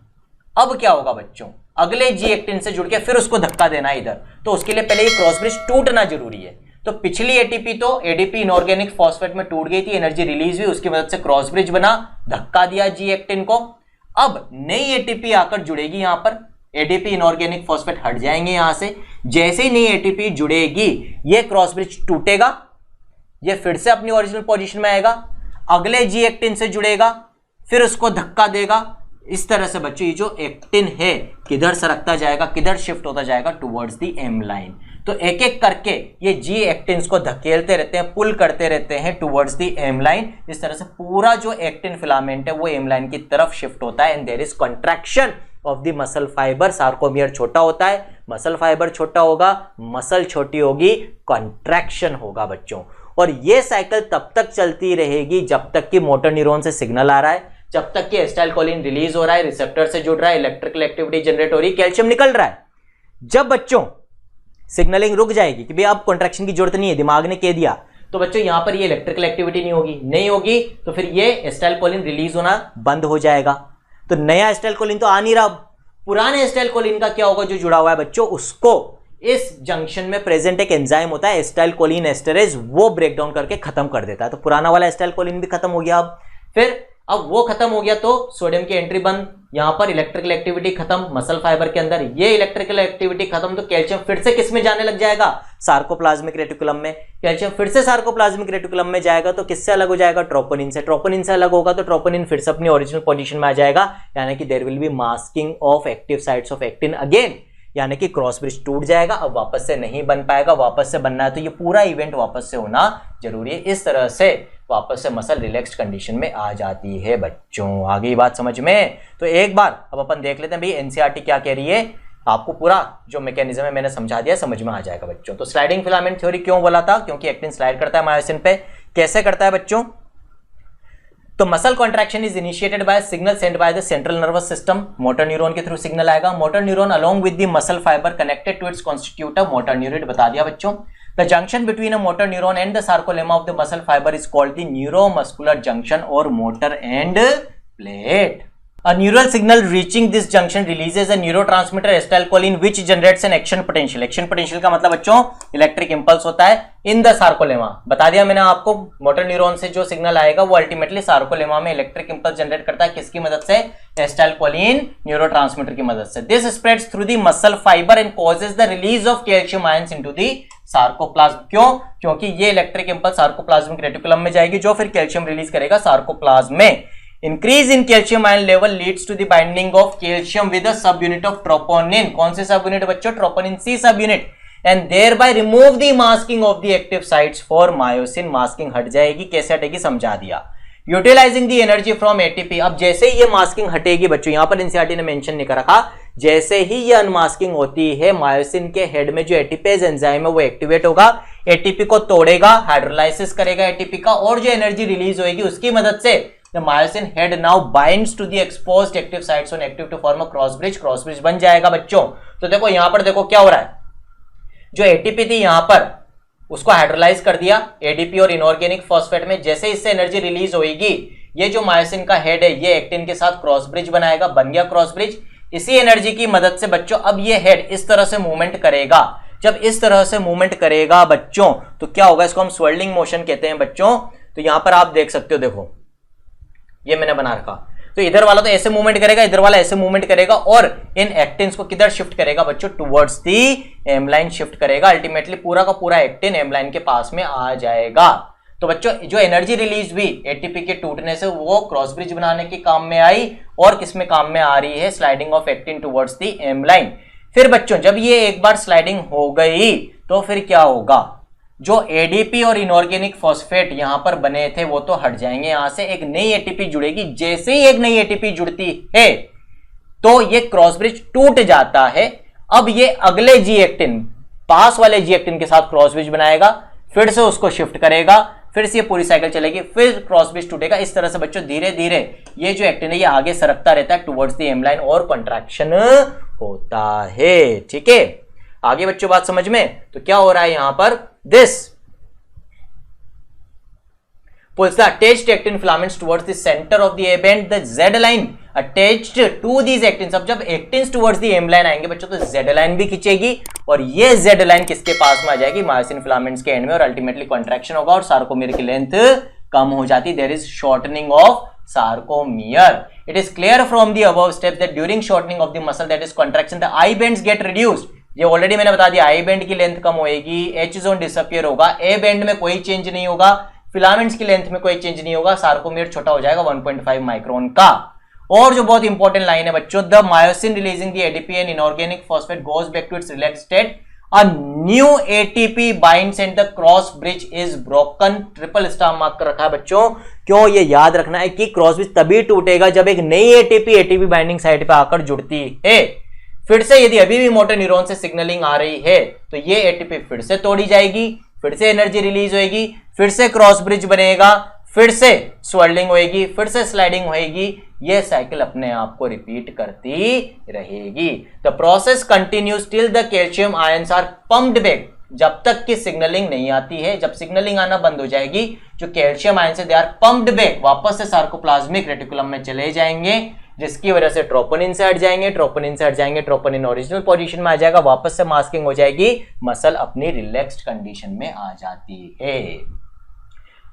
अब क्या होगा बच्चों? अगले जी एक्टिन से जुड़ के फिर उसको धक्का देना है इधर, तो उसके लिए पहले ये क्रॉस ब्रिज टूटना जरूरी है। तो पिछली एटीपी तो एडीपी इनऑर्गेनिक फॉस्फेट में टूट गई थी, एनर्जी रिलीज हुई, उसकी मदद से क्रॉस ब्रिज बना, धक्का दिया जी एक्टिन को। अब नई एटीपी आकर जुड़ेगी यहां पर, एडीपी इनऑर्गेनिक फॉस्फेट हट जाएंगे यहां से। जैसे ही नई एटीपी जुड़ेगी ये क्रॉस ब्रिज टूटेगा, ये फिर से अपनी ओरिजिनल पोजीशन में आएगा, अगले जी एक्टिन से जुड़ेगा, फिर उसको धक्का देगा। इस तरह से बच्चों ये जो एक्टिन है किधर सरकता जाएगा, किधर शिफ्ट होता जाएगा? Towards the M line. तो एक एक करके ये जी एक्टिन्स को धकेलते रहते हैं, पुल करते रहते हैं टुवर्ड्स द एम लाइन। इस तरह से पूरा जो एक्टिन फिलामेंट है वो एम लाइन की तरफ शिफ्ट होता है and there is contraction of the muscle fibre. Sarcomere छोटा होता है, मसल फाइबर छोटा होगा, मसल छोटी होगी, कंट्रैक्शन होगा बच्चों। और ये साइकिल तब तक चलती रहेगी जब तक कि मोटर न्यूरॉन से सिग्नल आ रहा है, जब तक कि एसिटाइलकोलिन रिलीज हो रहा है, रिसेप्टर से जुड़ रहा है, इलेक्ट्रिकल एक्टिविटी जनरेट हो रही है, कैल्शियम निकल रहा है। जब बच्चों सिग्नलिंग रुक जाएगी कि भाई अब कॉन्ट्रैक्शन की जरूरत नहीं है, दिमाग ने कह दिया, तो बच्चों यहां पर ये इलेक्ट्रिकल एक्टिविटी नहीं होगी तो फिर ये एसिटाइलकोलिन रिलीज होना बंद हो जाएगा। तो नया एसिटाइलकोलिन तो आ नहीं रहा, पुराने एसिटाइलकोलिन का क्या होगा जो जुड़ा हुआ है बच्चों, उसको इस जंक्शन में प्रेजेंट एक एंजाइम होता है एसिटाइलकोलिन एस्टरेज, वो ब्रेक डाउन करके खत्म कर देता है। तो पुराना वाला एसिटाइलकोलिन भी खत्म हो गया। अब वो खत्म हो गया तो सोडियम की एंट्री बंद, यहां पर इलेक्ट्रिकल एक्टिविटी खत्म मसल फाइबर के अंदर, ये इलेक्ट्रिकल एक्टिविटी खत्म तो कैल्शियम फिर से किस में जाने लग जाएगा? सार्कोप्लाज्मिक रेटिकुलम में। कैल्शियम फिर से सार्कोप्लाज्मिक रेटिकुलम में जाएगा तो किससे अलग हो जाएगा? ट्रोपोनिन से। ट्रोपोनिन से अलग होगा तो ट्रोपोनिन फिर से अपनी ओरिजिनल पोजीशन में आ जाएगा, यानी कि there will be masking of active sites of actin again, यानी कि क्रॉस ब्रिज टूट जाएगा, अब वापस से नहीं बन पाएगा। वापस से बनना है तो ये पूरा इवेंट वापस से होना जरूरी है। इस तरह से वापस से मसल रिलैक्स्ड कंडीशन में आ जाती है बच्चों। आगे बात समझ में? तो एक बार अब अपन देख लेते हैं भाई एनसीईआरटी क्या कह रही है। आपको पूरा जो मैकेनिज्म है मैंने समझा दिया, समझ में आ जाएगा बच्चों। तो स्लाइडिंग फिलामेंट थ्योरी क्यों बोला था? क्योंकि एक्टिन स्लाइड करता है मायोसिन पे। कैसे करता है बच्चों? तो muscle contraction is initiated by signal send by the central nervous system. Motor neuron के थ्रू सिग्नल आएगा। Motor neuron along with the muscle fibre connected to its constitute a motor न्यूरिड, बता दिया बच्चों। The junction between a motor neuron and the sarcolemma of the muscle fibre is called the neuromuscular junction और motor end plate. A neural signal reaching this junction releases a neurotransmitter acetylcholine which generates an action potential. Action potential का मतलब बच्चों electric impulse होता है in the sarcolemma. बता दिया मैंने आपको, मोटर न्यूरॉन से जो सिग्नल आएगा वो अल्टीमेटली सार्कोलेमा में इलेक्ट्रिक इंपल्स जनरेट करता है। किसकी मदद से? एसिटाइलकोलिन न्यूरोट्रांसमीटर की मदद से। This spreads through the muscle fibre and causes the release of calcium ions into the sarcoplasm. क्यों? क्योंकि ये इलेक्ट्रिक इंपल्स सार्कोप्लाज्मिक रेटिकुलम में जाएगी जो फिर कैल्शियम रिलीज करेगा सार्कोप्लाज्म में। Increase in calcium ion level leads to the binding of calcium with a subunit of troponin. कौन से सबयूनिट बच्चों? Troponin C subunit, and thereby remove the masking of the active sites for myosin. Masking हट जाएगी। कैसे हटेगी समझा दिया। Utilising the energy from ATP. अब जैसे ही ये मास्किंग हटेगी बच्चों, यहां पर एनसीईआरटी ने मेंशन नहीं कर रखा, जैसे ही ये अनमास्किंग होती है मायोसिन के हेड में जो एटीपेज एंजाइम है वो एक्टिवेट होगा, एटीपी को तोड़ेगा, हाइड्रोलाइसिस करेगा एटीपी का, और जो एनर्जी रिलीज होगी उसकी मदद से the myosin head now binds to the exposed active sites on active to form a cross bridge. Cross bridge बन जाएगा बच्चों। तो देखो यहां पर देखो क्या हो रहा है, जो एटीपी थी यहां पर उसको हाइड्रोलाइज कर दिया एडीपी और इनऑर्गेनिक फॉस्फेट में। जैसे इससे एनर्जी रिलीज होगी, ये जो मायोसिन का हेड है ये एक्टिन के साथ क्रॉस ब्रिज बनाएगा, बन गया क्रॉस ब्रिज। इसी एनर्जी की मदद से बच्चों अब ये हेड इस तरह से मूवमेंट करेगा। जब इस तरह से मूवमेंट करेगा बच्चों तो क्या होगा? इसको हम स्वर्लिंग मोशन कहते हैं बच्चों। तो यहां पर आप देख सकते हो, देखो ये मैंने बना रखा, तो इधर वाला तो ऐसे मूवमेंट करेगा, इधर वाला ऐसे मूवमेंट करेगा और इन एक्टिन्स को किधर शिफ्ट करेगा बच्चों, towards the M line shift करेगा। अल्टीमेटली पूरा का पूरा एक्टिन एम लाइन के पास में आ जाएगा। तो बच्चों जो एनर्जी रिलीज हुई एटीपी के टूटने से वो क्रॉस ब्रिज बनाने के काम में आई और किसमें काम में आ रही है, sliding of actin towards the M line. फिर बच्चों जब ये एक बार स्लाइडिंग हो गई तो फिर क्या होगा, जो एडीपी और इनऑर्गेनिक फॉस्फेट यहां पर बने थे वो तो हट जाएंगे, यहां से एक नई एटीपी जुड़ेगी। जैसे ही एक नई एटीपी जुड़ती है तो ये क्रॉस ब्रिज टूट जाता है। अब ये अगले जी एक्टिन, पास वाले जी एक्टिन के साथ क्रॉस ब्रिज बनाएगा, फिर से उसको शिफ्ट करेगा, फिर से ये पूरी साइकिल चलेगी, फिर क्रॉस ब्रिज टूटेगा। इस तरह से बच्चों धीरे धीरे ये जो एक्टिन है ये आगे सरकता रहता है टुवर्ड्स द एम लाइन और कंट्रैक्शन होता है। ठीक है, आगे बच्चों बात समझ में। तो क्या हो रहा है यहां पर, this pulls the attached actin filaments towards the center of the A band, the Z line attached to these actins। अब जब actins towards the M line आएंगे बच्चों तो Z line भी खींचेगी और ये Z line किसके पास में आ जाएगी, मायोसिन फिलामेंट्स के एंड में, और अल्टीमेटली कॉन्ट्रैक्शन होगा और सार्कोमियर की लेंथ कम हो जाती। There is shortening of sarcomere. It is clear from the above steps that during shortening of the muscle, that is contraction, the I bands get reduced। ये already मैंने बता दिया, आई बैंड की length कम होगी, H zone disappear होगा, A band में कोई change नहीं होगा, फिलामेंट्स की लेंथ में कोई चेंज नहीं होगा, सार्कोमियर छोटा हो जाएगा 1.5 माइक्रोन का। और जो बहुत इंपॉर्टेंट लाइन है बच्चों, the myosin releasing the ADP and inorganic phosphate goes back to its relaxed state, a new ATP binds and the cross bridge is broken. Triple star mark कर रखा है बच्चों, क्यों, ये याद रखना है कि क्रॉस ब्रिज तभी टूटेगा जब एक नई एटीपी बाइंडिंग साइट पे आकर जुड़ती है। फिर से यदि अभी भी मोटर न्यूरॉन से सिग्नलिंग आ रही है तो ये एटीपी फिर से तोड़ी जाएगी, फिर से एनर्जी रिलीज होएगी, फिर से क्रॉस ब्रिज बनेगा, फिर से स्वर्लिंग होएगी, फिर से स्लाइडिंग होएगी। ये साइकिल अपने आप को रिपीट करती रहेगी। The process continues till the calcium ions are pumped back, जब तक कि सिग्नलिंग नहीं आती है। जब सिग्नलिंग आना बंद हो जाएगी, जो कैल्शियम आयंस है दे आर पंप्ड बैक, वापस से सार्कोप्लाज्मिक रेटिकुलम में चले जाएंगे, जिसकी वजह से ट्रोपोनिन से हट जाएंगे, ट्रोपोनिन से हट जाएंगे, ट्रोपोनिन ओरिजिनल पोजीशन में आ जाएगा, वापस से मास्किंग हो जाएगी, मसल अपनी रिलैक्स्ड कंडीशन में आ जाती है।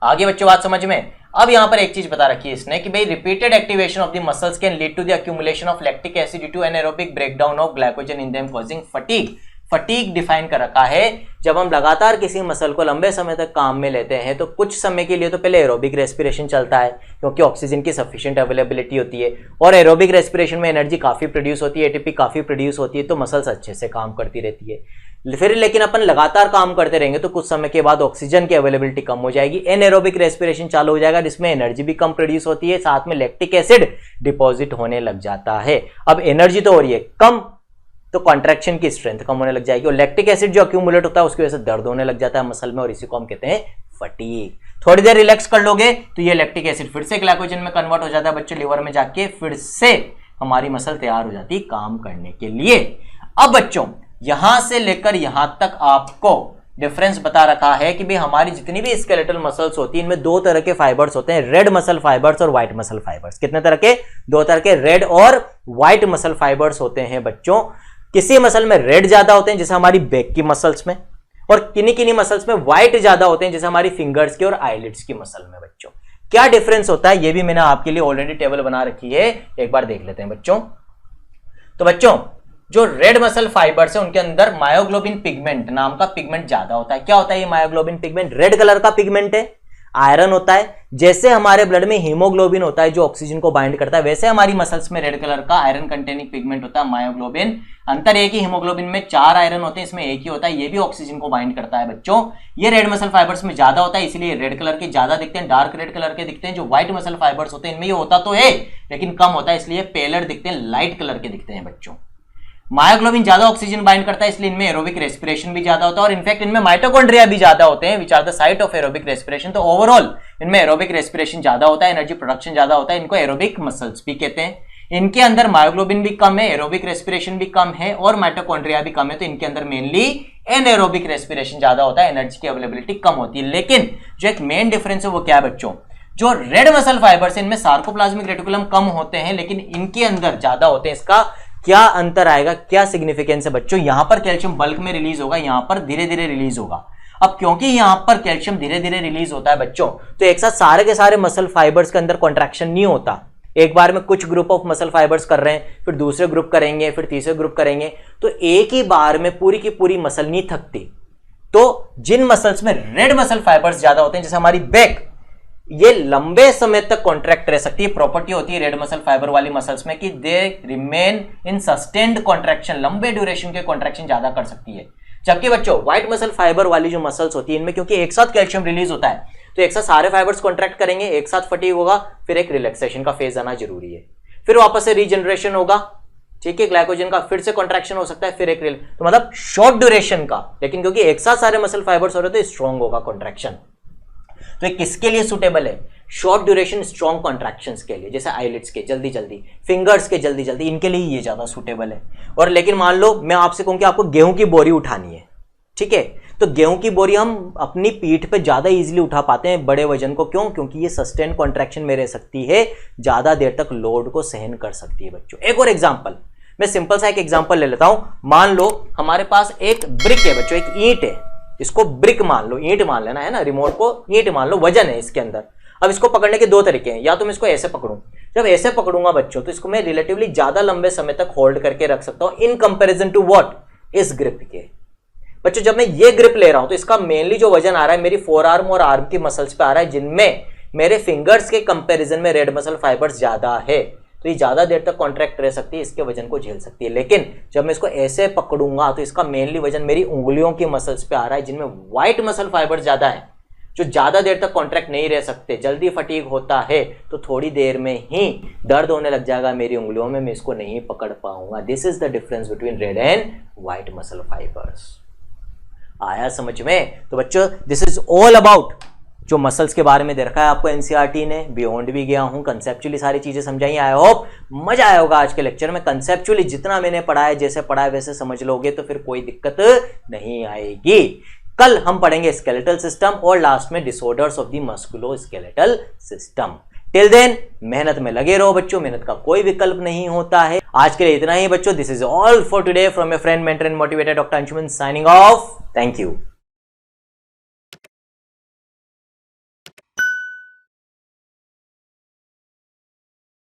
आगे बच्चों बात समझ में। अब यहां पर एक चीज बता रखी है इसने कि भाई repeated activation of the muscles can lead to the accumulation of lactic acid due to anaerobic breakdown of glycogen in them causing fatigue. Fatigue define कर रखा है, जब हम लगातार किसी मसल को लंबे समय तक काम में लेते हैं तो कुछ समय के लिए तो पहले एरोबिक रेस्पिरेशन चलता है क्योंकि ऑक्सीजन की सफिशिएंट अवेलेबिलिटी होती है और एरोबिक रेस्पिरेशन में एनर्जी काफी प्रोड्यूस होती है, एटीपी काफी प्रोड्यूस होती है, तो मसल्स अच्छे से काम करती रहती है। फिर लेकिन अपन लगातार काम करते रहेंगे तो कुछ समय के बाद ऑक्सीजन की अवेलेबिलिटी कम हो जाएगी, एनएरोबिक रेस्पिरेशन चालू हो जाएगा जिसमें एनर्जी भी कम प्रोड्यूस होती है, साथ में लैक्टिक एसिड डिपॉजिट होने लग जाता है। अब एनर्जी तो हो रही है कम, तो कॉन्ट्रैक्शन की स्ट्रेंथ कम होने लग जाएगी और लैक्टिक एसिड जो अक्यूमुलेट होता है उसकी वजह से दर्द होने लग जाता है मसल में और इसी को हम कहते हैं फटीग। थोड़ी देर रिलैक्स कर लोगे तो ये लैक्टिक एसिड फिर से ग्लाइकोजन में कन्वर्ट हो जाता है बच्चों लिवर में जाके, फिर से हमारी मसल तैयार हो जाती है काम करने के लिए। अब बच्चों यहां से लेकर यहां तक आपको डिफरेंस बता रखा है कि भाई हमारी जितनी भी स्केलेटल मसल्स होती है इनमें दो तरह के फाइबर्स होते हैं, रेड मसल फाइबर्स और व्हाइट मसल फाइबर्स। कितने तरह के? दो तरह के, रेड और व्हाइट मसल फाइबर्स होते हैं बच्चों। किसी मसल में रेड ज्यादा होते हैं जैसे हमारी बैक की मसल्स में, और किन्हीं किन्हीं मसल्स में व्हाइट ज्यादा होते हैं जैसे हमारी फिंगर्स की और आईलिड्स की मसल में। बच्चों क्या डिफरेंस होता है ये भी मैंने आपके लिए ऑलरेडी टेबल बना रखी है, एक बार देख लेते हैं बच्चों। तो बच्चों जो रेड मसल फाइबर्स है उनके अंदर मायोग्लोबिन पिगमेंट नाम का पिगमेंट ज्यादा होता है। क्या होता है ये मायोग्लोबिन पिगमेंट? रेड कलर का पिगमेंट है, आयरन होता है। जैसे हमारे ब्लड में हीमोग्लोबिन होता है जो ऑक्सीजन को बाइंड करता है, वैसे हमारी मसल्स में रेड कलर का आयरन कंटेनिंग पिगमेंट होता है मायोग्लोबिन। अंतर एक ही, हीमोग्लोबिन में 4 आयरन होते हैं, इसमें एक ही होता है, ये भी ऑक्सीजन को बाइंड करता है बच्चों। ये रेड मसल फाइबर्स में ज्यादा होता है इसलिए रेड कलर के ज्यादा दिखते हैं, डार्क रेड कलर के दिखते हैं। जो व्हाइट मसल फाइबर्स होते हैं इनमें ये होता तो है लेकिन कम होता है इसलिए पेलर दिखते हैं, लाइट कलर के दिखते हैं बच्चों। मायोग्लोबिन ज्यादा ऑक्सीजन बाइंड करता है इसलिए इनमें एरोबिक रेस्पिरेशन भी ज्यादा होता है और इनफैक्ट इनमें माइटोकॉन्ड्रिया भी ज्यादा होते हैं which are the site of aerobic respiration. तो ओवरऑल इनमें एरोबिक रेस्पिरेशन ज्यादा होता है, एनर्जी प्रोडक्शन ज्यादा होता है, इनको एरोबिक मसल्स भी कहते हैं। इनके अंदर मायोग्लोबिन भी कम है, एरोबिक रेस्पिरेशन भी कम है और माइटोकॉन्ड्रिया भी कम है, तो इनके अंदर मेनली एनएरोबिक रेस्पिरेशन ज्यादा होता है, एनर्जी की अवेलेबिलिटी कम होती है। लेकिन जो एक मेन डिफरेंस है वो क्या है बच्चों? जो रेड मसल फाइबर्स है इनमें सार्कोप्लाज्मिक रेटिकुलम कम होते हैं लेकिन इनके अंदर ज्यादा होते हैं। इसका क्या अंतर आएगा, क्या सिग्निफिकेंस है बच्चों? यहां पर कैल्शियम बल्क में रिलीज होगा, यहां पर धीरे धीरे रिलीज होगा। अब क्योंकि यहां पर कैल्शियम धीरे धीरे रिलीज होता है बच्चों, तो एक साथ सारे के सारे मसल फाइबर्स के अंदर कॉन्ट्रैक्शन नहीं होता, एक बार में कुछ ग्रुप ऑफ मसल फाइबर्स कर रहे हैं, फिर दूसरे ग्रुप करेंगे, फिर तीसरे ग्रुप करेंगे, तो एक ही बार में पूरी की पूरी मसल नहीं थकती। तो जिन मसल्स में रेड मसल फाइबर्स ज्यादा होते हैं, जैसे हमारी बैक, ये लंबे समय तक कॉन्ट्रैक्ट रह सकती है। प्रॉपर्टी होती है रेड मसल फाइबर वाली मसल्स में कि they remain in sustained contraction, लंबे ड्यूरेशन के कॉन्ट्रैक्शन ज्यादा कर सकती है। जबकि बच्चों व्हाइट मसल फाइबर वाली जो मसल्स होती है, इनमें क्योंकि एक साथ कैल्शियम रिलीज होता है, तो एक साथ सारे फाइबर्स कॉन्ट्रैक्ट करेंगे, एक साथ फटीग होगा, फिर एक रिलैक्सेशन का फेज आना जरूरी है, फिर वापस से रीजनरेशन होगा, ठीक है, ग्लाइकोजन का फिर से कॉन्ट्रैक्शन हो सकता है, फिर एक तो मतलब शॉर्ट ड्यूरेशन का, लेकिन क्योंकि एक साथ सारे मसल फाइबर्स हो रहे हैं तो स्ट्रॉन्ग होगा कॉन्ट्रैक्शन। तो ये किसके लिए सुटेबल है? शॉर्ट ड्यूरेशन स्ट्रॉन्ग कॉन्ट्रैक्शंस के लिए, जैसे आईलिड्स के जल्दी जल्दी, फिंगर्स के जल्दी जल्दी, इनके लिए ये ज्यादा सुटेबल है। और लेकिन मान लो मैं आपसे कहूं कि आपको गेहूं की बोरी उठानी है, ठीक है, तो गेहूं की बोरी हम अपनी पीठ पे ज्यादा इजीली उठा पाते हैं बड़े वजन को, क्यों? क्योंकि ये सस्टेन कॉन्ट्रैक्शन में रह सकती है, ज्यादा देर तक लोड को सहन कर सकती है बच्चों। एक और एग्जांपल, मैं सिंपल सा एक एग्जांपल ले लेता हूं। मान लो हमारे पास एक ब्रिक है बच्चों, एक ईंट है, इसको ब्रिक मान लो, ईंट मान लेना है ना, रिमोट को ईंट मान लो, वजन है इसके अंदर। अब इसको पकड़ने के दो तरीके हैं, या तो मैं इसको ऐसे पकड़ूं, जब ऐसे पकड़ूंगा बच्चों तो इसको मैं रिलेटिवली ज्यादा लंबे समय तक होल्ड करके रख सकता हूं इन कंपैरिजन टू व्हाट, इस ग्रिप के। बच्चों जब मैं ये ग्रिप ले रहा हूं तो इसका मेनली जो वजन आ रहा है मेरी फोर आर्म और आर्म की मसल्स पे आ रहा है, जिनमें मेरे फिंगर्स के कंपैरिजन में रेड मसल फाइबर्स ज्यादा है, तो ये ज्यादा देर तक कॉन्ट्रैक्ट रह सकती है, इसके वजन को झेल सकती है। लेकिन जब मैं इसको ऐसे पकड़ूंगा तो इसका मेनली वजन मेरी उंगलियों की मसल्स पे आ रहा है, जिनमें व्हाइट मसल फाइबर ज्यादा है, जो ज्यादा देर तक कॉन्ट्रैक्ट नहीं रह सकते, जल्दी फटीग होता है, तो थोड़ी देर में ही दर्द होने लग जाएगा मेरी उंगलियों में, मैं इसको नहीं पकड़ पाऊंगा। This is the difference between red and white muscle fibres. आया समझ में? तो बच्चों दिस इज ऑल अबाउट जो मसल्स के बारे में दे रखा है आपको एनसीईआरटी ने, बियॉन्ड भी गया हूं, कंसेप्चुअली सारी चीजें समझाई। आई होप मजा आया होगा आज के लेक्चर में। कंसेप्चुअली जितना मैंने पढ़ाया, जैसे पढ़ाया वैसे समझ लोगे तो फिर कोई दिक्कत नहीं आएगी। कल हम पढ़ेंगे स्केलेटल सिस्टम और लास्ट में disorders of the musculoskeletal system. Till then मेहनत में लगे रहो बच्चों, मेहनत का कोई विकल्प नहीं होता है। आज के लिए इतना ही बच्चों। This is all for today from your friend, mentor and motivator doctor Anshuman signing off. Thank you.